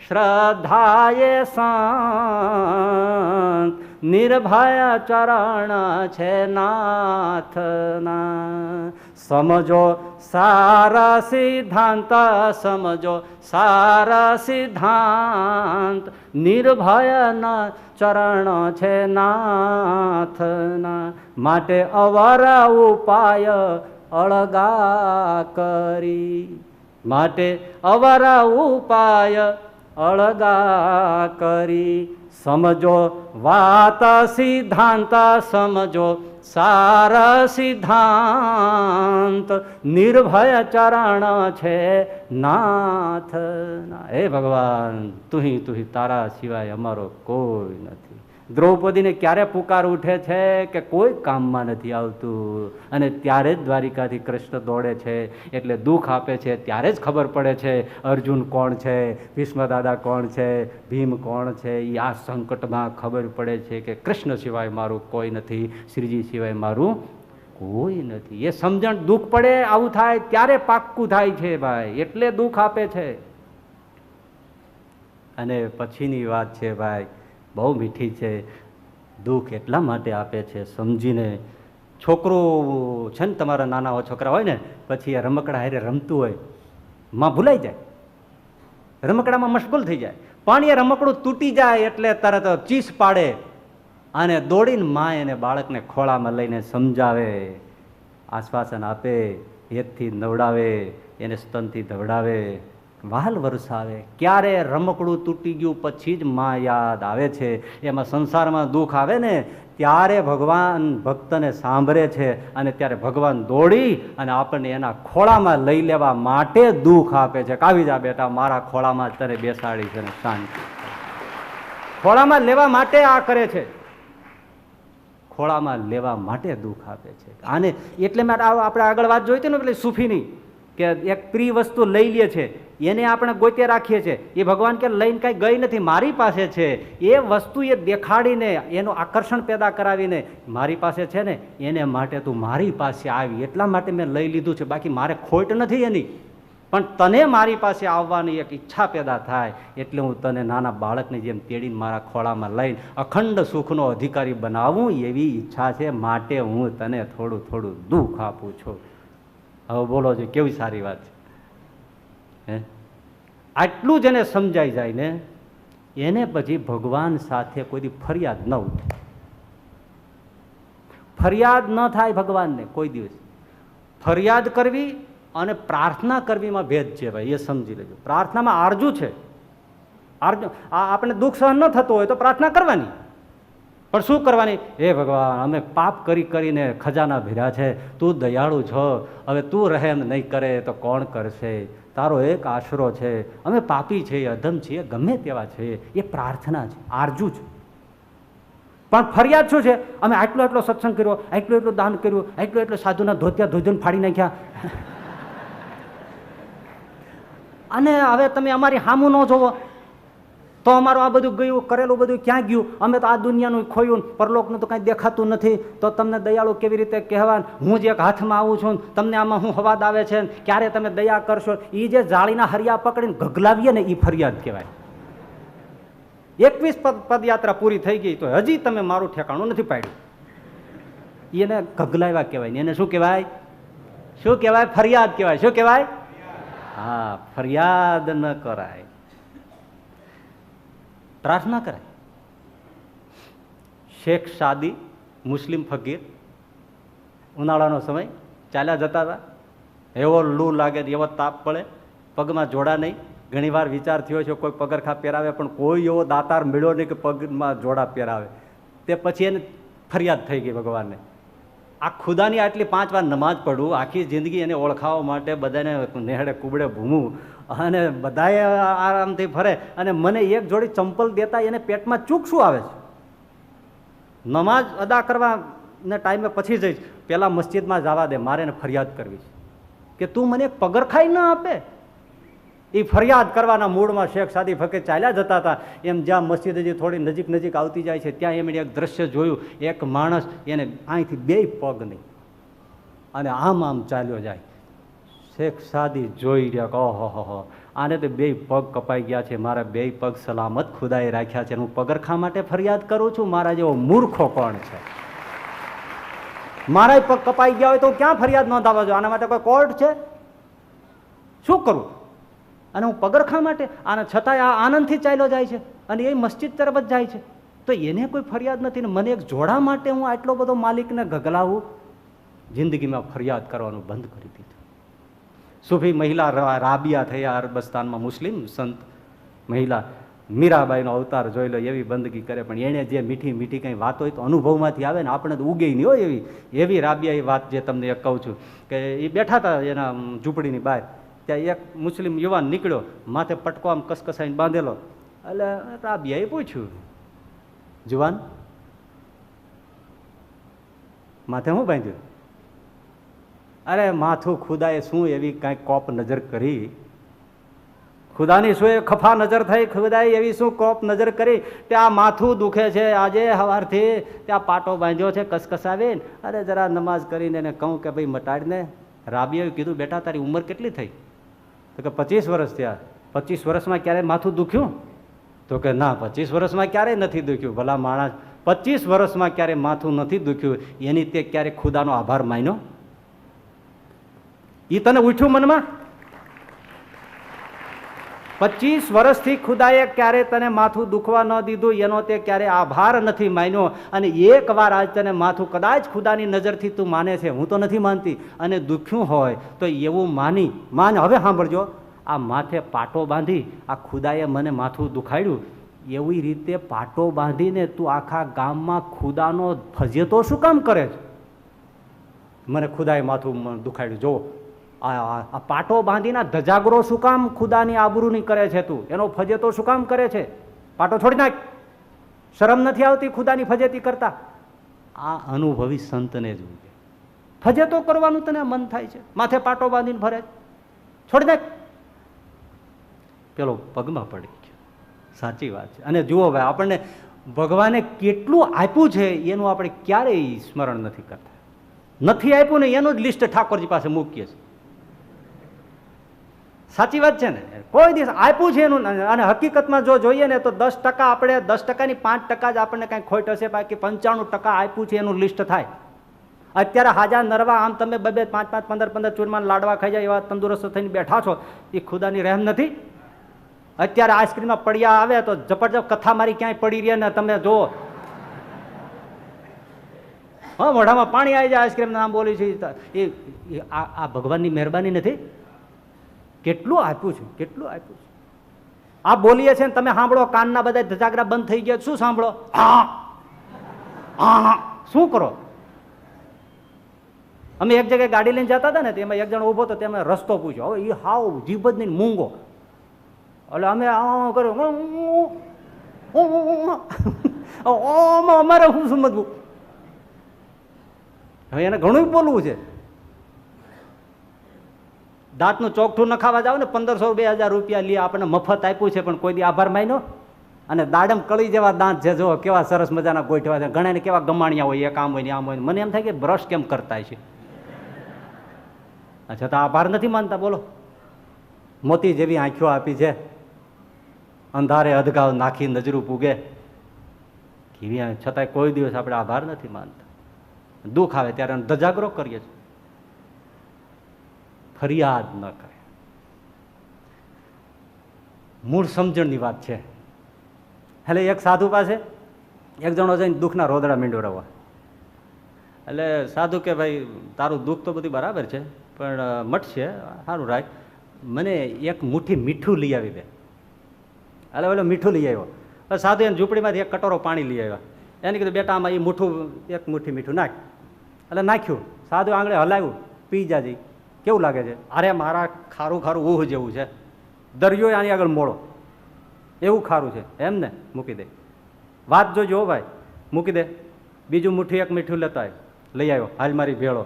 શ્રદ્ધાએ સંત. નિર્ભય ચરણ છે નાથના, સમજો સાર સિદ્ધાંત, સમજો સાર સિદ્ધાંત. નિર્ભયના ચરણ છે નાથના, માટે અવર ઉપાય અળગા કરી, માટે અવર ઉપાય અળગા કરી. સમજો વાત સિદ્ધાંત, સમજો સાર સિદ્ધાંત. નિર્ભય ચરણ છે નાથના. હે ભગવાન તુહી તારા સિવાય અમારો કોઈ નથી. દ્રૌપદીને ક્યારે પુકાર ઉઠે છે કે કોઈ કામમાં નથી આવતું, અને ત્યારે જ દ્વારિકાથી કૃષ્ણ દોડે છે. એટલે દુઃખ આપે છે ત્યારે જ ખબર પડે છે અર્જુન કોણ છે, ભીષ્મ દાદા કોણ છે, ભીમ કોણ છે. એ આ સંકટમાં ખબર પડે છે કે કૃષ્ણ સિવાય મારું કોઈ નથી, શ્રીજી સિવાય મારું કોઈ નથી. એ સમજણ દુઃખ પડે આવું થાય ત્યારે પાક્કું થાય છે ભાઈ, એટલે દુઃખ આપે છે. અને પછીની વાત છે ભાઈ, બહુ મીઠી છે. દુઃખ એટલા માટે આપે છે સમજીને. છોકરું છે ને, તમારા નાના છોકરા હોય ને, પછી એ રમકડા હારે રમતું હોય, માં ભૂલાઈ જાય, રમકડામાં મશગુલ થઈ જાય, પણ એ રમકડું તૂટી જાય એટલે તરત ચીસ પાડે અને દોડીને માં એને બાળકને ખોળામાં લઈને સમજાવે, આશ્વાસન આપે, હેતથી નવડાવે, એને સ્તનથી ધવડાવે, વહાલ વરસાવે. ક્યારે રમકડું તૂટી ગયું પછી જ માં યાદ આવે છે. એમાં સંસારમાં દુઃખ આવે ને ત્યારે ભગવાન ભક્તને સાંભળે છે, અને ત્યારે ભગવાન દોડી અને આપણને એના ખોળામાં લઈ લેવા માટે દુઃખ આપે છે. આવી જા બેટા, મારા ખોળામાં તને બેસાડી છે ને શાંતિ. ખોળામાં લેવા માટે આ કરે છે, ખોળામાં લેવા માટે દુઃખ આપે છે. આને એટલે મેં આપણે આગળ વાત જોઈ હતી ને પેલી સૂફીની, કે એક પ્રિય વસ્તુ લઈ લે છે, એને આપણે ગોતે રાખીએ છીએ. એ ભગવાન કે લઈને કાંઈ ગઈ નથી, મારી પાસે છે. એ વસ્તુ એ દેખાડીને એનું આકર્ષણ પેદા કરાવીને મારી પાસે છે ને, એને માટે તું મારી પાસે આવી, એટલા માટે મેં લઈ લીધું છે, બાકી મારે ખોટ નથી એની. પણ તને મારી પાસે આવવાની એક ઈચ્છા પેદા થાય એટલે હું તને નાના બાળકની જેમ તેડીને મારા ખોળામાં લઈને અખંડ સુખનો અધિકારી બનાવું, એવી ઈચ્છા છે. માટે હું તને થોડું થોડું દુઃખ આપું છું. હવે બોલો છો, કેવી સારી વાત છે. હે, આટલું જેને સમજાઈ જાય ને, એને પછી ભગવાન સાથે કોઈ ફરિયાદ ન ઉઠે. ફરિયાદ ન થાય ભગવાનને કોઈ દિવસ. ફરિયાદ કરવી અને પ્રાર્થના કરવીમાં ભેદ છે ભાઈ, એ સમજી લેજો. પ્રાર્થનામાં આરજુ છે, આરજુ. આપણે દુઃખ સહન ન થતું હોય તો પ્રાર્થના કરવાની, પણ શું કરવાની? હે ભગવાન, અમે પાપ કરી કરીને ખજાના ભર્યા છે, તું દયાળુ છો, હવે તું રહેમ નહીં કરે તો કોણ કરશે? તારો એક આશરો છે, અમે પાપી છીએ, અધમ છીએ, ગમે તેવા છીએ. એ પ્રાર્થના છે, આરજુ છે. પણ ફરિયાદ શું છે? અમે આટલો એટલો સત્સંગ કર્યો, આટલું એટલું દાન કર્યું, આટલું એટલું સાધુના ધોતિયા ધોજન ફાડી નાખ્યા, અને હવે તમે અમારી સામું ન જોવો તો અમારું આ બધું ગયું, કરેલું બધું ક્યાં ગયું? અમે તો આ દુનિયાનું ખોયું, પરલોકનું તો કાંઈ દેખાતું નથી, તો તમને દયાળુ કેવી રીતે કહેવાય? હું જે એક હાથમાં આવું છું, તમને આમાં શું હવાદ આવે છે, ક્યારે તમે દયા કરશો? એ જે જાળીના હરિયા પકડીને ગગલાવીએ ને, એ ફરિયાદ કહેવાય. 21 પદયાત્રા પૂરી થઈ ગઈ તો હજી તમે મારું ઠેકાણું નથી પાડ્યું, એને ગગલાવ્યા કહેવાય. એને શું કહેવાય? શું કહેવાય? ફરિયાદ કહેવાય. શું કહેવાય? હા, ફરિયાદ ન કરાય, પ્રાર્થના કરાય. શેખ સાદી, મુસ્લિમ ફકીર, ઉનાળાનો સમય, ચાલ્યા જતા હતા. એવો લૂ લાગે, એવો તાપ પડે, પગમાં જોડા નહીં. ઘણી વાર વિચાર થયો છે કોઈ પગરખા પહેરાવે, પણ કોઈ એવો દાતાર મળ્યો નહીં કે પગમાં જોડા પહેરાવે. તે પછી એને ફરિયાદ થઈ ગઈ ભગવાનને, આ ખુદાની આટલી 5 વાર નમાજ પડું, આખી જિંદગી એને ઓળખાવવા માટે બધાને નેહડે કુબડે ભૂમું, અને બધાએ આરામથી ફરે, અને મને એક જોડી ચંપલ દેતા એને પેટમાં ચૂક શું આવે છે? નમાજ અદા કરવાને ટાઈમે પછી જઈશ, પહેલાં મસ્જિદમાં જવા દે, મારે એને ફરિયાદ કરવી છે કે તું મને એક પગરખાઈ ન આપે. એ ફરિયાદ કરવાના મૂળમાં શેખ સાદી ફકીર ચાલ્યા જતા હતા. એમ જ્યાં મસ્જિદ હજી થોડી નજીક નજીક આવતી જાય છે, ત્યાં એમણે એક દ્રશ્ય જોયું. એક માણસ, એને અહીંથી 2 પગ નહીં, અને આમ આમ ચાલ્યો જાય. શેખ સાદી જોઈ રહ્યા કે ઓહો, આને તો 2 પગ કપાઈ ગયા છે, મારા 2 પગ સલામત ખુદાએ રાખ્યા છે, હું પગરખા માટે ફરિયાદ કરું છું? મારા જેવો મૂર્ખો કોણ છે? મારા પગ કપાઈ ગયા હોય તો ક્યાં ફરિયાદ નોંધાવા જોઈએ? આના માટે કોઈ કોર્ટ છે? શું કરું? અને હું પગરખા માટે? આના છતાંય આ આનંદથી ચાલ્યો જાય છે, અને એ મસ્જિદ તરફ જ જાય છે, તો એને કોઈ ફરિયાદ નથી. ને મને એક જોડા માટે હું આટલો બધો માલિકને ગગલાવું? જિંદગીમાં ફરિયાદ કરવાનું બંધ કરી દીધું. સૂફી મહિલા રાબિયા થયા, અરબસ્તાનમાં મુસ્લિમ સંત મહિલા, મીરાબાઈનો અવતાર જોઈ લો, એવી બંદગી કરે. પણ એણે જે મીઠી મીઠી કંઈ વાત હોય તો અનુભવમાંથી આવે ને, આપણે તો ઉગે નહીં હોય એવી રાબિયા. એ વાત જે તમને એક કહું છું કે એ બેઠા હતા એના ઝૂંપડીની બહાર, ત્યાં એક મુસ્લિમ યુવાન નીકળ્યો, માથે પટકો આમ કસકસાઈને બાંધેલો. એટલે રાબિયાએ પૂછ્યું, જુવાન, માથે શું બાંધ્યું? અરે માથું ખુદાએ શું એવી કાંઈ કોપ નજર કરી, ખુદાની શું ખફા નજર થઈ, ખુદાએ એવી શું કોપ નજર કરી કે આ માથું દુખે છે, આજે સવારથી ત્યાં પાટો બાંધ્યો છે કસકસાવીને, અરે જરા નમાઝ કરીને એને કહું કે ભાઈ મટાડીને. રાબીએ કીધું, બેટા તારી ઉંમર કેટલી થઈ? તો કે 25 વર્ષ થયા. 25 વર્ષમાં ક્યારે માથું દુખ્યું? તો કે ના, 25 વર્ષમાં ક્યારેય નથી દુખ્યું. ભલા માણસ, 25 વર્ષમાં ક્યારે માથું નથી દુખ્યું, એની તે ક્યારે ખુદાનો આભાર માન્યો? એ તને ઉઠ્યું મનમાં? 25 વર્ષથી ખુદાએ ક્યારે તને માથું દુખવા ન દીધું, એનો તે ક્યારે આભાર નથી માન્યો. અને એક વાર આજ તને માથું કદાચ ખુદાની નજરથી તું માને છે, હું તો નથી માનતી, અને દુખ્યું હોય તો એવું માન. હવે સાંભળજો, આ માથે પાટો બાંધી આ ખુદાએ મને માથું દુખાડ્યું, એવી રીતે પાટો બાંધીને તું આખા ગામમાં ખુદાનો ફજેતો શું કામ કરે છે? મને ખુદાએ માથું દુખાડ્યું, જો આ પાટો બાંધીને ધજાગરો શું કામ ખુદાની આબરૂની કરે છે? તું એનો ફજેતો શું કામ કરે છે? પાટો છોડી નાખ. શરમ નથી આવતી ખુદાની ફજેતી કરતા? આ અનુભવી સંતને જ ફજેતો કરવાનું તને મન થાય છે, માથે પાટો બાંધીને ફરે, છોડી નાખ. પેલો પગમાં પડી ગયો. સાચી વાત છે. અને જુઓ ભાઈ, આપણને ભગવાને કેટલું આપ્યું છે એનું આપણે ક્યારેય સ્મરણ નથી કરતા. નથી આપ્યું ને એનું જ લિસ્ટ ઠાકોરજી પાસે મૂકીએ છીએ. સાચી વાત છે ને? કોઈ દિવસ આપ્યું છે એનું, અને હકીકતમાં જો જોઈએ ને તો 10% આપણે 10%ની 5% જ આપણને કાંઈ ખોટ હશે, બાકી 95% આપ્યું છે એનું લિસ્ટ થાય. અત્યારે હાજા નરવા આમ તમે 2-2, 5-5, 15-15 ચૂરમાન લાડવા ખાઈ જાય એવા તંદુરસ્ત થઈને બેઠા છો, એ ખુદાની રહેમ નથી? અત્યારે આઈસ્ક્રીમમાં પડ્યા આવે તો જબરજસ્ત કથા મારી ક્યાંય પડી રહે ને તમે જુઓ, હા, મોઢામાં પાણી આવી જાય આઈસ્ક્રીમ નામ બોલી છે. એ આ ભગવાનની મહેરબાની નથી? કેટલું આપ્યું છે, કેટલું આપ્યું છે. આ બોલીએ છે ને તમે સાંભળો, કાનના બધા ધજાગરા બંધ થઈ ગયા, શું સાંભળો? હા, શું કરો? અમે એક જગ્યાએ ગાડી લઈને જતા હતા ને, તેમાં એક જણ ઉભો હતો, તેમાં રસ્તો પૂછ્યો. હવે એ હાવ જીભ જ નહીં, મૂંગો. એટલે અમે કર્યું, અમારે શું સમજવું? હવે એને ઘણું બોલવું છે. દાંતનું ચોકઠું ન ખાવા જાવ ને 1500-2000 રૂપિયા લે, આપણને મફત આપ્યું છે, પણ કોઈ દી આભાર માન્યો? અને દાડમ કળી જેવા દાંત છે, જો કેવા સરસ મજાના ગોઠવા છે, ઘણા કેવા ગમાણિયા હોય, એક આમ હોય ને આમ હોય. મને એમ થાય કે બ્રશ કેમ કરતા છે? અચ્છા, તો આભાર નથી માનતા? બોલો. મોતી જેવી આંખો આપી છે, અંધારે અધગાવ નાખી નજરું પૂગે, કેવી, છતાંય કોઈ દિવસ આપણે આભાર નથી માનતા. દુઃખ આવે ત્યારે ધજાગરો કરીએ છીએ, ફરિયાદ ન કરે. મૂળ સમજણની વાત છે. એટલે એક સાધુ પાસે એક જણો જઈને દુઃખના રોદડા મીંડો રવા. એટલે સાધુ કે ભાઈ તારું દુઃખ તો બધું બરાબર છે, પણ મટશે, સારું રાખ, મને એક મુઠ્ઠી મીઠું લઈ આવી દે. એટલે ઓલો મીઠું લઈ આવ્યો. સાધુ એને ઝૂંપડીમાંથી એક કટોરો પાણી લઈ આવ્યા. એને કીધું બેટા આમાં એ મૂઠું, એક મુઠ્ઠી મીઠું નાખ. એટલે નાખ્યું. સાધુ આંગળે હલાવ્યું, પી જાજી. કેવું લાગે છે? અરે મારા ખારું ખારું ઊહ જેવું છે, દરિયો આની આગળ મોડો, એવું ખારું છે. એમ ને? મૂકી દે. વાત જોજો ભાઈ, મૂકી દે. બીજું મુઠ્ઠી એક મીઠું લેતા લઈ આવ્યો, હાલ મારી ભેળો.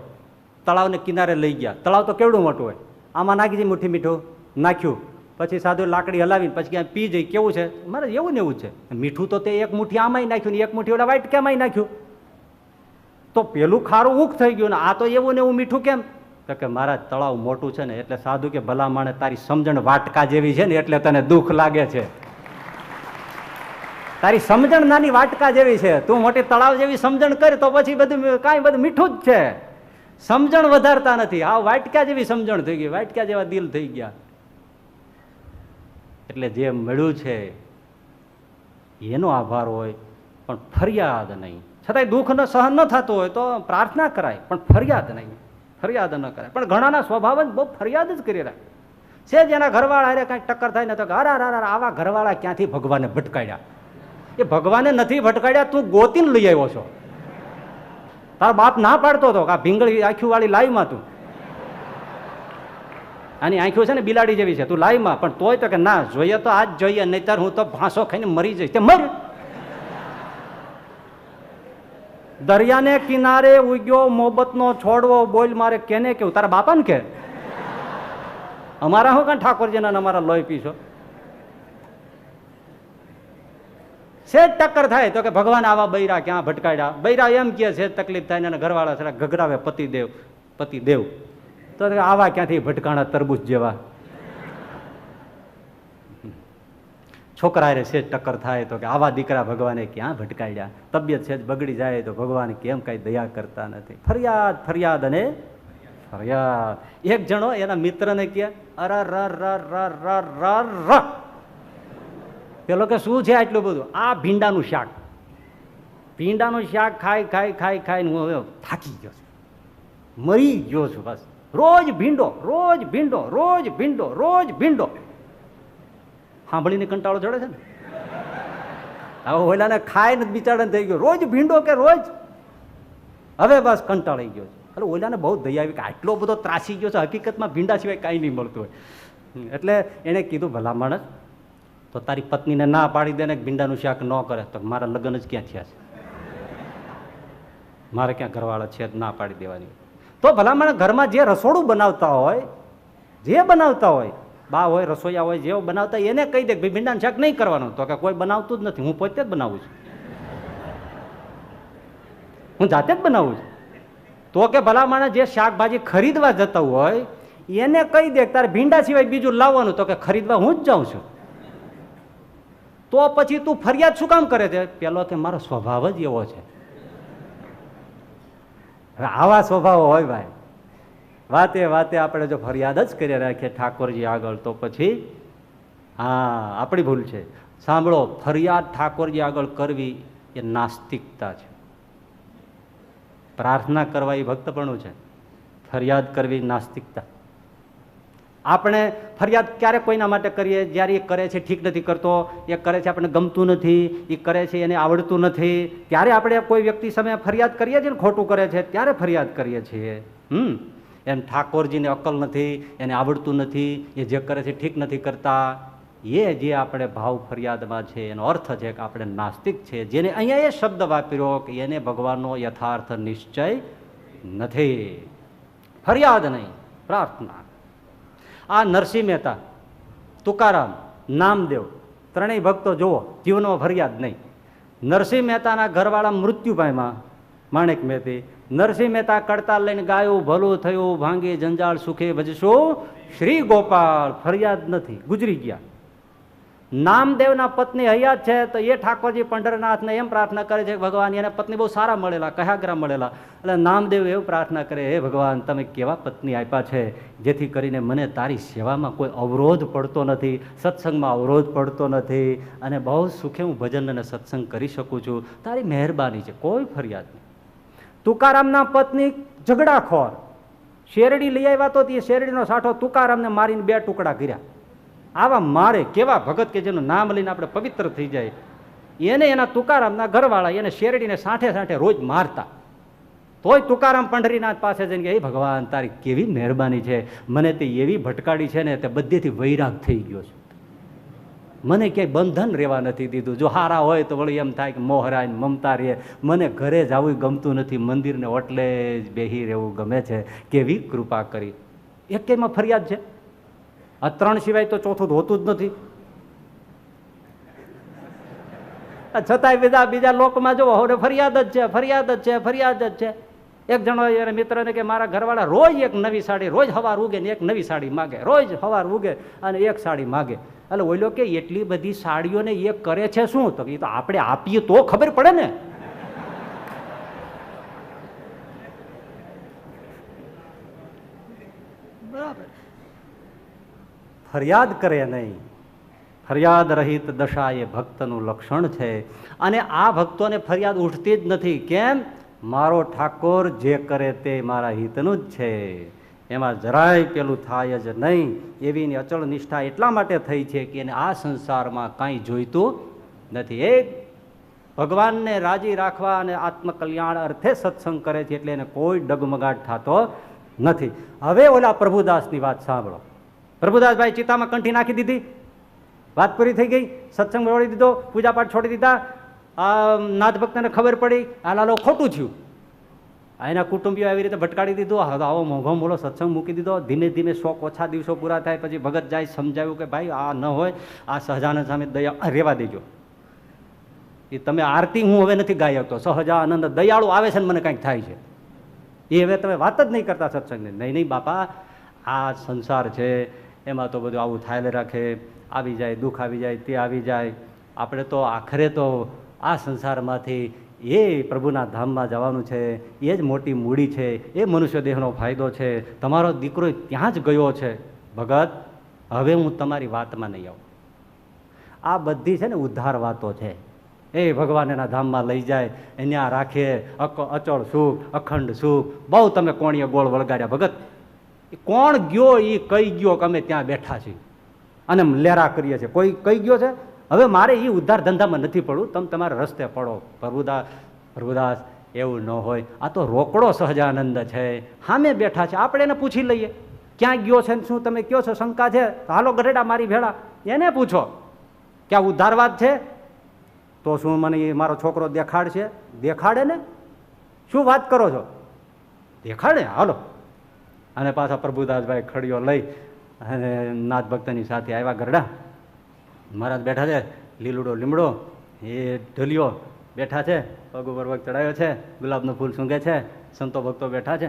તળાવને કિનારે લઈ ગયા. તળાવ તો કેવડું મોટું હોય, આમાં નાખી દે મુઠ્ઠી મીઠું, નાખ્યું. પછી સાધુ લાકડી હલાવીને પછી ક્યાં પી જઈ. કેવું છે? મારે એવું ને એવું છે. મીઠું તો તે એક મુઠ્ઠી આમાંય નાખ્યું ને એક મુઠ્ઠી ઓલા વાઈટ કેમાંય નાખ્યું, તો પેલું ખારું ઉખ થઈ ગયું ને આ તો એવું ને એવું મીઠું કેમ? તો કે મારા તળાવ મોટું છે ને એટલે. સાધુ કે ભલા માણે તારી સમજણ વાટકા જેવી છે ને એટલે તને દુઃખ લાગે છે. તારી સમજણ નાની વાટકા જેવી છે, તું મોટી તળાવ જેવી સમજણ કરે તો પછી બધું કાંઈ બધું મીઠું જ છે. સમજણ વધારતા નથી. આ વાટકા જેવી સમજણ થઈ ગઈ, વાટકા જેવા દિલ થઈ ગયા. એટલે જે મળ્યું છે એનો આભાર હોય, પણ ફરિયાદ નહીં. છતાંય દુઃખ સહન ન થતું હોય તો પ્રાર્થના કરાય, પણ ફરિયાદ નહીં, ફરિયાદ ન કરાય. પણ ઘણાના સ્વભાવ જ બહુ ફરિયાદ જ કરી રહ્યા છે. જેના ઘરવાળા હારે કાંઈક ટક્કર થાય ને તો આવા ઘરવાળા ક્યાંથી ભગવાને ભટકાડ્યા? એ ભગવાને નથી ભટકાડ્યા, તું ગોતીને લઈ આવ્યો છો. તારો બાપ ના પાડતો હતો કે આ ભીંગળી આંખી વાળી લાઈમાં તું, આની આંખો છે ને બિલાડી જેવી છે, તું લાઈમાં. પણ તોય તો કે ના જોઈએ તો આજ જોઈએ, નહીતર હું તો ભાંસો ખાઈને મરી જઈશ. તે મર. દરિયાને કિનારે ઉગ્યો મોહબ્બતનો છોડવો, બોલ મારે કેને કેવું? તારા બાપાને કે? અમારા હું કાં ઠાકોરજીના અમારા લોહી પીશો? સેજ ટક્કર થાય તો કે ભગવાન આવા બૈરા ક્યાં ભટકાડ્યા. બૈરા એમ કે છે તકલીફ થાય ને ઘરવાળા થોડા ગગડાવે પતિદેવ તો આવા ક્યાંથી ભટકાણા તરબૂચ જેવા. છોકરા રે સેજ ટક્કર થાય તો કે આવા દીકરા ભગવાને ક્યાં ભટકાડ્યા. તબિયત સેજ બગડી જાય તો ભગવાન કેમ કઈ દયા કરતા નથી. ફરિયાદ ફરિયાદ અને ફરિયાદ. એક જણો એના મિત્રને કહે અર પેલો કે શું છે આટલું બધું? આ ભીંડાનું શાક. ભીંડાનું શાક ખાઈ ખાઈ ખાઈ ખાઈને હું હવે થાકી ગયો છું, મરી ગયો છું. બસ રોજ ભીંડો રોજ ભીંડો રોજ ભીંડો રોજ ભીંડો. સાંભળીને કંટાળો ચડે છે ને. હવે ઓલાને ખાઈને બિચારાને થઈ ગયો રોજ ભીંડો કે રોજ. હવે બસ કંટાળી ગયો છે. એટલે ઓલાને બહુ દયા આવી કે આટલો બધો ત્રાસી ગયો છે, હકીકતમાં ભીંડા સિવાય કાંઈ નહીં મળતું હોય. એટલે એણે કીધું ભલા માણસ તો તારી પત્નીને ના પાડી દે ને ભીંડાનું શાક ન કરે તો મારા લગ્ન જ ક્યાં થયા છે, મારે ક્યાં ઘરવાળા છે ના પાડી દેવાની. તો ભલા માણસ ઘરમાં જે રસોડું બનાવતા હોય, જે બનાવતા હોય, બા હોય રસોઈયા હોય, જેવો બનાવતા એને કહી દે ભાઈ ભીંડાનું શાક નહીં કરવાનું. તો કે કોઈ બનાવતું જ નથી, હું પોતે જ બનાવું છું, હું જાતે જ બનાવું છું. તો કે ભલા માણસ જે શાકભાજી ખરીદવા જતા હોય એને કહી દે તારે ભીંડા સિવાય બીજું લાવવાનું. તો કે ખરીદવા હું જ જાઉં છું. તો પછી તું ફરિયાદ શું કામ કરે છે? પેલો કે મારો સ્વભાવ જ એવો છે. હવે આવા સ્વભાવ હોય ભાઈ, વાતે વાતે આપણે જો ફરિયાદ જ કરી રાખીએ ઠાકોરજી આગળ તો પછી હા આપણી ભૂલ છે. સાંભળો, ફરિયાદ ઠાકોરજી આગળ કરવી એ નાસ્તિકતા છે. પ્રાર્થના કરવા એ ભક્તપણું છે, ફરિયાદ કરવી નાસ્તિકતા. આપણે ફરિયાદ ક્યારે કોઈના માટે કરીએ? જ્યારે એ કરે છે ઠીક નથી કરતો, એ કરે છે આપણને ગમતું નથી, એ કરે છે એને આવડતું નથી, ત્યારે આપણે કોઈ વ્યક્તિ સામે ફરિયાદ કરીએ છીએ ને ખોટું કરે છે ત્યારે ફરિયાદ કરીએ છીએ. એમ ઠાકોરજીને અક્કલ નથી, એને આવડતું નથી, એ જે કરે છે ઠીક નથી કરતા, એ જે આપણે ભાવ ફરિયાદમાં છે એનો અર્થ છે કે આપણે નાસ્તિક છે. જેને અહીંયા એ શબ્દ વાપર્યો કે એને ભગવાનનો યથાર્થ નિશ્ચય નથી. ફરિયાદ નહીં, પ્રાર્થના. આ નરસિંહ મહેતા, તુકારામ, નામદેવ ત્રણેય ભક્તો જુઓ, જીવનમાં ફરિયાદ નહીં. નરસિંહ મહેતાના ઘરવાળા મૃત્યુ પામ્યા, માણેક મહેતી. નરસિંહ મહેતા કડતાલ લઈને ગાયું ભલું થયું ભાંગી જંજાળ સુખે ભજશો શ્રી ગોપાલ. ફરિયાદ નથી, ગુજરી ગયા. નામદેવના પત્ની હયાત છે તો એ ઠાકોરજી પંઢરનાથને એમ પ્રાર્થના કરે છે કે ભગવાન એને પત્ની બહુ સારા મળેલા, કયાગ્રા મળેલા. એટલે નામદેવ એવું પ્રાર્થના કરે, હે ભગવાન તમે કેવા પત્ની આપ્યા છે જેથી કરીને મને તારી સેવામાં કોઈ અવરોધ પડતો નથી, સત્સંગમાં અવરોધ પડતો નથી અને બહુ સુખે હું ભજન અને સત્સંગ કરી શકું છું. તારી મહેરબાની છે, કોઈ ફરિયાદ નહીં. તુકારામના પત્ની ઝઘડાખોર, શેરડી લઈ આવ્યા તો તે શેરડીનો સાઠો તુકારામને મારીને 2 ટુકડા કર્યા. આવા મારે કેવા ભગત કે જેનું નામ લઈને આપણે પવિત્ર થઈ જાય, એને એના તુકારામના ઘરવાળા એને શેરડીને સાઠે સાઠે રોજ મારતા. તોય તુકારામ પંઢરીનાથ પાસે જઈને કે હે ભગવાન તારી કેવી મહેરબાની છે, મને તે એવી ભટકાડી છે ને તે બધેથી વૈરાગ થઈ ગયો છે, મને ક્યાંય બંધન રહેવા નથી દીધું. જો હારા હોય તો વળી એમ થાય કે મોહરાય મમતા રહે, મને ઘરે જવું ગમતું નથી, મંદિરને ઓટલે જ બેહી રહેવું ગમે છે, કેવી કૃપા કરી. એકેયમાં ફરિયાદ છે? આ 3 સિવાય તો ચોથું હોતું જ નથી. છતાંય બીજા લોકમાં જુઓ હવે ફરિયાદ જ છે, ફરિયાદ જ છે, ફરિયાદ જ છે. એક જણો એને મિત્રને કે મારા ઘરવાળા રોજ એક નવી સાડી, રોજ સવાર ઉગે ને એક નવી સાડી માગે, રોજ સવાર ઉગે અને એક સાડી માગે. એટલે ઓલો કે એટલી બધી સાડીઓને એ કરે છે શું? તો એ તો આપણે આપીએ તો ખબર પડે ને. બરાબર, ફરિયાદ કરે નહીં. ફરિયાદ રહિત દશા એ ભક્તનું લક્ષણ છે. અને આ ભક્તોને ફરિયાદ ઉઠતી જ નથી. કેમ? મારો ઠાકોર જે કરે તે મારા હિતનું જ છે, એમાં જરાય પેલું થાય જ નહીં. એવી અચળ નિષ્ઠા એટલા માટે થઈ છે કે એને આ સંસારમાં કાંઈ જોઈતું નથી. એક ભગવાનને રાજી રાખવા અને આત્મકલ્યાણ અર્થે સત્સંગ કરે છે એટલે એને કોઈ ડગમગાટ થતો નથી. હવે ઓલા પ્રભુદાસની વાત સાંભળો. પ્રભુદાસભાઈ ચિતામાં કંઠી નાખી દીધી, વાત પૂરી થઈ ગઈ, સત્સંગ છોડી દીધો, પૂજાપાઠ છોડી દીધા. આ નાથ ભક્તને ખબર પડી આ લાલો ખોટું થયું, એના કુટુંબીઓ આવી રીતે ભટકાડી દીધો, આવો મોંઘો મોલો સત્સંગ મૂકી દીધો. ધીમે ધીમે 100 ઓછા દિવસો પૂરા થાય પછી ભગત જાય, સમજાવ્યું કે ભાઈ આ ન હોય, આ સહજાનંદ સામે દયા રહેવા દેજો. એ તમે આરતી હું હવે નથી ગાઈ શકતો. સહજાનંદ દયાળુ આવે છે ને મને કાંઈક થાય છે, એ હવે તમે વાત જ નહીં કરતા સત્સંગની. નહીં નહીં બાપા, આ સંસાર છે, એમાં તો બધું આવું થાય રાખે, આવી જાય દુઃખ, આવી જાય તે આવી જાય. આપણે તો આખરે તો આ સંસારમાંથી એ પ્રભુના ધામમાં જવાનું છે, એ જ મોટી મૂડી છે, એ મનુષ્ય દેહનો ફાયદો છે. તમારો દીકરો ત્યાં જ ગયો છે. ભગત, હવે હું તમારી વાતમાં નહીં આવું. આ બધી છે ને ઉદ્ધાર વાતો છે. એ ભગવાન એના ધામમાં લઈ જાય, એના રાખે, અચળ સુખ, અખંડ સુખ. બહુ તમે કોણીએ ગોળ વળગાડ્યા ભગત. કોણ ગયો એ કઈ ગયો કે અમે ત્યાં બેઠા છીએ અને લેરા કરીએ છીએ. કોઈ કઈ ગયો છે? હવે મારે એ ઉદ્ધાર ધંધામાં નથી પડવું, તમે તમારા રસ્તે પડો. પ્રભુદાસ એવું ન હોય. આ તો રોકડો સહજાનંદ છે, સામે બેઠા છે, આપણે એને પૂછી લઈએ ક્યાં ગયો છે. શું તમે કયો છો શંકા છે? હાલો ગઢેડા મારી ભેળા, એને પૂછો કે આ ઉદ્ધારવાદ છે. તો શું મને મારો છોકરો દેખાડશે? દેખાડે ને. શું વાત કરો છો? દેખાડે. હાલો. અને પાછા પ્રભુદાસભાઈ ખડીઓ લઈ અને નાથ ભક્તની સાથે આવ્યા ગરડા. મહારાજ બેઠા છે, લીલુડો લીમડો એ ઢોલિયો બેઠા છે, પગ ઉપર પગ ચડાવ્યો છે, ગુલાબનું ફૂલ સૂંઘે છે, સંતો ભક્તો બેઠા છે.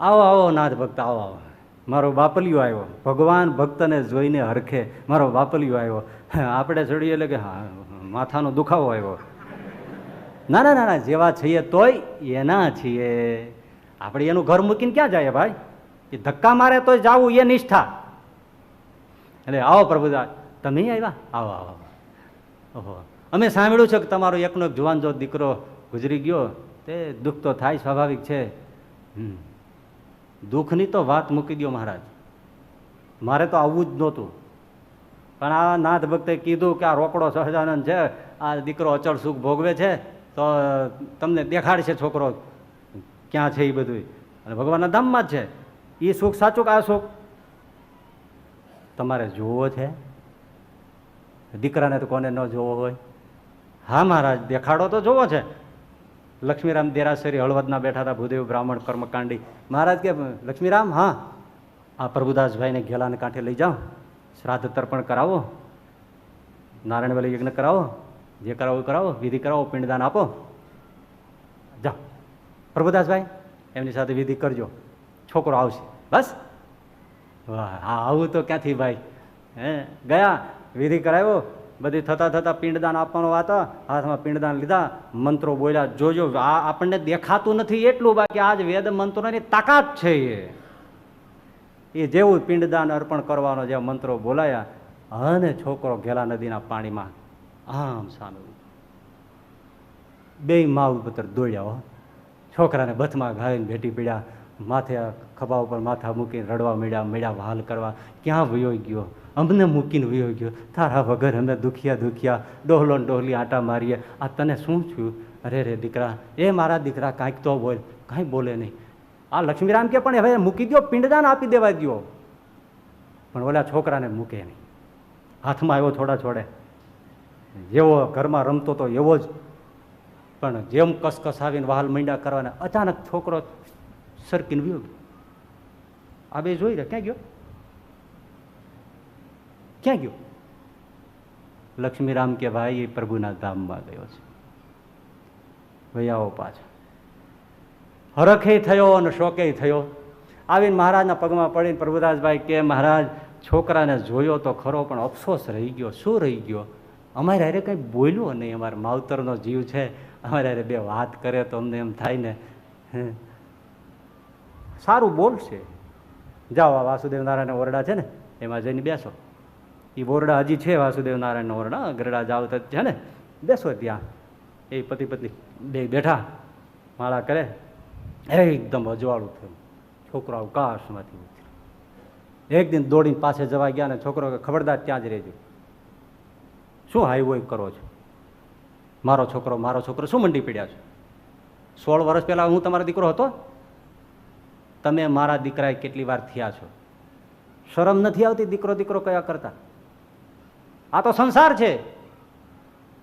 આવો આવો નાથ ભક્ત, આવો આવો. મારો બાપલિયો આવ્યો. ભગવાન ભક્તને જોઈને હરખે, મારો બાપલિયો આવ્યો. આપણે ચડીએ એટલે કે હા, માથાનો દુખાવો આવ્યો. ના ના ના ના, જેવા છીએ તોય એના છીએ. આપણે એનું ઘર મૂકીને ક્યાં જાય ભાઈ? એ ધક્કા મારે તોય જાવું, એ નિષ્ઠા. એટલે આવો પ્રભુદાસ, તમે આવ્યા? આવો આવો. ઓહો, અમે સાંભળ્યું છે કે તમારો એકનો એક જુવાન જો દીકરો ગુજરી ગયો. તે દુઃખ તો થાય, સ્વાભાવિક છે. દુઃખની તો વાત મૂકી દો મહારાજ, મારે તો આવવું જ નહોતું. પણ આ નાથ ભક્તે કીધું કે આ રોકડો સહજાનંદ છે, આ દીકરો અચળ સુખ ભોગવે છે, તો તમને દેખાડશે છોકરો ક્યાં છે એ બધું. અને ભગવાનના ધામમાં જ છે. એ સુખ સાચું કે આ સુખ તમારે જોવો છે? દીકરાને તો કોને ન જોવો હોય? હા મહારાજ, દેખાડો તો જોવો છે. લક્ષ્મીરામ દેરાસરી હળવદના બેઠા હતા, ભૂદેવ બ્રાહ્મણ કર્મકાંડી. મહારાજ કે લક્ષ્મીરામ, હા આ પ્રભુદાસભાઈને ઘેલાને કાંઠે લઈ જાઓ, શ્રાદ્ધ તર્પણ કરાવો, નારાયણવેલી યજ્ઞ કરાવો, જે કરાવો કરાવો, વિધિ કરાવો, પિંડદાન આપો. જાઓ પ્રભુદાસભાઈ, એમની સાથે વિધિ કરજો, છોકરો આવશે. બસ. વાહ, આવું તો ક્યાંથી ભાઈ. ગયા, વિધિ કરાવ્યો, બધી થતા થતા પિંડદાન આપવાનો વાત, હાથમાં પિંડદાન લીધા, મંત્રો બોલ્યા. જોજો, આ આપણને દેખાતું નથી એટલું, બાકી આજ વેદ મંત્રોની તાકાત છે. એ જેવું પિંડદાન અર્પણ કરવાનો જે મંત્રો બોલાયા, અને છોકરો ઘેલા નદીના પાણીમાં આમ સામે બે મા ઉપર દોડ્યા. છોકરાને બથમાં ઘાવીને ભેટી પીડ્યા, માથે ખભા ઉપર માથા મૂકીને રડવા મળ્યા, વહાલ કરવા. ક્યાં વયો ગયો? અમને મૂકીને વયો ગયો. તારા વગર અમે દુખિયા ડોહલો ડોહલી આટા મારીએ. આ તને શું થયું? અરે રે દીકરા, એ મારા દીકરા કાંઈક તો બોલ. કાંઈ બોલે નહીં. આ લક્ષ્મીરામ કે પણ હવે મૂકી દો, પિંડદાન આપી દેવા દો. પણ ઓલા છોકરાને મૂકે નહીં. હાથમાં આવ્યો થોડા છોડે, જેવો ઘરમાં રમતો તો એવો જ. પણ જેમ કસકસ આવીને વહાલ મંડ્યા કરવાના, અચાનક છોકરો સરકીને વ્યો ગયો. આ બે જોઈ રહ્યા, ક્યાં ગયો? ક્યાં ગયો? લક્ષ્મીરામ કે ભાઈ એ પ્રભુના ધામમાં ગયો છે. ભાઈ આવો પાછો. હરખે થયો અને શોકે થયો. આવીને મહારાજના પગમાં પડીને પ્રભુદાસભાઈ કે મહારાજ, છોકરાને જોયો તો ખરો, પણ અફસોસ રહી ગયો. શું રહી ગયો? અમારે હારે કંઈ બોલ્યો નહીં. અમારા માવતરનો જીવ છે, અમારે હારે બે વાત કરે તો અમને એમ થાય ને સારું બોલશે. જાઓ, આ વાસુદેવ નારાયણ ઓરડા છે ને, એમાં જઈને બેસો. એ ઓરડા હજી છે, વાસુદેવ નારાયણ ઓરડા. ગરડા જાવ તો છે ને, બેસો ત્યાં. એ પતિ પત્ની બે બેઠા, માળા કરે. એકદમ અજવાળું થયું. છોકરો અવકાશમાંથી ઉતર્યો. એક દિન દોડીને પાસે જવા ગયા ને છોકરો કે ખબરદાર ત્યાં જ રહેજો. શું હાઈ હોય કરો છો? મારો છોકરો શું મંડી પીડ્યા છો? 16 વર્ષ પહેલા હું તમારો દીકરો હતો. તમે મારા દીકરાએ કેટલી વાર થયા છો? શરમ નથી આવતી દીકરો કયા કરતા? આ તો સંસાર છે,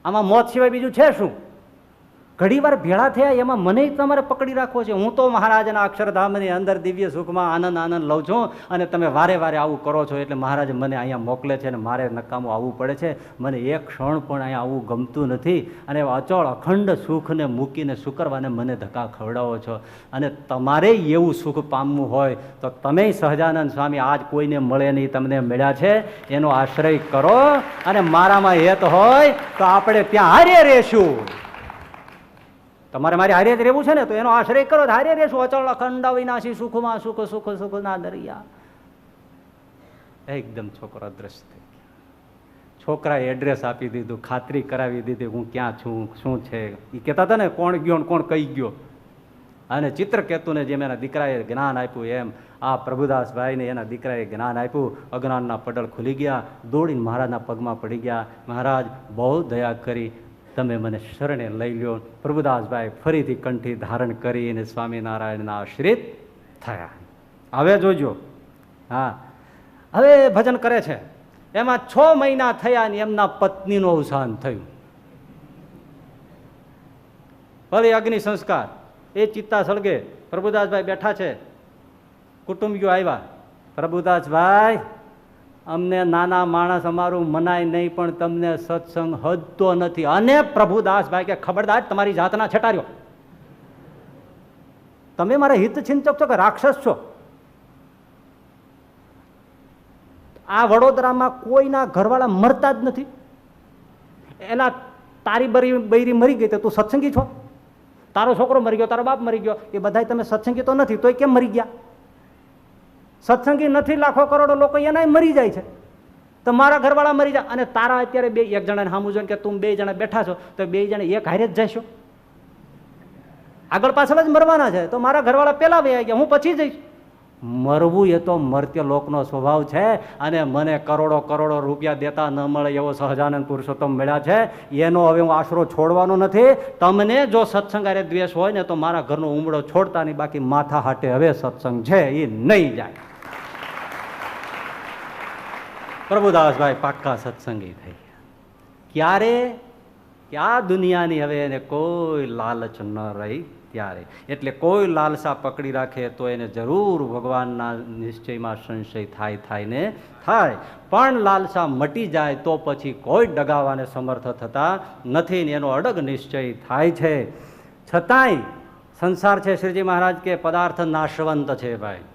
આમાં મોત સિવાય બીજું છે શું? ઘણી વાર ભેળા થયા એમાં મને તમારે પકડી રાખવો છે. હું તો મહારાજના અક્ષરધામની અંદર દિવ્ય સુખમાં આનંદ લઉં છું અને તમે વારે વારે આવું કરો છો એટલે મહારાજ મને અહીંયા મોકલે છે અને મારે નકામું આવવું પડે છે. મને એક ક્ષણ પણ અહીંયા આવવું ગમતું નથી અને અચળ અખંડ સુખને મૂકીને શુક્રવારે મને ધક્કા ખવડાવો છો. અને તમારે એવું સુખ પામવું હોય તો તમે સહજાનંદ સ્વામી આજ કોઈને મળે નહીં, તમને મળ્યા છે એનો આશ્રય કરો અને મારામાં હેત હોય તો આપણે ત્યાં હારે રહેશું. તમારે મારી હારે જ રહેવું છે ને તો એનો આશ્રય કરો, હારે રહેશું. અચળ અખંડ વિનાશી સુખમાં સુખ સુખ સુખના દરિયા. એકદમ છોકરો અદ્રશ્ય થઈ ગયા. છોકરાએ એડ્રેસ આપી દીધું, ખાતરી કરાવી દીધી હું ક્યાં છું, શું છે. એ કહેતા હતા ને કોણ ગયો કોણ કઈ ગયો. અને ચિત્રકેતુને જેમ એના દીકરાએ જ્ઞાન આપ્યું એમ આ પ્રભુદાસભાઈને એના દીકરાએ જ્ઞાન આપ્યું. અજ્ઞાનના પડળ ખુલી ગયા, દોડીને મહારાજના પગમાં પડી ગયા. મહારાજ બહુ દયા કરી, તમે મને શરણે લઈ લ્યો. પ્રભુદાસભાઈ ફરીથી કંઠી ધારણ કરીને સ્વામિનારાયણના આશ્રિત થયા. હવે જોજો, હા હવે ભજન કરે છે. એમાં 6 મહિના થયા ને એમના પત્નીનું અવસાન થયું. ફરી અગ્નિ સંસ્કાર, એ ચિત્તા સળગે. પ્રભુદાસભાઈ બેઠા છે, કુટુંબીઓ આવ્યા. પ્રભુદાસભાઈ અમને નાના માણસ અમારું મનાય નહીં પણ તમને સત્સંગ હદતો નથી. અને પ્રભુદાસભાઈ કે ખબરદાર તમારી જાતના છટાર્યો, તમે મારા હિત ચિંતક છો કે રાક્ષસ છો? આ વડોદરામાં કોઈના ઘરવાળા મરતા જ નથી. એલા તારી બૈરી મરી ગઈ તો તું સત્સંગી છો? તારો છોકરો મરી ગયો, તારો બાપ મરી ગયો, એ બધા તમે સત્સંગી તો નથી, તોય કેમ મરી ગયા? સત્સંગી નથી લાખો કરોડો લોકો એના મરી જાય છે, તો મારા ઘરવાળા મરી જાય. અને તારા અત્યારે બે એક જણાને સામું જોઈને કે તું 2 જણા બેઠા છો તો 2 જણા એક હારે જ જશો, આગળ પાછળ જ મરવાના છે. તો મારા ઘરવાળા પેલા વયા ગયા, હું પછી જઈશ. મરવું એ તો મર્ત્ય લોકનો સ્વભાવ છે. અને મને કરોડો કરોડો રૂપિયા દેતા ન મળે એવો સહજાનંદ પુરુષોત્તમ મળ્યા છે, એનો હવે હું આશરો છોડવાનો નથી. તમને જો સત્સંગ અરે દ્વેષ હોય ને તો મારા ઘરનો ઉમળો છોડતા નહીં, બાકી માથા હાટે હવે સત્સંગ છે એ નહીં જાય. પ્રભુદાસભાઈ પાક્કા સત્સંગી થઈ ગયા. ક્યારે કે આ દુનિયાની હવે એને કોઈ લાલચ ન રહી ત્યારે. એટલે કોઈ લાલસા પકડી રાખે તો એને જરૂર ભગવાનના નિશ્ચયમાં સંશય થાય ને થાય. પણ લાલસા મટી જાય તો પછી કોઈ ડગાવાને સમર્થ થતા નથી ને એનો અડગ નિશ્ચય થાય છે. છતાંય સંસાર છે શ્રીજી મહારાજ કે પદાર્થ નાશવંત છે ભાઈ.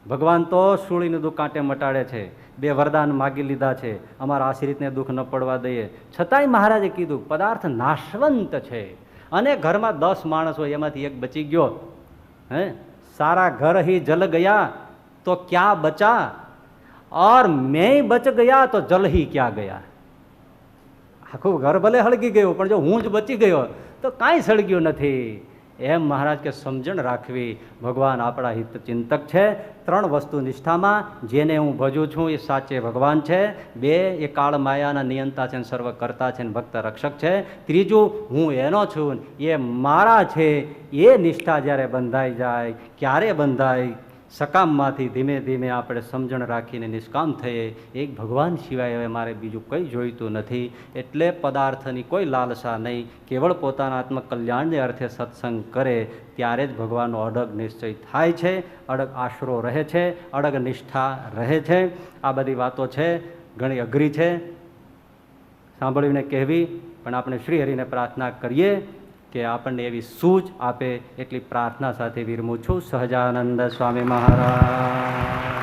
ભગવાન તો સૂળીનું દુઃખ કાંટે મટાડે છે. 2 વરદાન માગી લીધા છે, અમારા આશ્રિતને દુઃખ ન પડવા દઈએ. છતાંય મહારાજે કીધું પદાર્થ નાશવંત છે. અને ઘરમાં 10 માણસ હોય એમાંથી એક બચી ગયો, હે સારા ઘર ही जल गया तो क्या बचा और मैं बच गया तो जल ही क्या गया. આખું ઘર ભલે હળગી ગયું પણ જો હું જ બચી ગયો તો કાંઈ સળગ્યું નથી. એમ મહારાજ કે સમજણ રાખવી. ભગવાન આપણા હિત ચિંતક છે. 3 વસ્તુ નિષ્ઠામાં, જેને હું ભજું છું એ સાચે ભગવાન છે. 2 એ કાળ માયાના નિયંતા છે, સર્વ કરતા છે, ભક્ત રક્ષક છે. 3 હું એનો છું, એ મારા છે. એ નિષ્ઠા જ્યારે બંધાઈ જાય, ક્યારે બંધાય? સકામમાંથી ધીમે ધીમે આપણે સમજણ રાખીને નિષ્કામ થઈએ. એક ભગવાન સિવાય હવે મારે બીજું કંઈ જોઈતું નથી. એટલે પદાર્થની કોઈ લાલસા નહીં, કેવળ પોતાના આત્મકલ્યાણને અર્થે સત્સંગ કરે ત્યારે જ ભગવાનનો અડગ નિશ્ચય થાય છે, અડગ આશરો રહે છે, અડગ નિષ્ઠા રહે છે. આ બધી વાતો છે, ઘણી અઘરી છે, સાંભળીને કહેવી. પણ આપણે શ્રીહરિને પ્રાર્થના કરીએ કે આપણને એવી સૂઝ આપે, એટલી પ્રાર્થના સાથે વિરમું છું. સહજાનંદ સ્વામી મહારાજ.